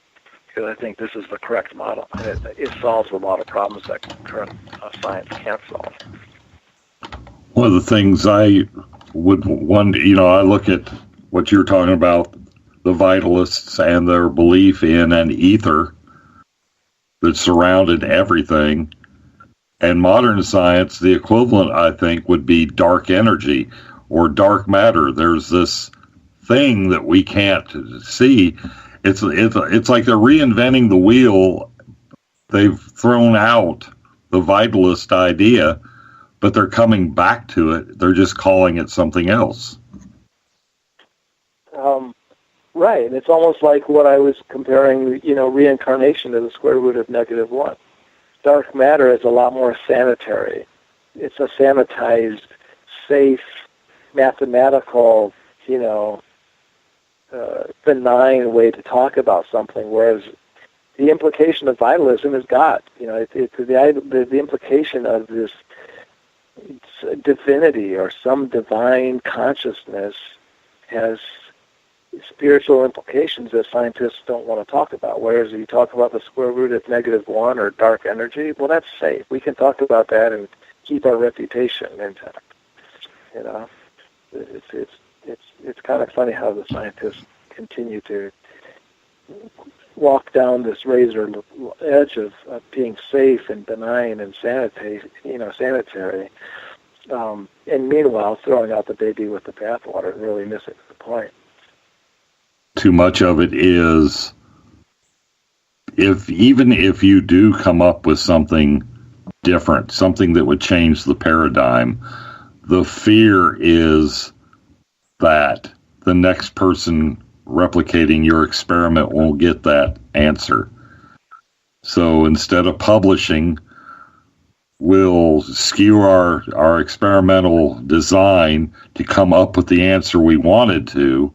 Because I think this is the correct model. And it solves a lot of problems that current science can't solve. One of the things I would want, I look at what you're talking about, the vitalists and their belief in an ether that surrounded everything. And modern science, the equivalent, I think, would be dark energy or dark matter. There's this thing that we can't see. It's like they're reinventing the wheel. They've thrown out the vitalist idea, but they're coming back to it. They're just calling it something else. Right. And it's almost like what I was comparing, reincarnation to the square root of -1. Dark matter is a lot more sanitary. It's a sanitized, safe, mathematical, benign way to talk about something, whereas the implication of vitalism is God. The implication of this divinity or some divine consciousness has spiritual implications that scientists don't want to talk about. Whereas if you talk about the square root of -1 or dark energy, well, that's safe. We can talk about that and keep our reputation intact. It's kind of funny how the scientists continue to walk down this razor edge of being safe and benign and sanitary, and meanwhile throwing out the baby with the bathwater and really missing the point. Too much of it is even if you do come up with something different, something that would change the paradigm, the fear is that the next person replicating your experiment won't get that answer. So instead of publishing, we'll skew our experimental design to come up with the answer we wanted to.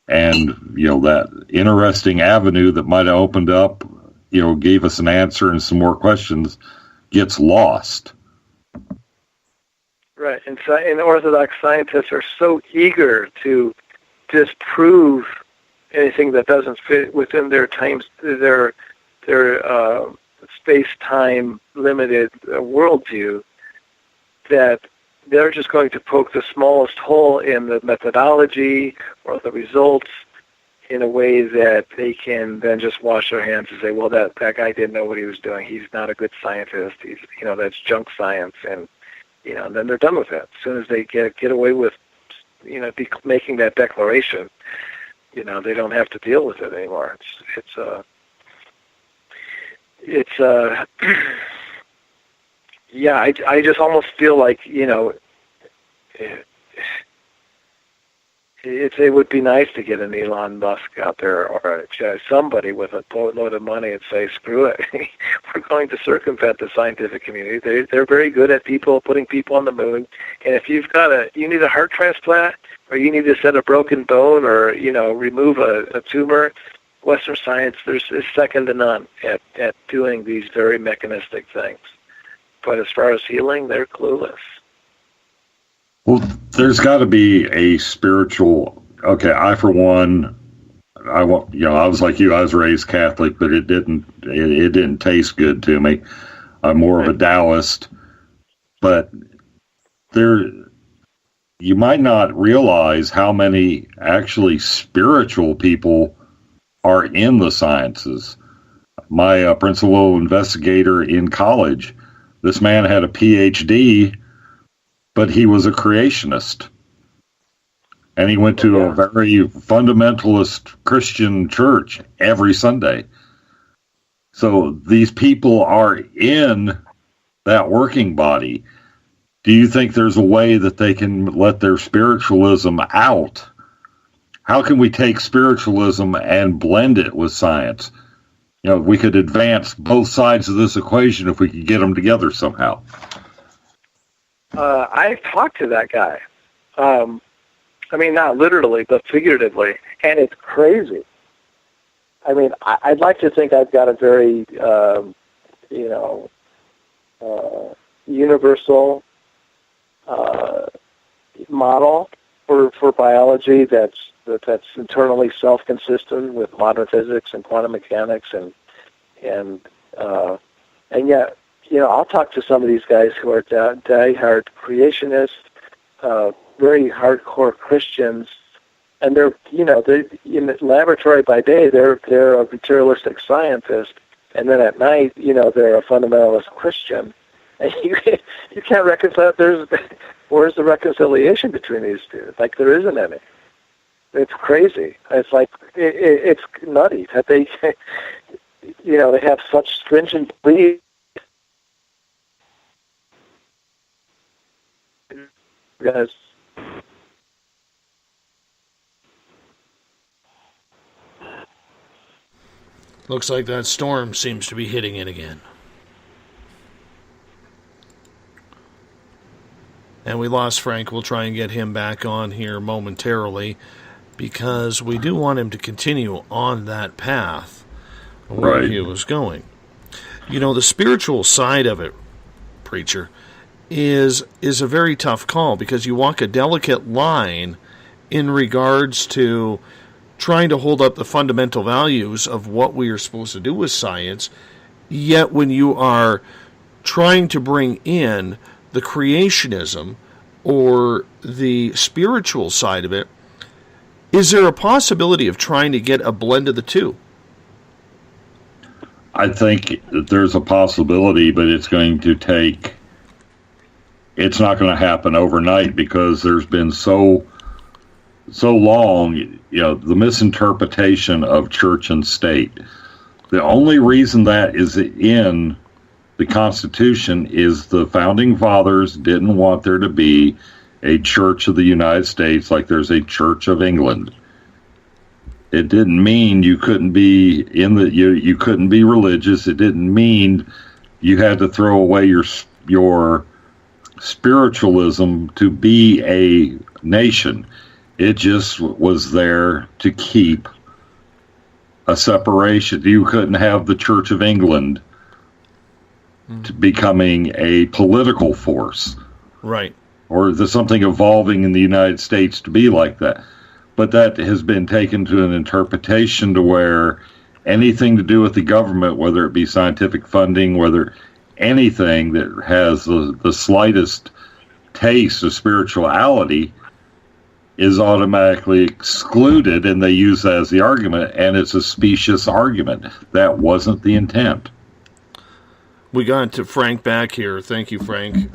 And, that interesting avenue that might have opened up, gave us an answer and some more questions gets lost. Right. And Orthodox scientists are so eager to disprove anything that doesn't fit within their space-time limited worldview, that they're just going to poke the smallest hole in the methodology or the results in a way that they can then just wash their hands and say, well, that guy didn't know what he was doing. He's not a good scientist. He's, that's junk science. And, and then they're done with it. As soon as they get away with, making that declaration, they don't have to deal with it anymore. Yeah, I just almost feel like, it would be nice to get an Elon Musk out there or somebody with a boatload of money and say, screw it, we're going to circumvent the scientific community. They're very good at putting people on the moon. And if you need a heart transplant or you need to set a broken bone or, remove a tumor, Western science is second to none at doing these very mechanistic things. But as far as healing, they're clueless. Well, there's got to be a spiritual. Okay, I for one, I was like you. I was raised Catholic, but it didn't taste good to me. I'm more of a Taoist, but you might not realize how many actually spiritual people are in the sciences. My principal investigator in college, this man had a PhD, but he was a creationist. And he went to a very fundamentalist Christian church every Sunday. So these people are in that working body. Do you think there's a way that they can let their spiritualism out? How can we take spiritualism and blend it with science? We could advance both sides of this equation if we could get them together somehow. I've talked to that guy. Not literally, but figuratively, and it's crazy. I'd like to think I've got a very, universal model for biology that's internally self-consistent with modern physics and quantum mechanics, and yet, I'll talk to some of these guys who are die-hard creationists, very hardcore Christians, and they're in the laboratory by day, they're a materialistic scientist, and then at night, they're a fundamentalist Christian, and you can't reconcile. Where's the reconciliation between these two? Like, there isn't any. It's crazy. It's like it's nutty that they, they have such stringent beliefs. Guys. Looks like that storm seems to be hitting it again. And we lost Frank. We'll try and get him back on here momentarily because we do want him to continue on that path where he was going. The spiritual side of it, preacher, is a very tough call because you walk a delicate line in regards to trying to hold up the fundamental values of what we are supposed to do with science, yet when you are trying to bring in the creationism or the spiritual side of it, is there a possibility of trying to get a blend of the two? I think that there's a possibility, but it's not going to happen overnight because there's been so long, the misinterpretation of church and state. The only reason that is in the Constitution is the Founding Fathers didn't want there to be a Church of the United States like there's a Church of England. It didn't mean you couldn't be you couldn't be religious. It didn't mean you had to throw away your spiritualism to be a nation. It just was there to keep a separation. You couldn't have the Church of England to becoming a political force. Right. Or there's something evolving in the United States to be like that. But that has been taken to an interpretation to where anything to do with the government, whether it be scientific funding, whether anything that has the slightest taste of spirituality is automatically excluded, and they use that as the argument, and it's a specious argument. That wasn't the intent. We got to Frank back here. Thank you, Frank.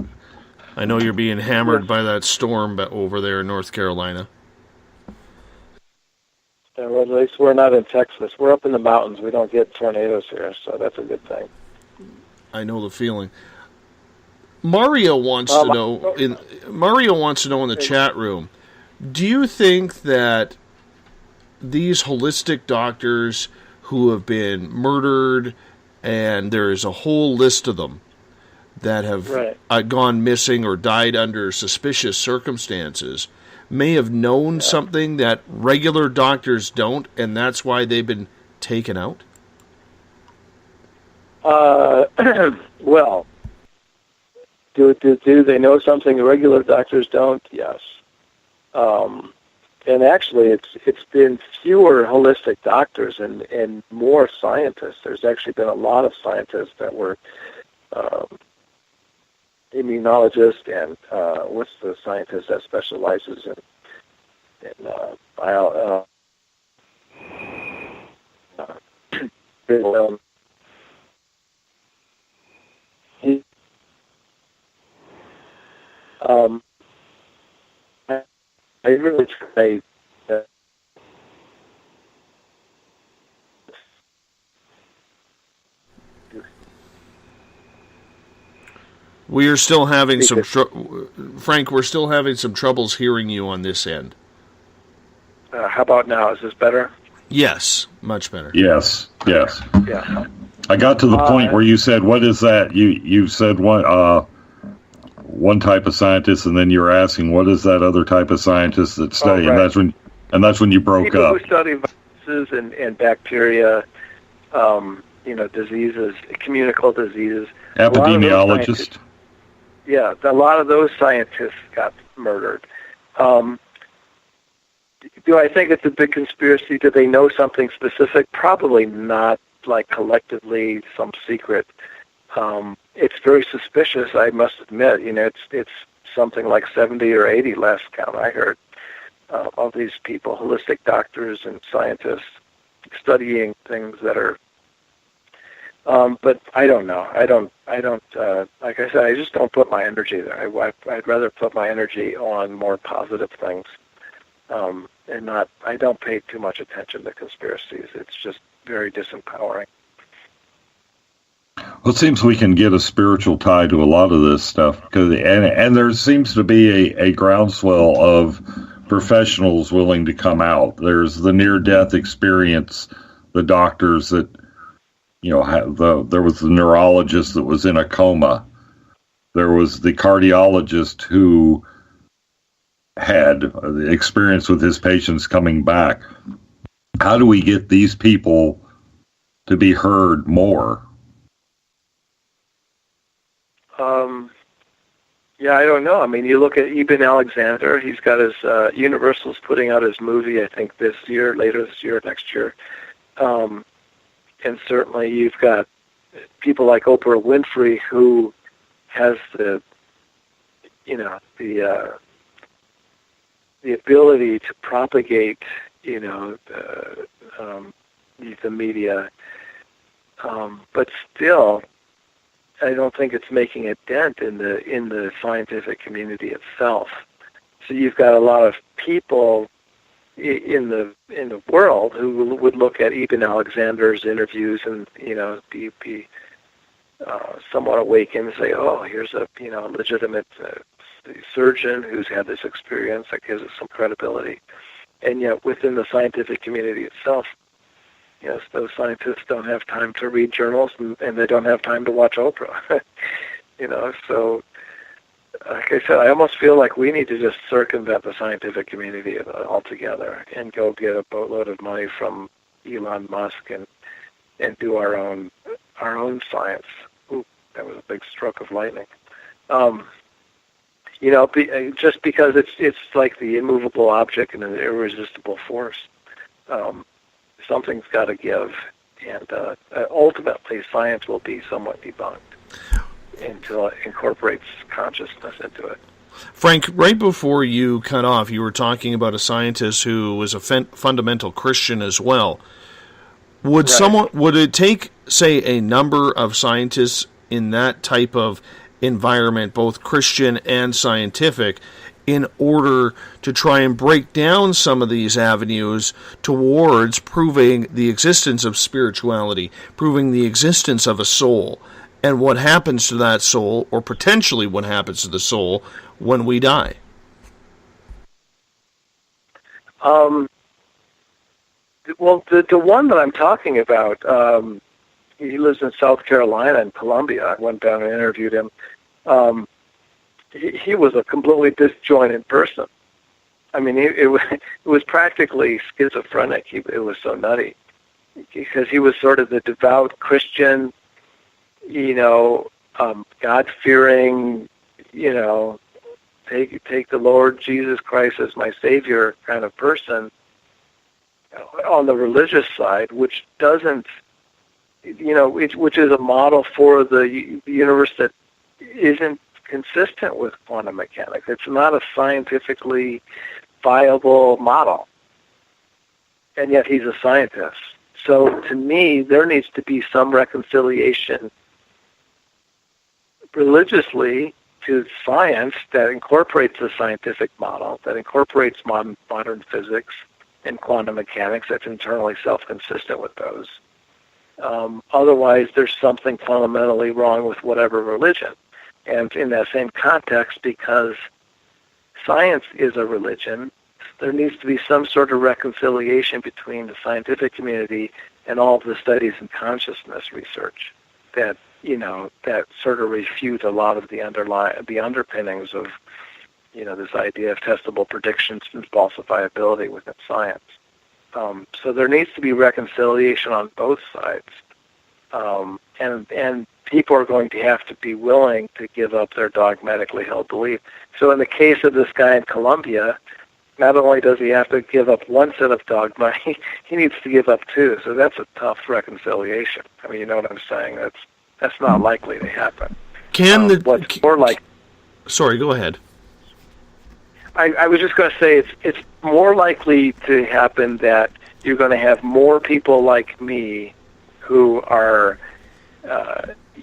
I know you're being hammered by that storm over there in North Carolina. Yeah, well, at least we're not in Texas. We're up in the mountains. We don't get tornadoes here, so that's a good thing. I know the feeling. Mario wants to know in the chat room, do you think that these holistic doctors who have been murdered, and there is a whole list of them that have gone missing or died under suspicious circumstances, may have known something that regular doctors don't, and that's why they've been taken out? Well, do they know something regular doctors don't? Yes. And actually, it's been fewer holistic doctors and more scientists. There's actually been a lot of scientists that were immunologists and what's the scientist that specializes in bio. I really try. We are still having some Frank. We're still having some troubles hearing you on this end. How about now? Is this better? Yes, much better. Yes. Yeah. I got to the point where you said, "What is that?" You said one type of scientist, and then you were asking, "What is that other type of scientist that study?" Right. And that's when you broke People up. who study viruses and bacteria, diseases, communicable diseases. Epidemiologist. Yeah, a lot of those scientists got murdered. Do I think it's a big conspiracy? Do they know something specific? Probably not, like collectively, some secret. It's very suspicious, I must admit. It's something like 70 or 80 last count I heard of these people, holistic doctors and scientists, studying things that are. But I don't know. I don't. Like I said, I just don't put my energy there. I'd rather put my energy on more positive things, and not. I don't pay too much attention to conspiracies. It's just very disempowering. Well, it seems we can get a spiritual tie to a lot of this stuff, and there seems to be a groundswell of professionals willing to come out. There's the near-death experience, the doctors that, there was the neurologist that was in a coma. There was the cardiologist who had the experience with his patients coming back. How do we get these people to be heard more? Yeah, I don't know. I mean, you look at Eben Alexander. He's got his Universal's putting out his movie, I think, later this year, next year. And certainly you've got people like Oprah Winfrey, who has the ability to propagate, the media. But still, I don't think it's making a dent in the scientific community itself. So you've got a lot of people in the world who would look at Eben Alexander's interviews and be somewhat awakened and say, oh, here's a legitimate surgeon who's had this experience that gives us some credibility. And yet within the scientific community itself, yes, those scientists don't have time to read journals and they don't have time to watch Oprah. So like I said, I almost feel like we need to just circumvent the scientific community altogether and go get a boatload of money from Elon Musk and do our own science. Ooh, that was a big stroke of lightning. Just because it's like the immovable object and an irresistible force. Something's got to give, and ultimately science will be somewhat debunked until it incorporates consciousness into it. Frank, right before you cut off, you were talking about a scientist who was a fundamental Christian as well. Would it take, say, a number of scientists in that type of environment, both Christian and scientific, in order to try and break down some of these avenues towards proving the existence of spirituality, proving the existence of a soul, and what happens to that soul, or potentially what happens to the soul, when we die? Well, the one that I'm talking about, he lives in South Carolina in Columbia. I went down and interviewed him. He was a completely disjointed person. I mean, it was practically schizophrenic. It was so nutty because he was sort of the devout Christian, God-fearing, take the Lord Jesus Christ as my Savior kind of person. On the religious side, which doesn't, which is a model for the universe that isn't consistent with quantum mechanics. It's not a scientifically viable model, and yet he's a scientist. So to me, there needs to be some reconciliation religiously to science that incorporates the scientific model, that incorporates modern physics and quantum mechanics that's internally self-consistent with those. Otherwise, there's something fundamentally wrong with whatever religion. And in that same context, because science is a religion, there needs to be some sort of reconciliation between the scientific community and all of the studies in consciousness research that sort of refute a lot of the underpinnings of this idea of testable predictions and falsifiability within science. So there needs to be reconciliation on both sides. And people are going to have to be willing to give up their dogmatically held belief. So in the case of this guy in Colombia, not only does he have to give up one set of dogma, he needs to give up two. So that's a tough reconciliation. I mean, you know what I'm saying? That's not likely to happen. What's more like... Sorry, go ahead. I was just going to say it's more likely to happen that you're going to have more people like me who are,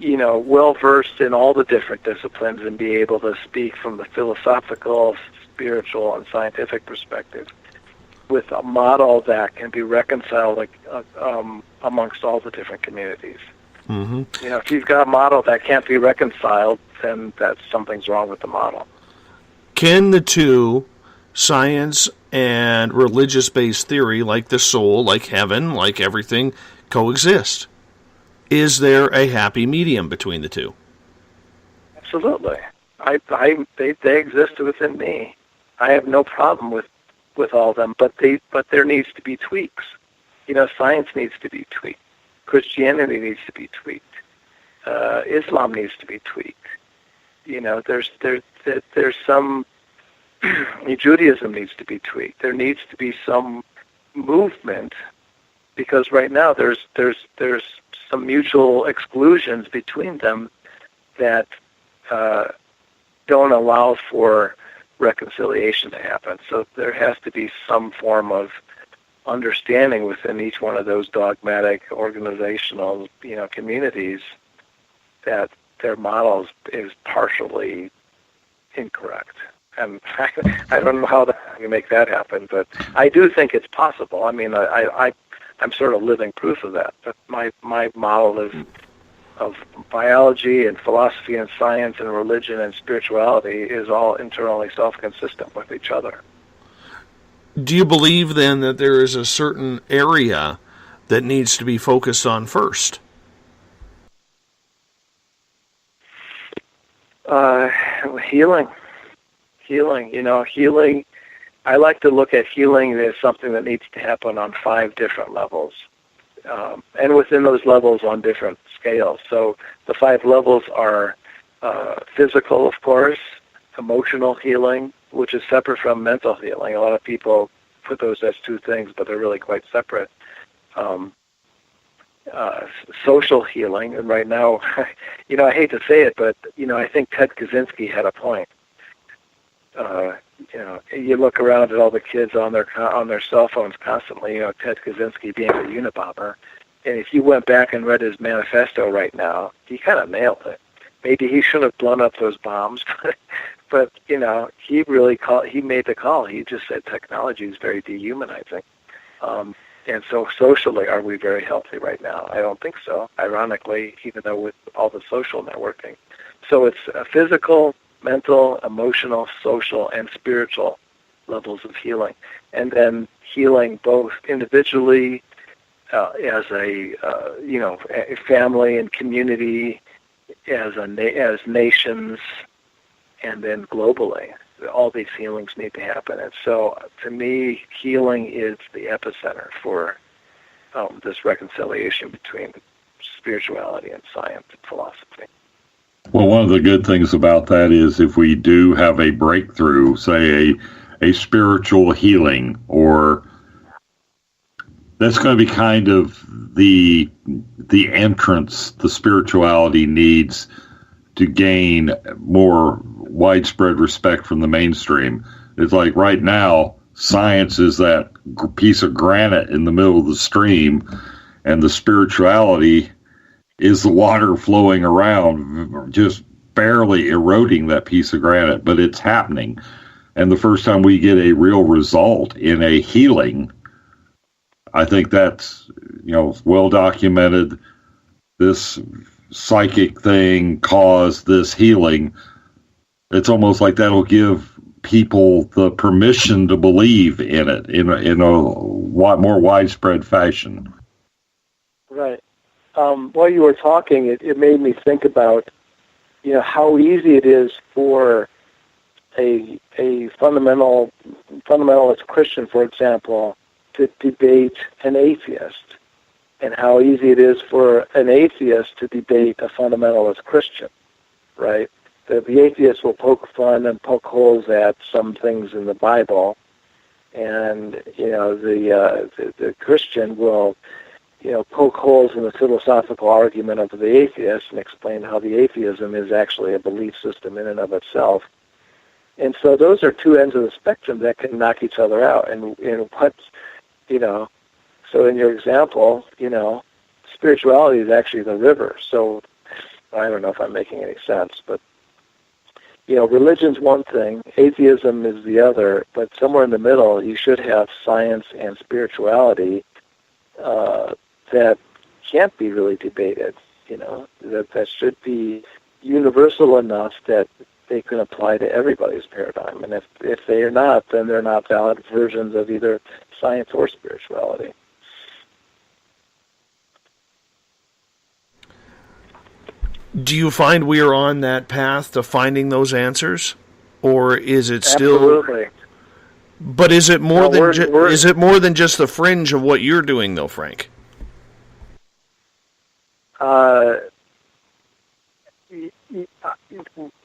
well-versed in all the different disciplines and be able to speak from the philosophical, spiritual, and scientific perspective with a model that can be reconciled amongst all the different communities. Mm-hmm. If you've got a model that can't be reconciled, then something's wrong with the model. Can the two, science and religious-based theory, like the soul, like heaven, like everything, coexist? Is there a happy medium between the two? Absolutely. They exist within me. I have no problem with all of them, but there needs to be tweaks. Science needs to be tweaked. Christianity needs to be tweaked. Islam needs to be tweaked. There's some Judaism needs to be tweaked. There needs to be some movement because right now there's some mutual exclusions between them that don't allow for reconciliation to happen. So there has to be some form of understanding within each one of those dogmatic organizational communities that their model is partially incorrect. And I don't know how you make that happen, but I do think it's possible. I mean, I'm sort of living proof of that. But my model is of biology and philosophy and science and religion and spirituality is all internally self-consistent with each other. Do you believe then that there is a certain area that needs to be focused on first? Healing. Healing. I like to look at healing as something that needs to happen on 5 different levels. And within those levels on different scales. So the 5 levels are physical, of course, emotional healing, which is separate from mental healing. A lot of people put those as 2 things, but they're really quite separate. Social healing, and right now, I hate to say it, but, I think Ted Kaczynski had a point. You look around at all the kids on their cell phones constantly, Ted Kaczynski being a Unabomber, and if you went back and read his manifesto right now, he kind of nailed it. Maybe he shouldn't have blown up those bombs, but he made the call. He just said technology is very dehumanizing. And so socially, are we very healthy right now? I don't think so, ironically, even though with all the social networking. So it's physical, mental, emotional, social, and spiritual levels of healing. And then healing both individually as a family and community, as nations, and then globally. All these healings need to happen. And so, to me, healing is the epicenter for this reconciliation between spirituality and science and philosophy. Well, one of the good things about that is if we do have a breakthrough, say a spiritual healing, or that's going to be kind of the entrance the spirituality needs to gain more widespread respect from the mainstream. It's like right now, science is that piece of granite in the middle of the stream, and the spirituality is the water flowing around, just barely eroding that piece of granite, but it's happening. And the first time we get a real result in a healing, I think that's, well documented. This psychic thing caused this healing. It's almost like that'll give people the permission to believe in it in a more widespread fashion. Right. While you were talking, it made me think about, how easy it is for a fundamentalist Christian, for example, to debate an atheist, and how easy it is for an atheist to debate a fundamentalist Christian, right? The atheist will poke fun and poke holes at some things in the Bible, and the Christian will poke holes in the philosophical argument of the atheist and explain how the atheism is actually a belief system in and of itself. And so those are 2 ends of the spectrum that can knock each other out. And so in your example, spirituality is actually the river. So I don't know if I'm making any sense, but religion's one thing, atheism is the other, but somewhere in the middle you should have science and spirituality that can't be really debated, that should be universal enough that they can apply to everybody's paradigm. And if they are not, then they're not valid versions of either science or spirituality. Do you find we are on that path to finding those answers, or is it still? Absolutely. But is it more is it more than just the fringe of what you're doing, though, Frank?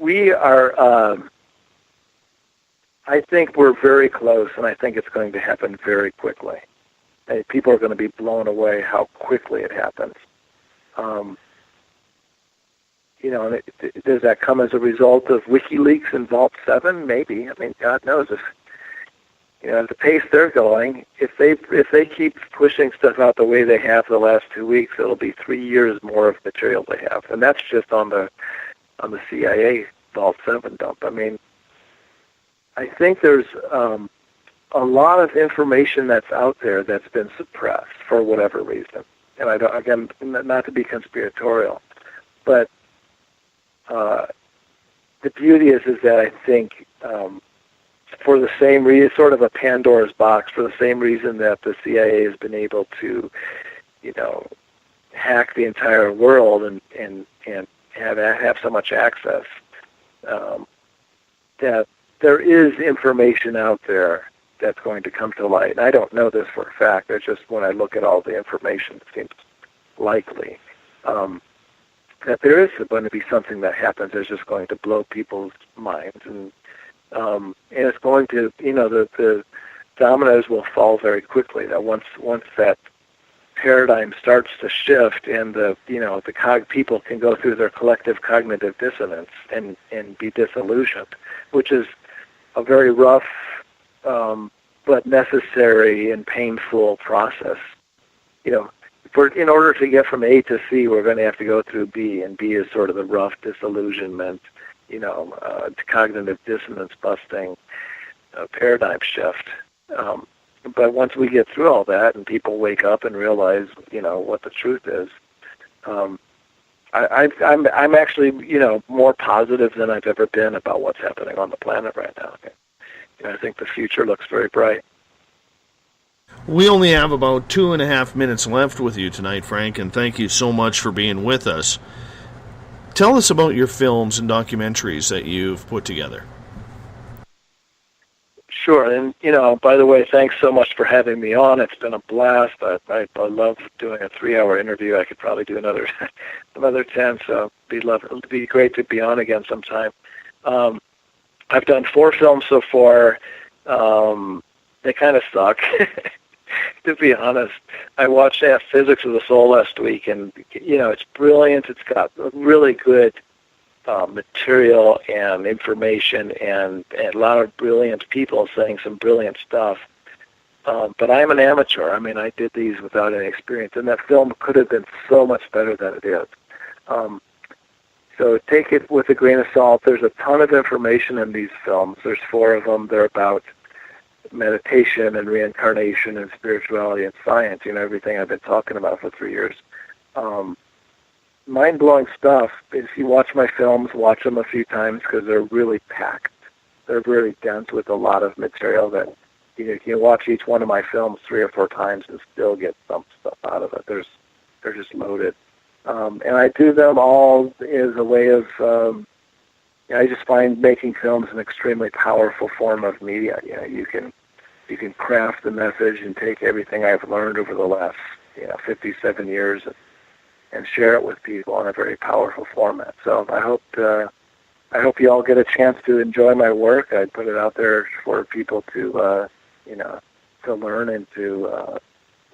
We are. I think we're very close, and I think it's going to happen very quickly. People are going to be blown away how quickly it happens. Does that come as a result of WikiLeaks and Vault 7? Maybe. I mean, God knows if at the pace they're going, if they keep pushing stuff out the way they have the last 2 weeks, it'll be 3 years more of material they have, and that's just on the CIA Vault 7 dump. I mean, I think there's a lot of information that's out there that's been suppressed for whatever reason. And I don't, again, not to be conspiratorial, but the beauty is that I think for the same reason, sort of a Pandora's box, for the same reason that the CIA has been able to, hack the entire world and have so much access, that there is information out there that's going to come to light. And I don't know this for a fact. It's just when I look at all the information, it seems likely that there is going to be something that happens that's just going to blow people's minds. And it's going to, the dominoes will fall very quickly. That once that paradigm starts to shift and people can go through their collective cognitive dissonance and be disillusioned, which is a very rough but necessary and painful process. In order to get from A to C, we're going to have to go through B, and B is sort of the rough disillusionment, cognitive dissonance busting paradigm shift. But once we get through all that and people wake up and realize, what the truth is, I'm actually, more positive than I've ever been about what's happening on the planet right now. I think the future looks very bright. We only have about 2.5 minutes left with you tonight, Frank, and thank you so much for being with us. Tell us about your films and documentaries that you've put together. Sure, and by the way, thanks so much for having me on. It's been a blast. I love doing a 3-hour interview. I could probably do another 10. So it'd be great to be on again sometime. I've done 4 films so far. They kind of suck, to be honest. I watched Physics of the Soul last week, and it's brilliant. It's got really good material and information and a lot of brilliant people saying some brilliant stuff. But I'm an amateur. I did these without any experience, and that film could have been so much better than it is. So take it with a grain of salt. There's a ton of information in these films. There's 4 of them. They're about meditation and reincarnation and spirituality and science, everything I've been talking about for 3 years. Mind-blowing stuff. If you watch my films, watch them a few times because they're really packed. They're really dense with a lot of material that you can watch each one of my films 3 or 4 times and still get some stuff out of it. They're just loaded. And I do them all as a way of, I just find making films an extremely powerful form of media. You can craft the message and take everything I've learned over the last 57 years and share it with people in a very powerful format. So I hope you all get a chance to enjoy my work. I put it out there for people to to learn and to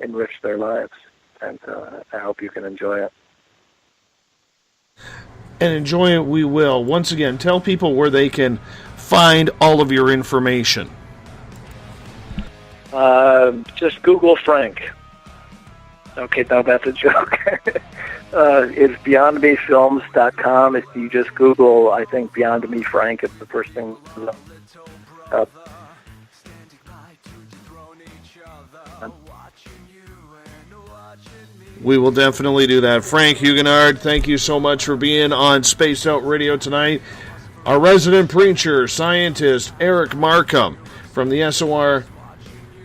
enrich their lives, and I hope you can enjoy it. And enjoy it we will. Once again, tell people where they can find all of your information. Just Google Frank. Okay, now that's a joke. It's BeyondMeFilms.com. If you just Google, I think, Beyond Me Frank, it's the first thing up. We will definitely do that. Frank Huguenard, thank you so much for being on Spaced Out Radio tonight. Our resident preacher, scientist, Eric Markham from the SOR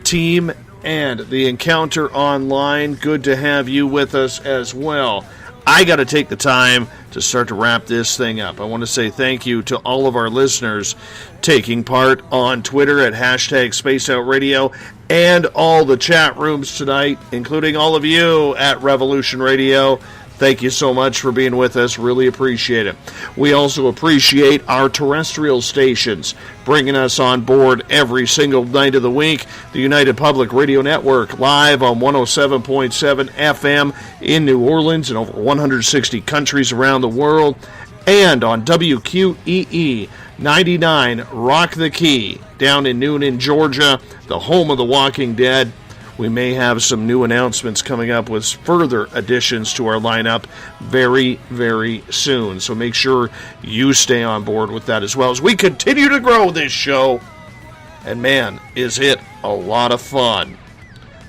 team and the Encounter Online. Good to have you with us as well. I got to take the time to start to wrap this thing up. I want to say thank you to all of our listeners taking part on Twitter at #SpacedOutRadio and all the chat rooms tonight, including all of you at Revolution Radio. Thank you so much for being with us. Really appreciate it. We also appreciate our terrestrial stations bringing us on board every single night of the week. The United Public Radio Network live on 107.7 FM in New Orleans and over 160 countries around the world. And on WQEE 99 Rock the Key down in Noonan, Georgia, the home of The Walking Dead. We may have some new announcements coming up with further additions to our lineup very, very soon. So make sure you stay on board with that as well as we continue to grow this show And man, is it a lot of fun.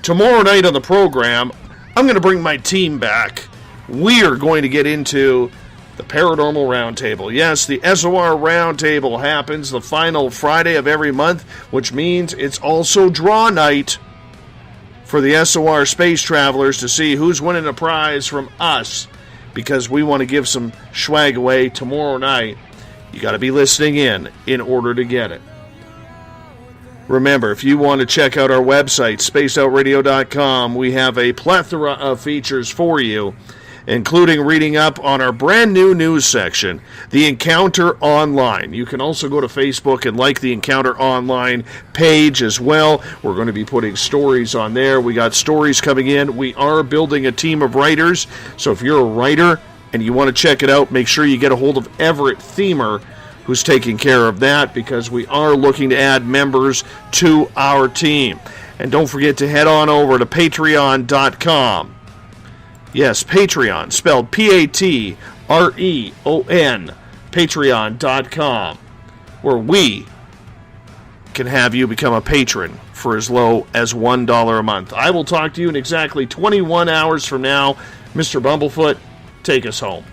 Tomorrow night on the program, I'm going to bring my team back. We are going to get into the Paranormal Roundtable. Yes, the SOR Roundtable happens the final Friday of every month, which means it's also draw night for the SOR Space Travelers to see who's winning a prize from us, because we want to give some swag away tomorrow night. You got to be listening in order to get it. Remember, if you want to check out our website, spacedoutradio.com, we have a plethora of features for you, including reading up on our brand new news section, The Encounter Online. You can also go to Facebook and like the Encounter Online page as well. We're going to be putting stories on there. We got stories coming in. We are building a team of writers, so if you're a writer and you want to check it out, make sure you get a hold of Everett Thiemer, who's taking care of that, because we are looking to add members to our team. And don't forget to head on over to patreon.com. Yes, Patreon, spelled Patreon, patreon.com, where we can have you become a patron for as low as $1 a month. I will talk to you in exactly 21 hours from now. Mr. Bumblefoot, take us home.